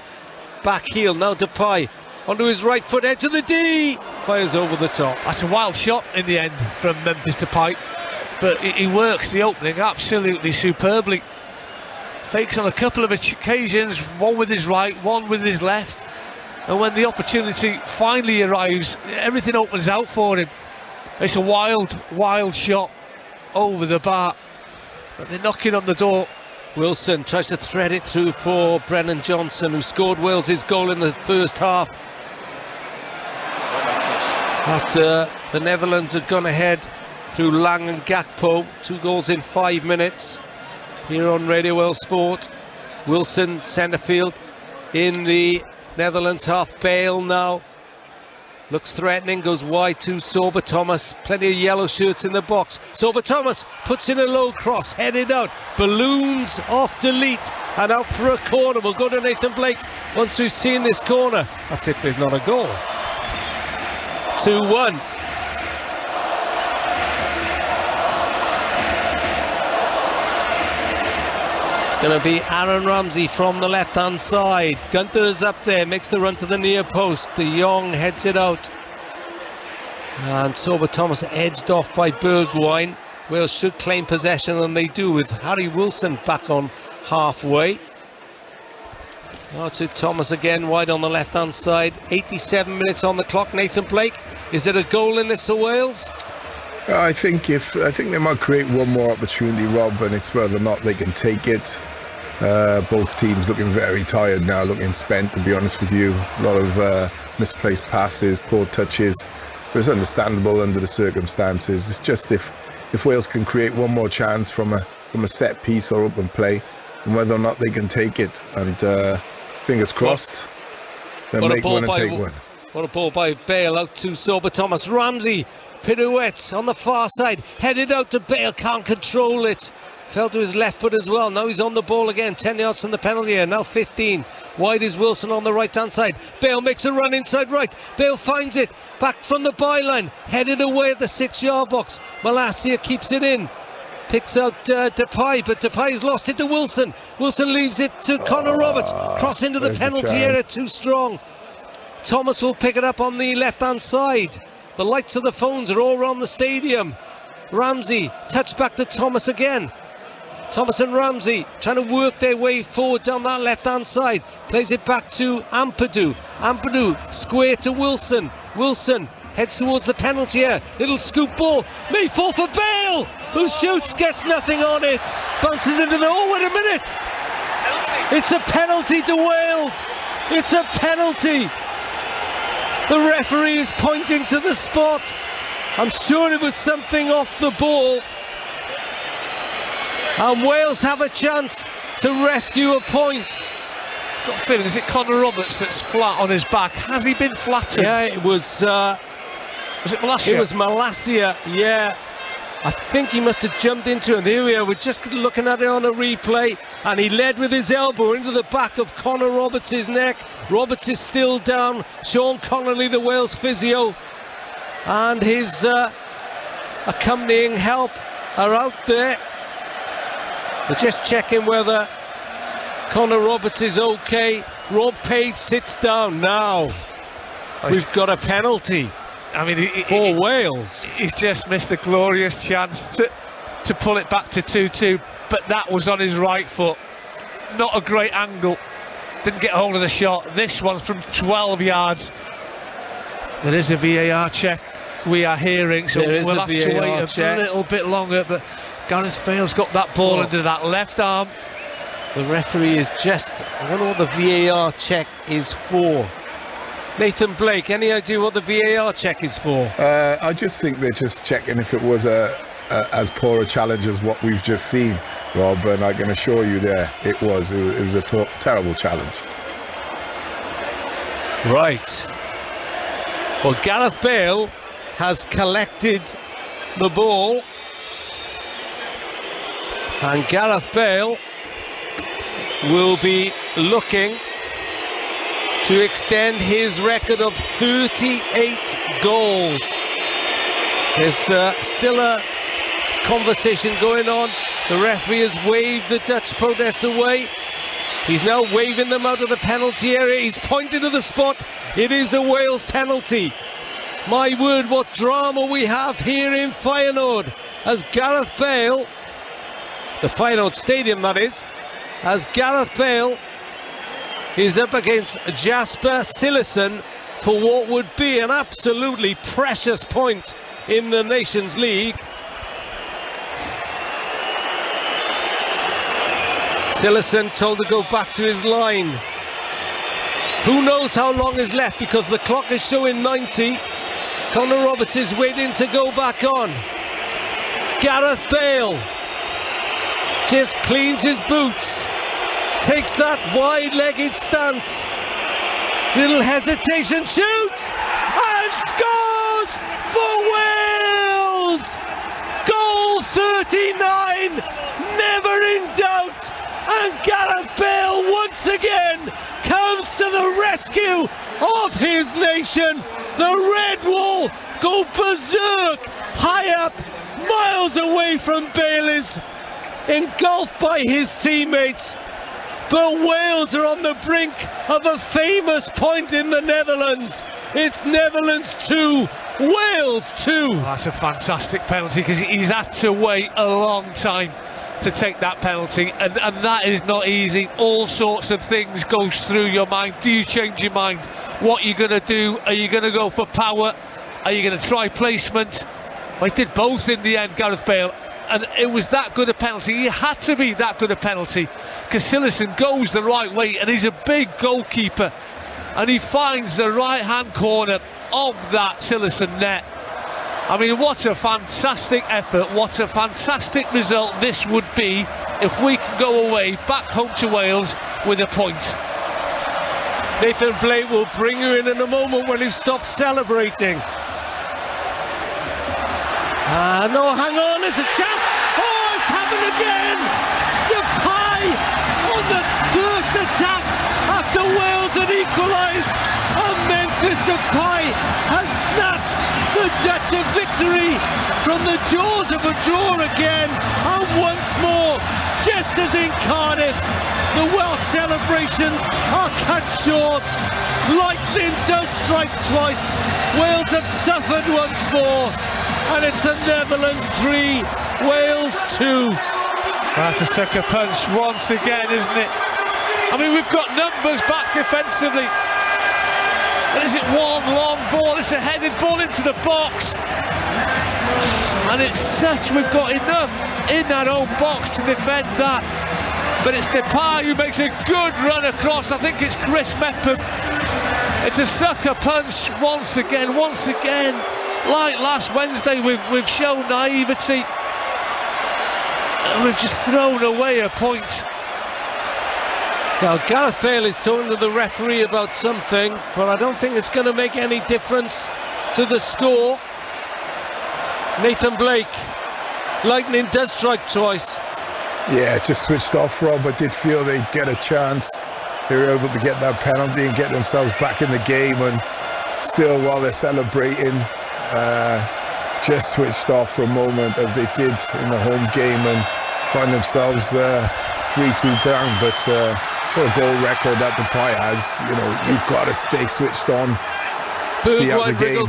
back heel. Now Depay onto his right foot, edge of the D, fires over the top. That's a wild shot in the end from Memphis Depay, but he works the opening absolutely superbly. Fakes on a couple of occasions, one with his right, one with his left, and when the opportunity finally arrives, everything opens out for him. It's a wild shot over the bar, but they're knocking on the door. Wilson tries to thread it through for Brennan Johnson, who scored Wales' goal in the first half. After the Netherlands had gone ahead through Lang and Gakpo, 2 goals in 5 minutes. Here on Radio Wales Sport, Wilson centre field in the Netherlands half. Bale now looks threatening, goes wide to Sorba Thomas. Plenty of yellow shirts in the box. Sorba Thomas puts in a low cross, headed out, balloons off delete and out for a corner. We'll go to Nathan Blake once we've seen this corner. That's if there's not a goal. 2-1. Going to be Aaron Ramsey from the left-hand side. Gunter is up there, makes the run to the near post. De Jong heads it out. And Sober Thomas edged off by Bergwijn. Wales should claim possession, and they do, with Harry Wilson back on halfway. Now to Thomas again, wide on the left-hand side. 87 minutes on the clock. Nathan Blake, is it a goal in this for Wales? I think they might create one more opportunity, Rob, and it's whether or not they can take it. Both teams looking very tired now, looking spent, to be honest with you. A lot of misplaced passes, poor touches. It's understandable under the circumstances. It's just if Wales can create one more chance from a set piece or open play, and whether or not they can take it. And fingers crossed, they'll make one and take one. What a ball by Bale out to Sober Thomas. Ramsey pirouettes on the far side, headed out to Bale, can't control it. Fell to his left foot as well. Now he's on the ball again, 10 yards from the penalty area, now 15. Wide is Wilson on the right-hand side. Bale makes a run inside right. Bale finds it, back from the byline, headed away at the 6-yard box. Malacia keeps it in. Picks out Depay, but Depay's lost it to Wilson. Wilson leaves it to Connor Roberts. Cross into the penalty area, too strong. Thomas will pick it up on the left-hand side. The lights of the phones are all around the stadium. Ramsey, touch back to Thomas again. Thomas and Ramsey trying to work their way forward down that left-hand side. Plays it back to Ampadu. Ampadu, square to Wilson. Wilson heads towards the penalty area. Little scoop ball. May fall for Bale, who shoots, gets nothing on it. Bounces into the... Oh, wait a minute. It's a penalty to Wales. It's a penalty. The referee is pointing to the spot. I'm sure it was something off the ball. And Wales have a chance to rescue a point. Got a feeling, is it Connor Roberts that's flat on his back? Has he been flattened? Yeah, it was... was it Malacia? It was Malacia, yeah. I think he must have jumped into it. Here we are, we're just looking at it on a replay, and he led with his elbow into the back of Connor Roberts' neck. Roberts is still down. Sean Connolly, the Wales physio, and his accompanying help are out there. We're just checking whether Connor Roberts is okay. Rob Page sits down now. We've got a penalty. I mean, for Wales. He's just missed a glorious chance to pull it back to 2-2, but that was on his right foot. Not a great angle. Didn't get hold of the shot. This one's from 12 yards. There is a VAR check we are hearing, so we'll have to wait a little bit longer. But Gareth Bale's got that ball into that left arm. The referee is just... I don't know what the VAR check is for. Nathan Blake, any idea what the VAR check is for? I just think they're just checking if it was as poor a challenge as what we've just seen, Rob, and I can assure you there it was a terrible challenge. Right. Well, Gareth Bale has collected the ball, and Gareth Bale will be looking to extend his record of 38 goals. There's still a conversation going on. The referee has waved the Dutch protests away. He's now waving them out of the penalty area. He's pointing to the spot. It is a Wales penalty. My word, what drama we have here in Feyenoord, as Gareth Bale, the Feyenoord Stadium that is, as Gareth Bale is up against Jasper Cillessen for what would be an absolutely precious point in the Nations League. Cillessen told to go back to his line. Who knows how long is left, because the clock is showing 90. Connor Roberts is waiting to go back on. Gareth Bale just cleans his boots. Takes that wide-legged stance. Little hesitation, shoots and scores for Wales! Goal 39, never in doubt. And Gareth Bale once again comes to the rescue of his nation. The Red Wall go berserk, high up, miles away from Bale is engulfed by his teammates. But Wales are on the brink of a famous point in the Netherlands. It's Netherlands 2, Wales 2. Oh, that's a fantastic penalty, because he's had to wait a long time to take that penalty, and that is not easy. All sorts of things goes through your mind. Do you change your mind? What are you going to do? Are you going to go for power? Are you going to try placement? Well, he did both in the end, Gareth Bale. And it was that good a penalty. He had to be that good a penalty, because Cillessen goes the right way, and he's a big goalkeeper, and he finds the right hand corner of that Cillessen net. I mean, what a fantastic effort, what a fantastic result this would be if we can go away back home to Wales with a point. Nathan Blake will bring you in a moment when he stops celebrating. No, hang on, there's a chance. Oh, it's happened again. Depay on the first attack after Wales had equalised. And Memphis Depay has snatched the Dutch a victory from the jaws of a draw again. And once more, just as in Cardiff, the Welsh celebrations are cut short. Lightning does strike twice. Wales have suffered once more. And it's the Netherlands 3, Wales 2. That's a sucker punch once again, isn't it? I mean, we've got numbers back defensively. And is it one long ball? It's a headed ball into the box. And it's such, we've got enough in that own box to defend that. But it's Depay who makes a good run across. I think it's Chris Mepham. It's a sucker punch once again. Like last Wednesday, we've shown naivety, and we've just thrown away a point. Now, Gareth Bale is talking to the referee about something, but I don't think it's going to make any difference to the score. Nathan Blake, lightning does strike twice. Yeah, just switched off, Rob. I did feel they'd get a chance. They were able to get that penalty and get themselves back in the game, and still, while they're celebrating, just switched off for a moment, as they did in the home game, and find themselves 3-2 down. But for a goal record that Depay has, you know, you've got to stay switched on. See out the game.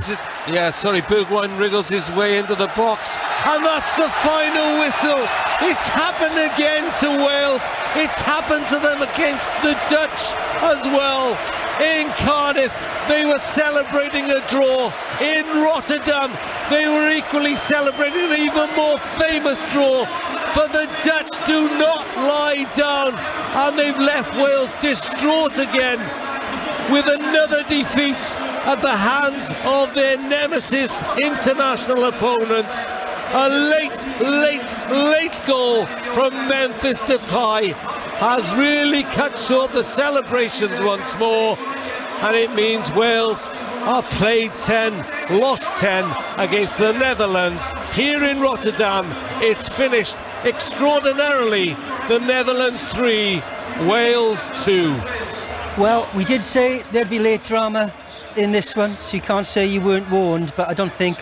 Bergwijn wriggles his way into the box, and that's the final whistle. It's happened again to Wales. It's happened to them against the Dutch as well. In Cardiff, they were celebrating a draw. In Rotterdam, they were equally celebrating an even more famous draw. But the Dutch do not lie down, and they've left Wales distraught again with another defeat at the hands of their nemesis international opponents. A late goal from Memphis Depay has really cut short the celebrations once more, and it means Wales are played 10, lost 10 against the Netherlands here in Rotterdam. It's finished extraordinarily. The Netherlands 3, Wales 2. Well, we did say there'd be late drama in this one, so you can't say you weren't warned, but I don't think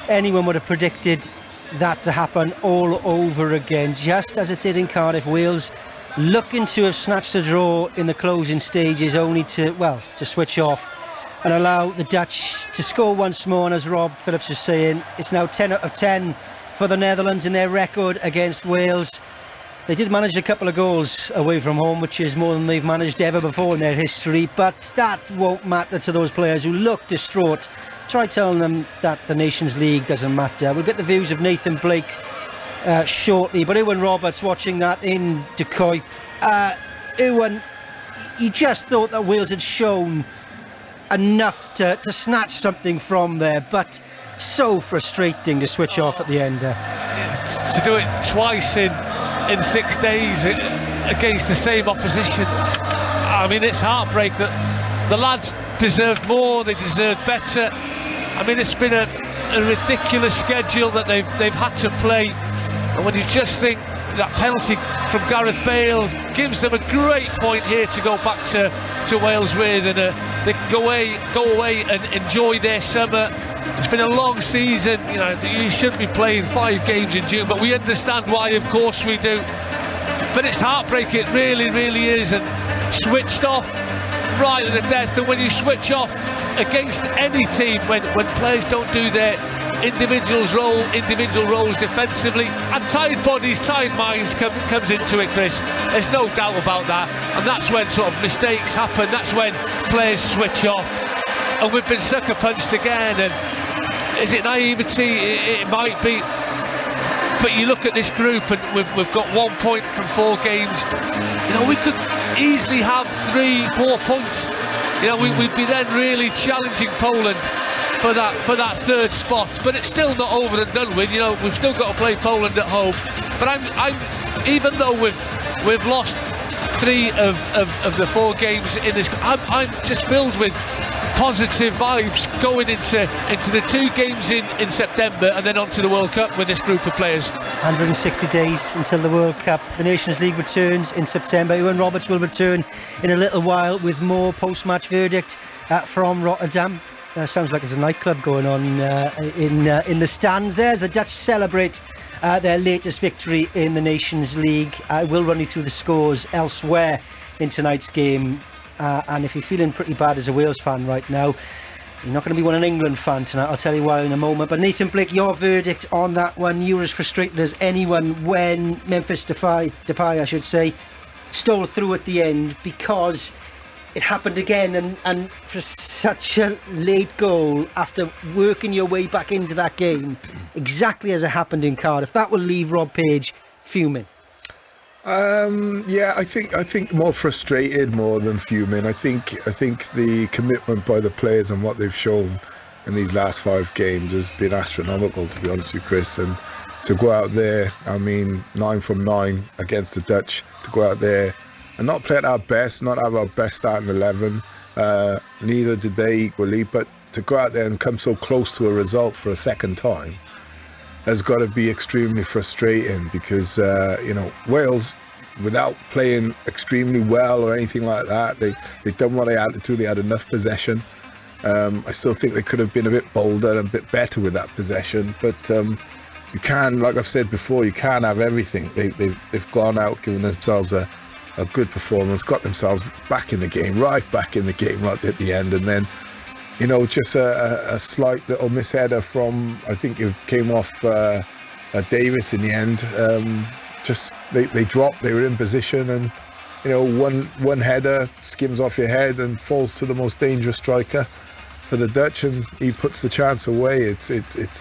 anyone would have predicted that to happen all over again. Just as it did in Cardiff, Wales looking to have snatched a draw in the closing stages, only to switch off and allow the Dutch to score once more. And as Rob Phillips was saying, it's now 10 out of 10 for the Netherlands in their record against Wales. They did manage a couple of goals away from home, which is more than they've managed ever before in their history, but that won't matter to those players who look distraught. Try telling them that the Nations League doesn't matter. We'll get the views of Nathan Blake shortly, but Ewan Roberts watching that in De Kuip. Ewan, he just thought that Wales had shown enough to snatch something from there, but so frustrating to switch off at the end there. To do it twice in 6 days against the same opposition, I mean, it's heartbreak. That the lads deserved more, they deserved better. I mean, it's been a ridiculous schedule that they've had to play, and when you just think that penalty from Gareth Bale gives them a great point here to go back to Wales with, and they can go away and enjoy their summer. It's been a long season, you know, you shouldn't be playing 5 games in June, but we understand why, of course we do. but it's heartbreaking, it really, really is, and switched off right to the death. And when you switch off against any team, when players don't do their individual roles defensively, and tired bodies, tired minds comes into it, Chris. There's no doubt about that, and that's when sort of mistakes happen. That's when players switch off, and we've been sucker punched again. And is it naivety? It might be, but you look at this group, and we've got 1 point from 4 games. You know, we could easily have 3-4 points. You know, we'd be then really challenging Poland for that third spot, but it's still not over and done with. You know, we've still got to play Poland at home. But I'm even though we've lost 3 of the 4 games in this, I'm just filled with positive vibes going into the 2 games in September, and then on to the World Cup with this group of players. 160 days until the World Cup. The Nations League returns in September. Iwan Roberts will return in a little while with more post-match verdict from Rotterdam. Sounds like there's a nightclub going on in the stands there as the Dutch celebrate their latest victory in the Nations League. I will run you through the scores elsewhere in tonight's game. And if you're feeling pretty bad as a Wales fan right now, you're not going to be one an England fan tonight. I'll tell you why in a moment. But Nathan Blake, your verdict on that one. You were as frustrated as anyone when Memphis Depay, I should say, stole through at the end, because it happened again, and for such a late goal after working your way back into that game, exactly as it happened in Cardiff, that will leave Rob Page fuming. Yeah, I think more frustrated more than fuming. I think the commitment by the players and what they've shown in these last 5 games has been astronomical, to be honest with you, Chris. And to go out there, I mean, 9 from 9 against the Dutch, to go out there and not play at our best, not have our best starting 11. Neither did they equally, but to go out there and come so close to a result for a second time has got to be extremely frustrating, because Wales, without playing extremely well or anything like that, they done what they had to do. They had enough possession. I still think they could have been a bit bolder and a bit better with that possession, but you can, like I've said before, you can't have everything. They've gone out, given themselves a good performance, got themselves back in the game, right at the end, and then just a slight little misheader from, I think it came off Davis in the end. They dropped, they were in position, and one header skims off your head and falls to the most dangerous striker for the Dutch, and he puts the chance away. It's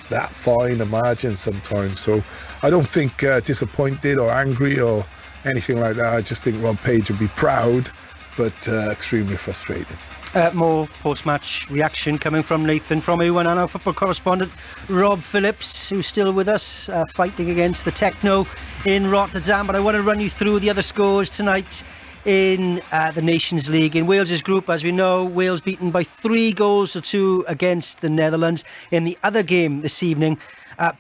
that fine a margin sometimes. So I don't think disappointed or angry or anything like that. I just think Rob Page would be proud, but extremely frustrated. More post-match reaction coming from Nathan, from Iwan, and our football correspondent Rob Phillips, who's still with us, fighting against the techno in Rotterdam. But I want to run you through the other scores tonight in the Nations League. In Wales's group, as we know, Wales beaten by 3-2 against the Netherlands. In the other game this evening,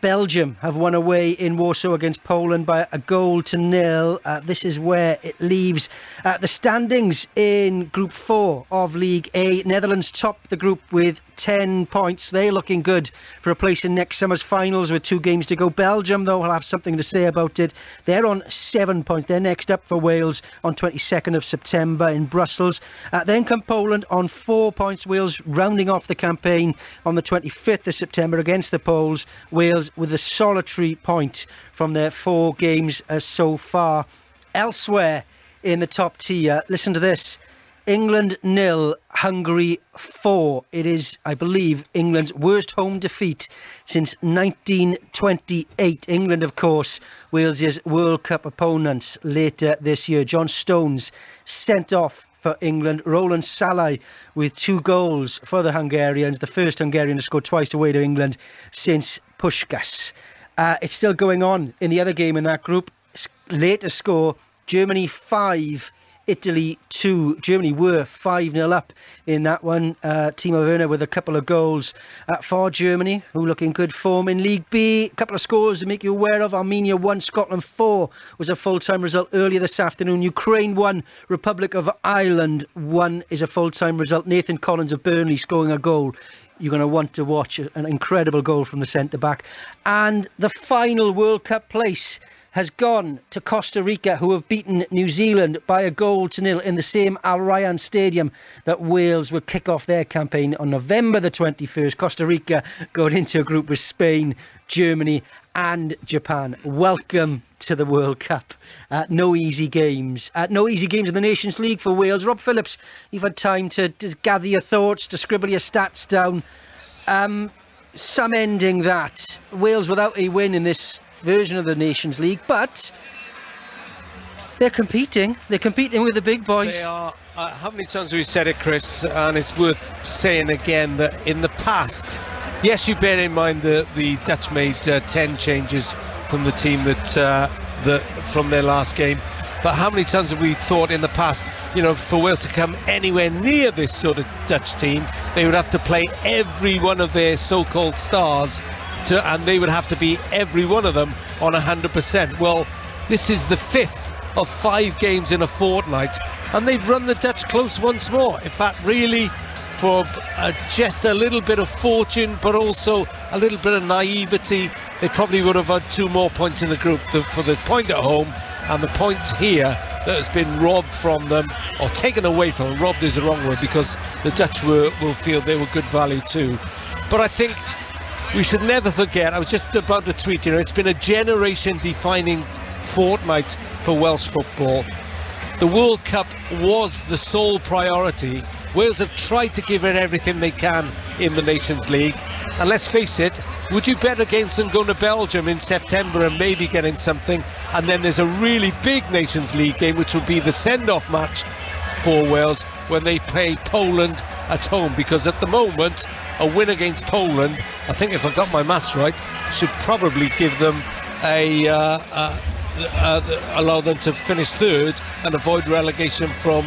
Belgium have won away in Warsaw against Poland by 1-0. This is where it leaves the standings in Group 4 of League A. Netherlands top the group with 10 points. They're looking good for a place in next summer's finals with 2 games to go. Belgium, though, will have something to say about it. They're on 7 points. They're next up for Wales on 22nd of September in Brussels. Then come Poland on 4 points. Wales rounding off the campaign on the 25th of September against the Poles. Wales with a solitary point from their 4 games so far. Elsewhere in the top tier, listen to this. England 0, Hungary 4. It is, I believe, England's worst home defeat since 1928. England, of course, Wales's World Cup opponents later this year. John Stones sent off for England. Roland Salai with 2 goals for the Hungarians. The first Hungarian to score twice away to England since Puskás. It's still going on in the other game in that group. Latest score, Germany 5, Italy 2. Germany were 5-0 up in that one. Timo Werner with a couple of goals for Germany, who look in good form in League B. A couple of scores to make you aware of. Armenia 1, Scotland 4 was a full-time result earlier this afternoon. Ukraine 1, Republic of Ireland 1 is a full-time result. Nathan Collins of Burnley scoring a goal. You're going to want to watch an incredible goal from the centre-back. And the final World Cup place has gone to Costa Rica, who have beaten New Zealand by 1-0 in the same Al Rayyan Stadium that Wales will kick off their campaign on November the 21st. Costa Rica going into a group with Spain, Germany and Japan. Welcome to the World Cup. No easy games. No easy games in the Nations League for Wales. Rob Phillips, you've had time to gather your thoughts, to scribble your stats down. Some ending that. Wales without a win in this version of the Nations League, but they're competing. They're competing with the big boys. They are. How many times have we said it, Chris? And it's worth saying again that in the past, yes, you bear in mind that the Dutch made 10 changes from the team from their last game. But how many times have we thought in the past, for Wales to come anywhere near this sort of Dutch team, they would have to play every one of their so-called stars, and they would have to be every one of them on 100%. Well, this is the 5th of 5 games in a fortnight, and they've run the Dutch close once more. In fact, really, for just a little bit of fortune, but also a little bit of naivety, they probably would have had 2 more points in the group. For the point at home and the point here that has been robbed from them, or taken away from them. Robbed is the wrong word, because the Dutch will feel they were good value too. But I think we should never forget, I was just about to tweet, it's been a generation-defining fortnight for Welsh football. The World Cup was the sole priority. Wales have tried to give it everything they can in the Nations League. And let's face it, would you bet against them going to Belgium in September and maybe getting something? And then there's a really big Nations League game, which will be the send-off match for Wales when they play Poland at home, because at the moment a win against Poland, I think if I got my maths right, should probably give them allow them to finish 3rd and avoid relegation from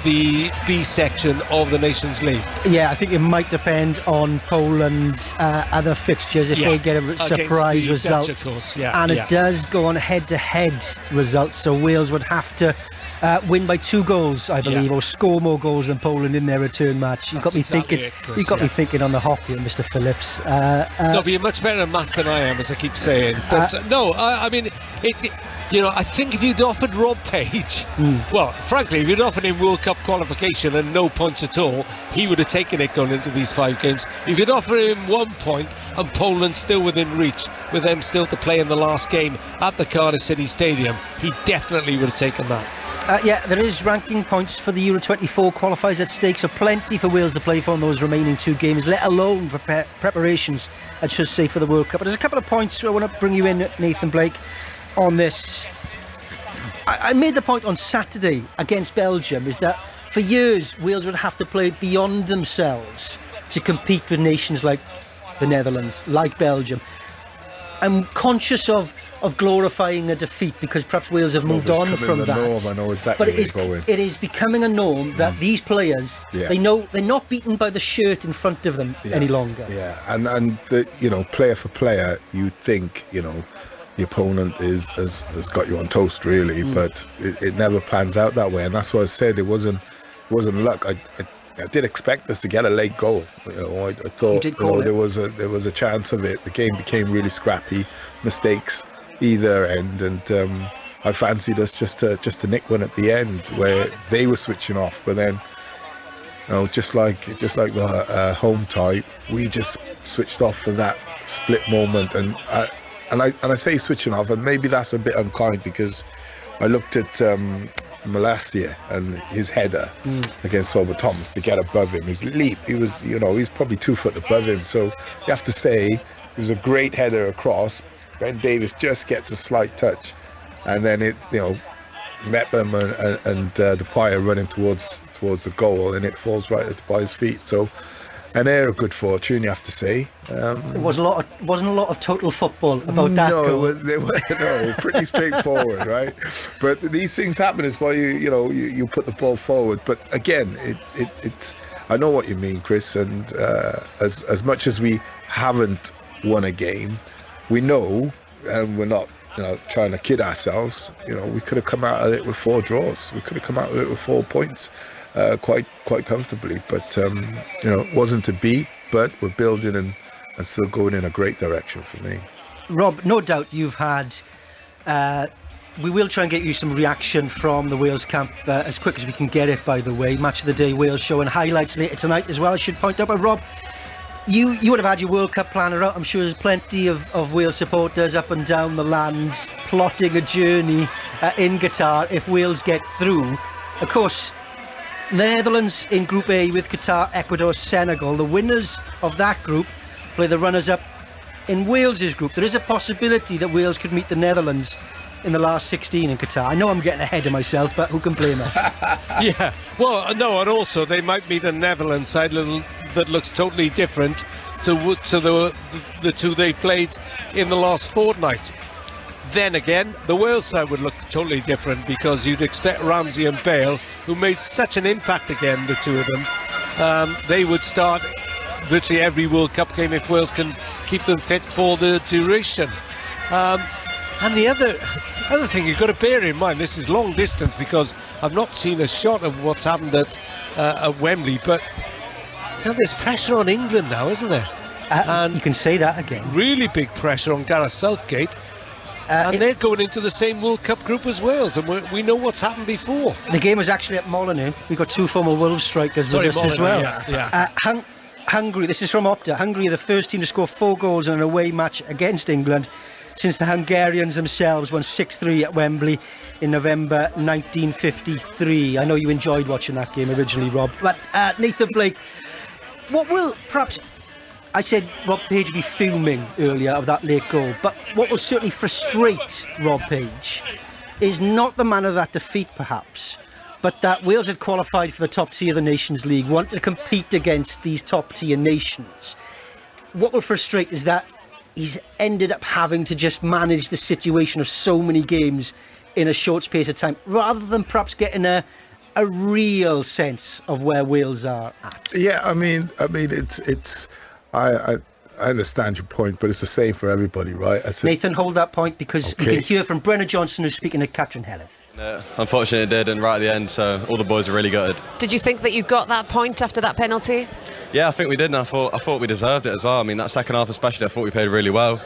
the B section of the Nations League. Yeah, I think it might depend on Poland's other fixtures if they get a surprise result. Dutch, of course. It does go on head-to-head results, so Wales would have to win by 2 goals, I believe, or score more goals than Poland in their return match. You've got me thinking. You've got me thinking on the hop here, Mr. Phillips. No, but you're much better at maths than I am, as I keep saying. But I mean, I think if you'd offered Rob Page, well, frankly, if you'd offered him World Cup qualification and no points at all, he would have taken it going into these 5 games. If you'd offered him 1 point and Poland still within reach, with them still to play in the last game at the Cardiff City Stadium, he definitely would have taken that. There is ranking points for the Euro 24 qualifiers at stake, so plenty for Wales to play for in those remaining 2 games, let alone preparations, I should say, for the World Cup. But there's a couple of points I want to bring you in, Nathan Blake, on this. I made the point on Saturday against Belgium, is that for years Wales would have to play beyond themselves to compete with nations like the Netherlands, like Belgium. I'm conscious of glorifying a defeat because perhaps Wales have moved on from that. Norm, I know exactly but it is becoming a norm that these players, they know they're not beaten by the shirt in front of them any longer. Yeah, and player for player, you think the opponent has got you on toast really, but it never pans out that way, and that's why I said it wasn't luck. I did expect us to get a late goal. I thought there was a chance of it. The game became really scrappy, mistakes either end, and I fancied us just to nick one at the end where they were switching off. But then, just like the home tie, we just switched off for that split moment. And I say switching off, and maybe that's a bit unkind because I looked at Malacia and his header against Solver Thomas to get above him. His leap, he was, he's probably 2 foot above him. So you have to say it was a great header across. Ben Davies just gets a slight touch, and then it, Mepham and Depay running towards the goal, and it falls right at Depay's feet. So an air of good fortune, you have to say. It wasn't a lot of total football about that goal. No, pretty straightforward, right? But these things happen. It's why you put the ball forward. But again, it's I know what you mean, Chris. And as much as we haven't won a game, we know, and we're not trying to kid ourselves. We could have come out of it with 4 draws. We could have come out of it with 4 points. Quite comfortably, but it wasn't to be. But we're building and still going in a great direction for me. Rob, no doubt you've had We will try and get you some reaction from the Wales camp as quick as we can get it, by the way. Match of the Day Wales show and highlights later tonight as well, I should point out. But Rob, you would have had your World Cup planner out. I'm sure there's plenty of Wales supporters up and down the land plotting a journey in Qatar if Wales get through. Of course, the Netherlands in Group A with Qatar, Ecuador, Senegal. The winners of that group play the runners-up in Wales's group. There is a possibility that Wales could meet the Netherlands in the last 16 in Qatar. I know I'm getting ahead of myself, but who can blame us? Yeah, well, no, and also they might meet a Netherlands side that looks totally different to the two they played in the last fortnight. Then again, the Wales side would look totally different, because you'd expect Ramsey and Bale, who made such an impact again, the two of them, they would start literally every World Cup game if Wales can keep them fit for the duration. And the other thing you've got to bear in mind, this is long distance, because I've not seen a shot of what's happened at Wembley, but there's pressure on England now, isn't there? And you can say that again. Really big pressure on Gareth Southgate. And they're going into the same World Cup group as Wales, and we know what's happened before. The game was actually at Molineux. We've got two former Wolves strikers with us as well. Yeah. Hungary, this is from Opta. Hungary are the first team to score 4 goals in an away match against England since the Hungarians themselves won 6-3 at Wembley in November 1953. I know you enjoyed watching that game originally, Rob. But Nathan Blake, what will perhaps... I said Rob Page would be fuming earlier of that late goal, but what will certainly frustrate Rob Page is not the man of that defeat, perhaps, but that Wales had qualified for the top tier of the Nations League, wanted to compete against these top tier nations. What will frustrate is that he's ended up having to just manage the situation of so many games in a short space of time, rather than perhaps getting a real sense of where Wales are at. Yeah, I mean, it's. I understand your point, but it's the same for everybody, right? Nathan, hold that point, because we can hear from Brennan Johnson, who's speaking to Catherine Helleth. Unfortunately it did, and right at the end, so all the boys are really gutted. Did you think that you got that point after that penalty? Yeah, I think we did, and I thought we deserved it as well. I mean, that second half especially, I thought we played really well.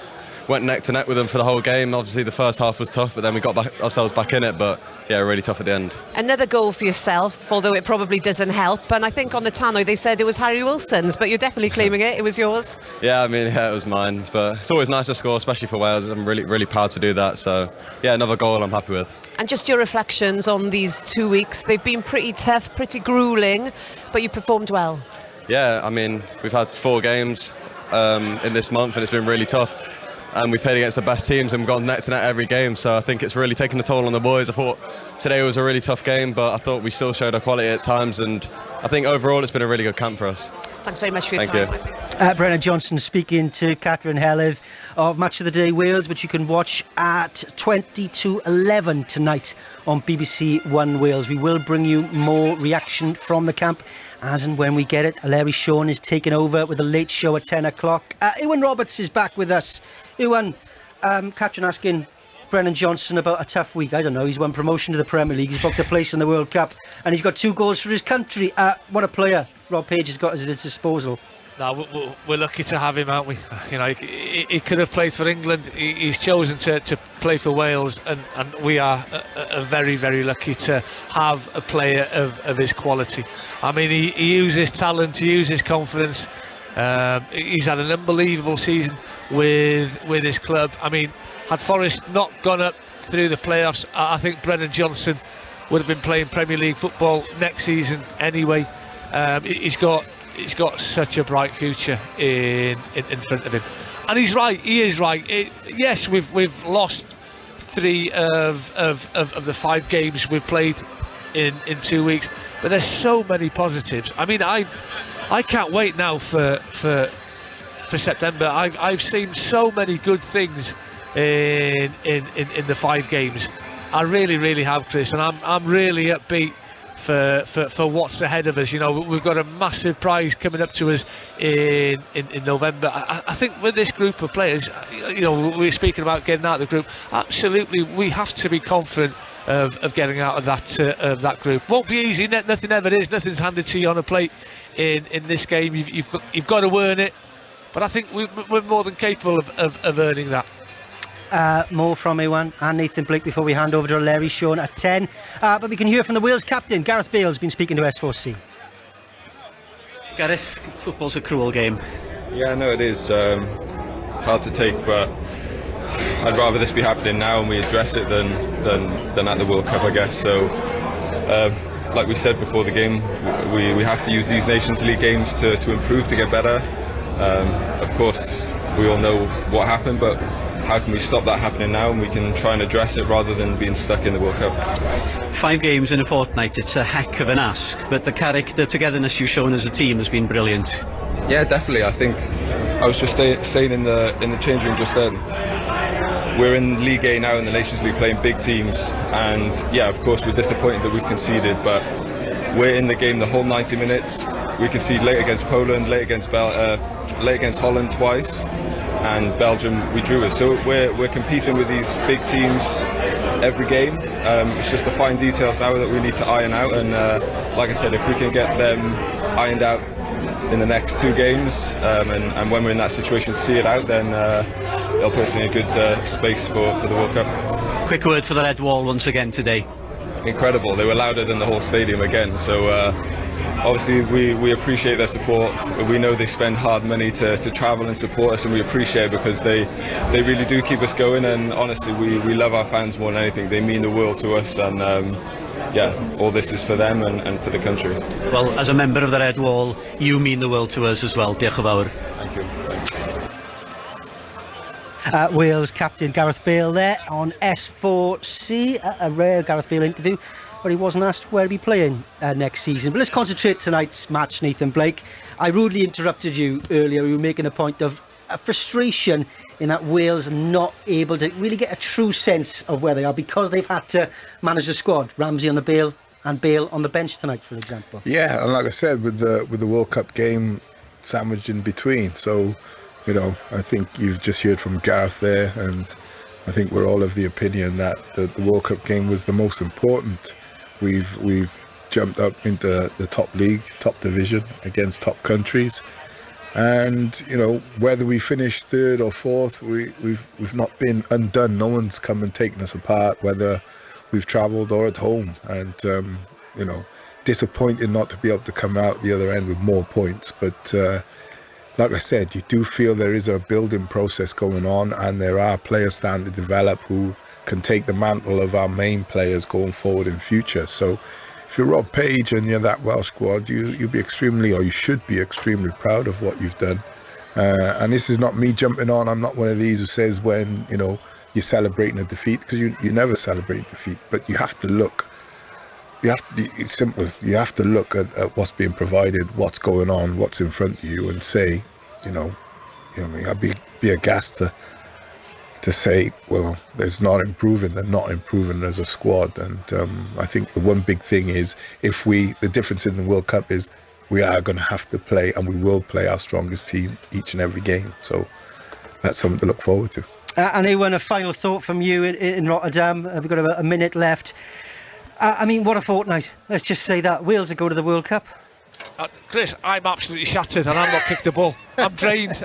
Went neck to neck with them for the whole game. Obviously the first half was tough, but then we got ourselves back in it, but yeah, really tough at the end. Another goal for yourself, although it probably doesn't help, and I think on the tannoy they said it was Harry Wilson's, but you're definitely claiming it was yours. Yeah, I mean, yeah, it was mine, but it's always nice to score, especially for Wales. I'm really, really proud to do that, so yeah, another goal I'm happy with. And just your reflections on these 2 weeks. They've been pretty tough, pretty gruelling, but you performed well. Yeah, I mean, we've had 4 games in this month, and it's been really tough. And we've played against the best teams and we've gone neck to neck every game, so I think it's really taken a toll on the boys. I thought today was a really tough game, but I thought we still showed our quality at times, and I think overall it's been a really good camp for us. Thanks very much for your time. Thank you. Brennan Johnson speaking to Catherine Helleth of Match of the Day Wales, which you can watch at 20 to 11 tonight on BBC One Wales. We will bring you more reaction from the camp as and when we get it. Larry Shawn is taking over with a late show at 10 o'clock. Ewan Roberts is back with us. Ewan, Catherine asking Brennan Johnson about a tough week. I don't know, he's won promotion to the Premier League, he's booked a place in the World Cup, and he's got 2 goals for his country. What a player Rob Page has got at his disposal. No, we're lucky to have him, aren't we? You know, he could have played for England. He's chosen to play for Wales, and we are very, very lucky to have a player of his quality. I mean, he uses his talent, he uses his confidence. He's had an unbelievable season with his club. I mean, had Forest not gone up through the playoffs, I think Brennan Johnson would have been playing Premier League football next season anyway. He's got such a bright future in front of him, and he's right. He is right. Yes, we've lost 3 of the 5 games we've played in 2 weeks, but there's so many positives. I mean, I can't wait now for September. I've seen so many good things in the 5 games. I really have, Chris, and I'm really upbeat for what's ahead of us. You know, we've got a massive prize coming up to us in November. I think with this group of players, you know, we're speaking about getting out of the group. Absolutely, we have to be confident of getting out of that group. Won't be easy. Nothing ever is. Nothing's handed to you on a plate in this game. You've got to earn it. But I think we're more than capable of earning that. More from Ewan and Nathan Blake before we hand over to Larry Shawn at 10. But we can hear from the Wales captain, Gareth Bale, has been speaking to S4C. Gareth, football's a cruel game. Yeah, no, it is. Hard to take, but I'd rather this be happening now and we address it than at the World Cup, I guess. So, like we said before the game, we have to use these Nations League games to improve, to get better. Of course, we all know what happened, but how can we stop that happening now, and we can try and address it rather than being stuck in the World Cup. 5 games in a fortnight, it's a heck of an ask, but the togetherness you've shown as a team has been brilliant. Yeah, definitely. I think I was just saying in the change room just then, we're in League A now in the Nations League playing big teams, and yeah, of course we're disappointed that we've conceded, but we're in the game the whole 90 minutes. We conceded late against Poland, late against Holland twice, and Belgium we drew with. So we're competing with these big teams every game. It's just the fine details now that we need to iron out, and like I said, if we can get them ironed out in the next 2 games, and when we're in that situation see it out, then it'll put us in a good space for the World Cup. Quick word for the Red Wall once again today. Incredible, they were louder than the whole stadium again, so obviously we appreciate their support. We know they spend hard money to travel and support us, and we appreciate it because they really do keep us going, and honestly we love our fans more than anything. They mean the world to us, and yeah, all this is for them and for the country. Well, as a member of the Red Wall, you mean the world to us as well. Diolch yn fawr. Thank you. Wales captain Gareth Bale there on S4C. A rare Gareth Bale interview where he wasn't asked where he'd be playing next season. But let's concentrate tonight's match, Nathan Blake. I rudely interrupted you earlier. You were making a point of a frustration in that Wales are not able to really get a true sense of where they are because they've had to manage the squad. Ramsey on the Bale and Bale on the bench tonight, for example. Yeah, and like I said, with the World Cup game sandwiched in between, so you know, I think you've just heard from Gareth there, and I think we're all of the opinion that the World Cup game was the most important. We've jumped up into the top league, top division against top countries, and you know, whether we finish 3rd or 4th, we've not been undone. No one's come and taken us apart, whether we've travelled or at home, and you know, disappointed not to be able to come out the other end with more points, but like I said, you do feel there is a building process going on, and there are players starting to develop who can take the mantle of our main players going forward in future. So if you're Rob Page and you're that Welsh squad, you'll be extremely, or you should be extremely proud of what you've done. And this is not me jumping on. I'm not one of these who says when, you know, you're celebrating a defeat, because you never celebrate defeat, but you have to look. It's simple. You have to look at what's being provided, what's going on, what's in front of you, and say, you know what I mean, I'd be aghast to say, well, they're not improving as a squad. And I think the one big thing is, the difference in the World Cup is we are going to have to play, and we will play our strongest team each and every game. So that's something to look forward to. And Ewan, a final thought from you in Rotterdam. We've got about a minute left. I mean, what a fortnight. Let's just say that. Wales are going to the World Cup. Chris, I'm absolutely shattered and I'm not kicked a ball. I'm drained.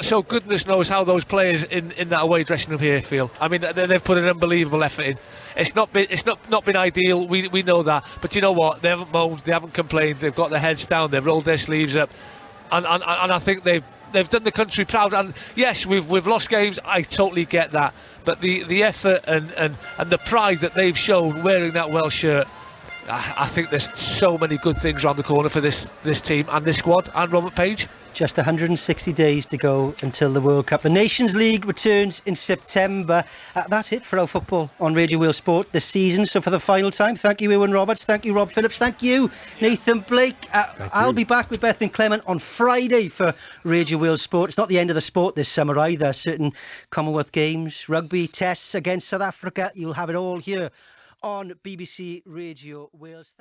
So goodness knows how those players in that away dressing room here feel. I mean, they've put an unbelievable effort in. It's not been ideal. We know that. But you know what? They haven't moaned. They haven't complained. They've got their heads down. They've rolled their sleeves up, and I think they've done the country proud. And yes, we've lost games. I totally get that. But the effort and the pride that they've shown wearing that Welsh shirt, I think there's so many good things around the corner for this team and this squad and Robert Page. Just 160 days to go until the World Cup. The Nations League returns in September. That's it for our football on Radio Wales Sport this season. So for the final time, thank you, Ewan Roberts. Thank you, Rob Phillips. Thank you, Nathan Blake. I'll be back with Beth and Clement on Friday for Radio Wales Sport. It's not the end of the sport this summer either. Certain Commonwealth Games, rugby, tests against South Africa. You'll have it all here on BBC Radio Wales.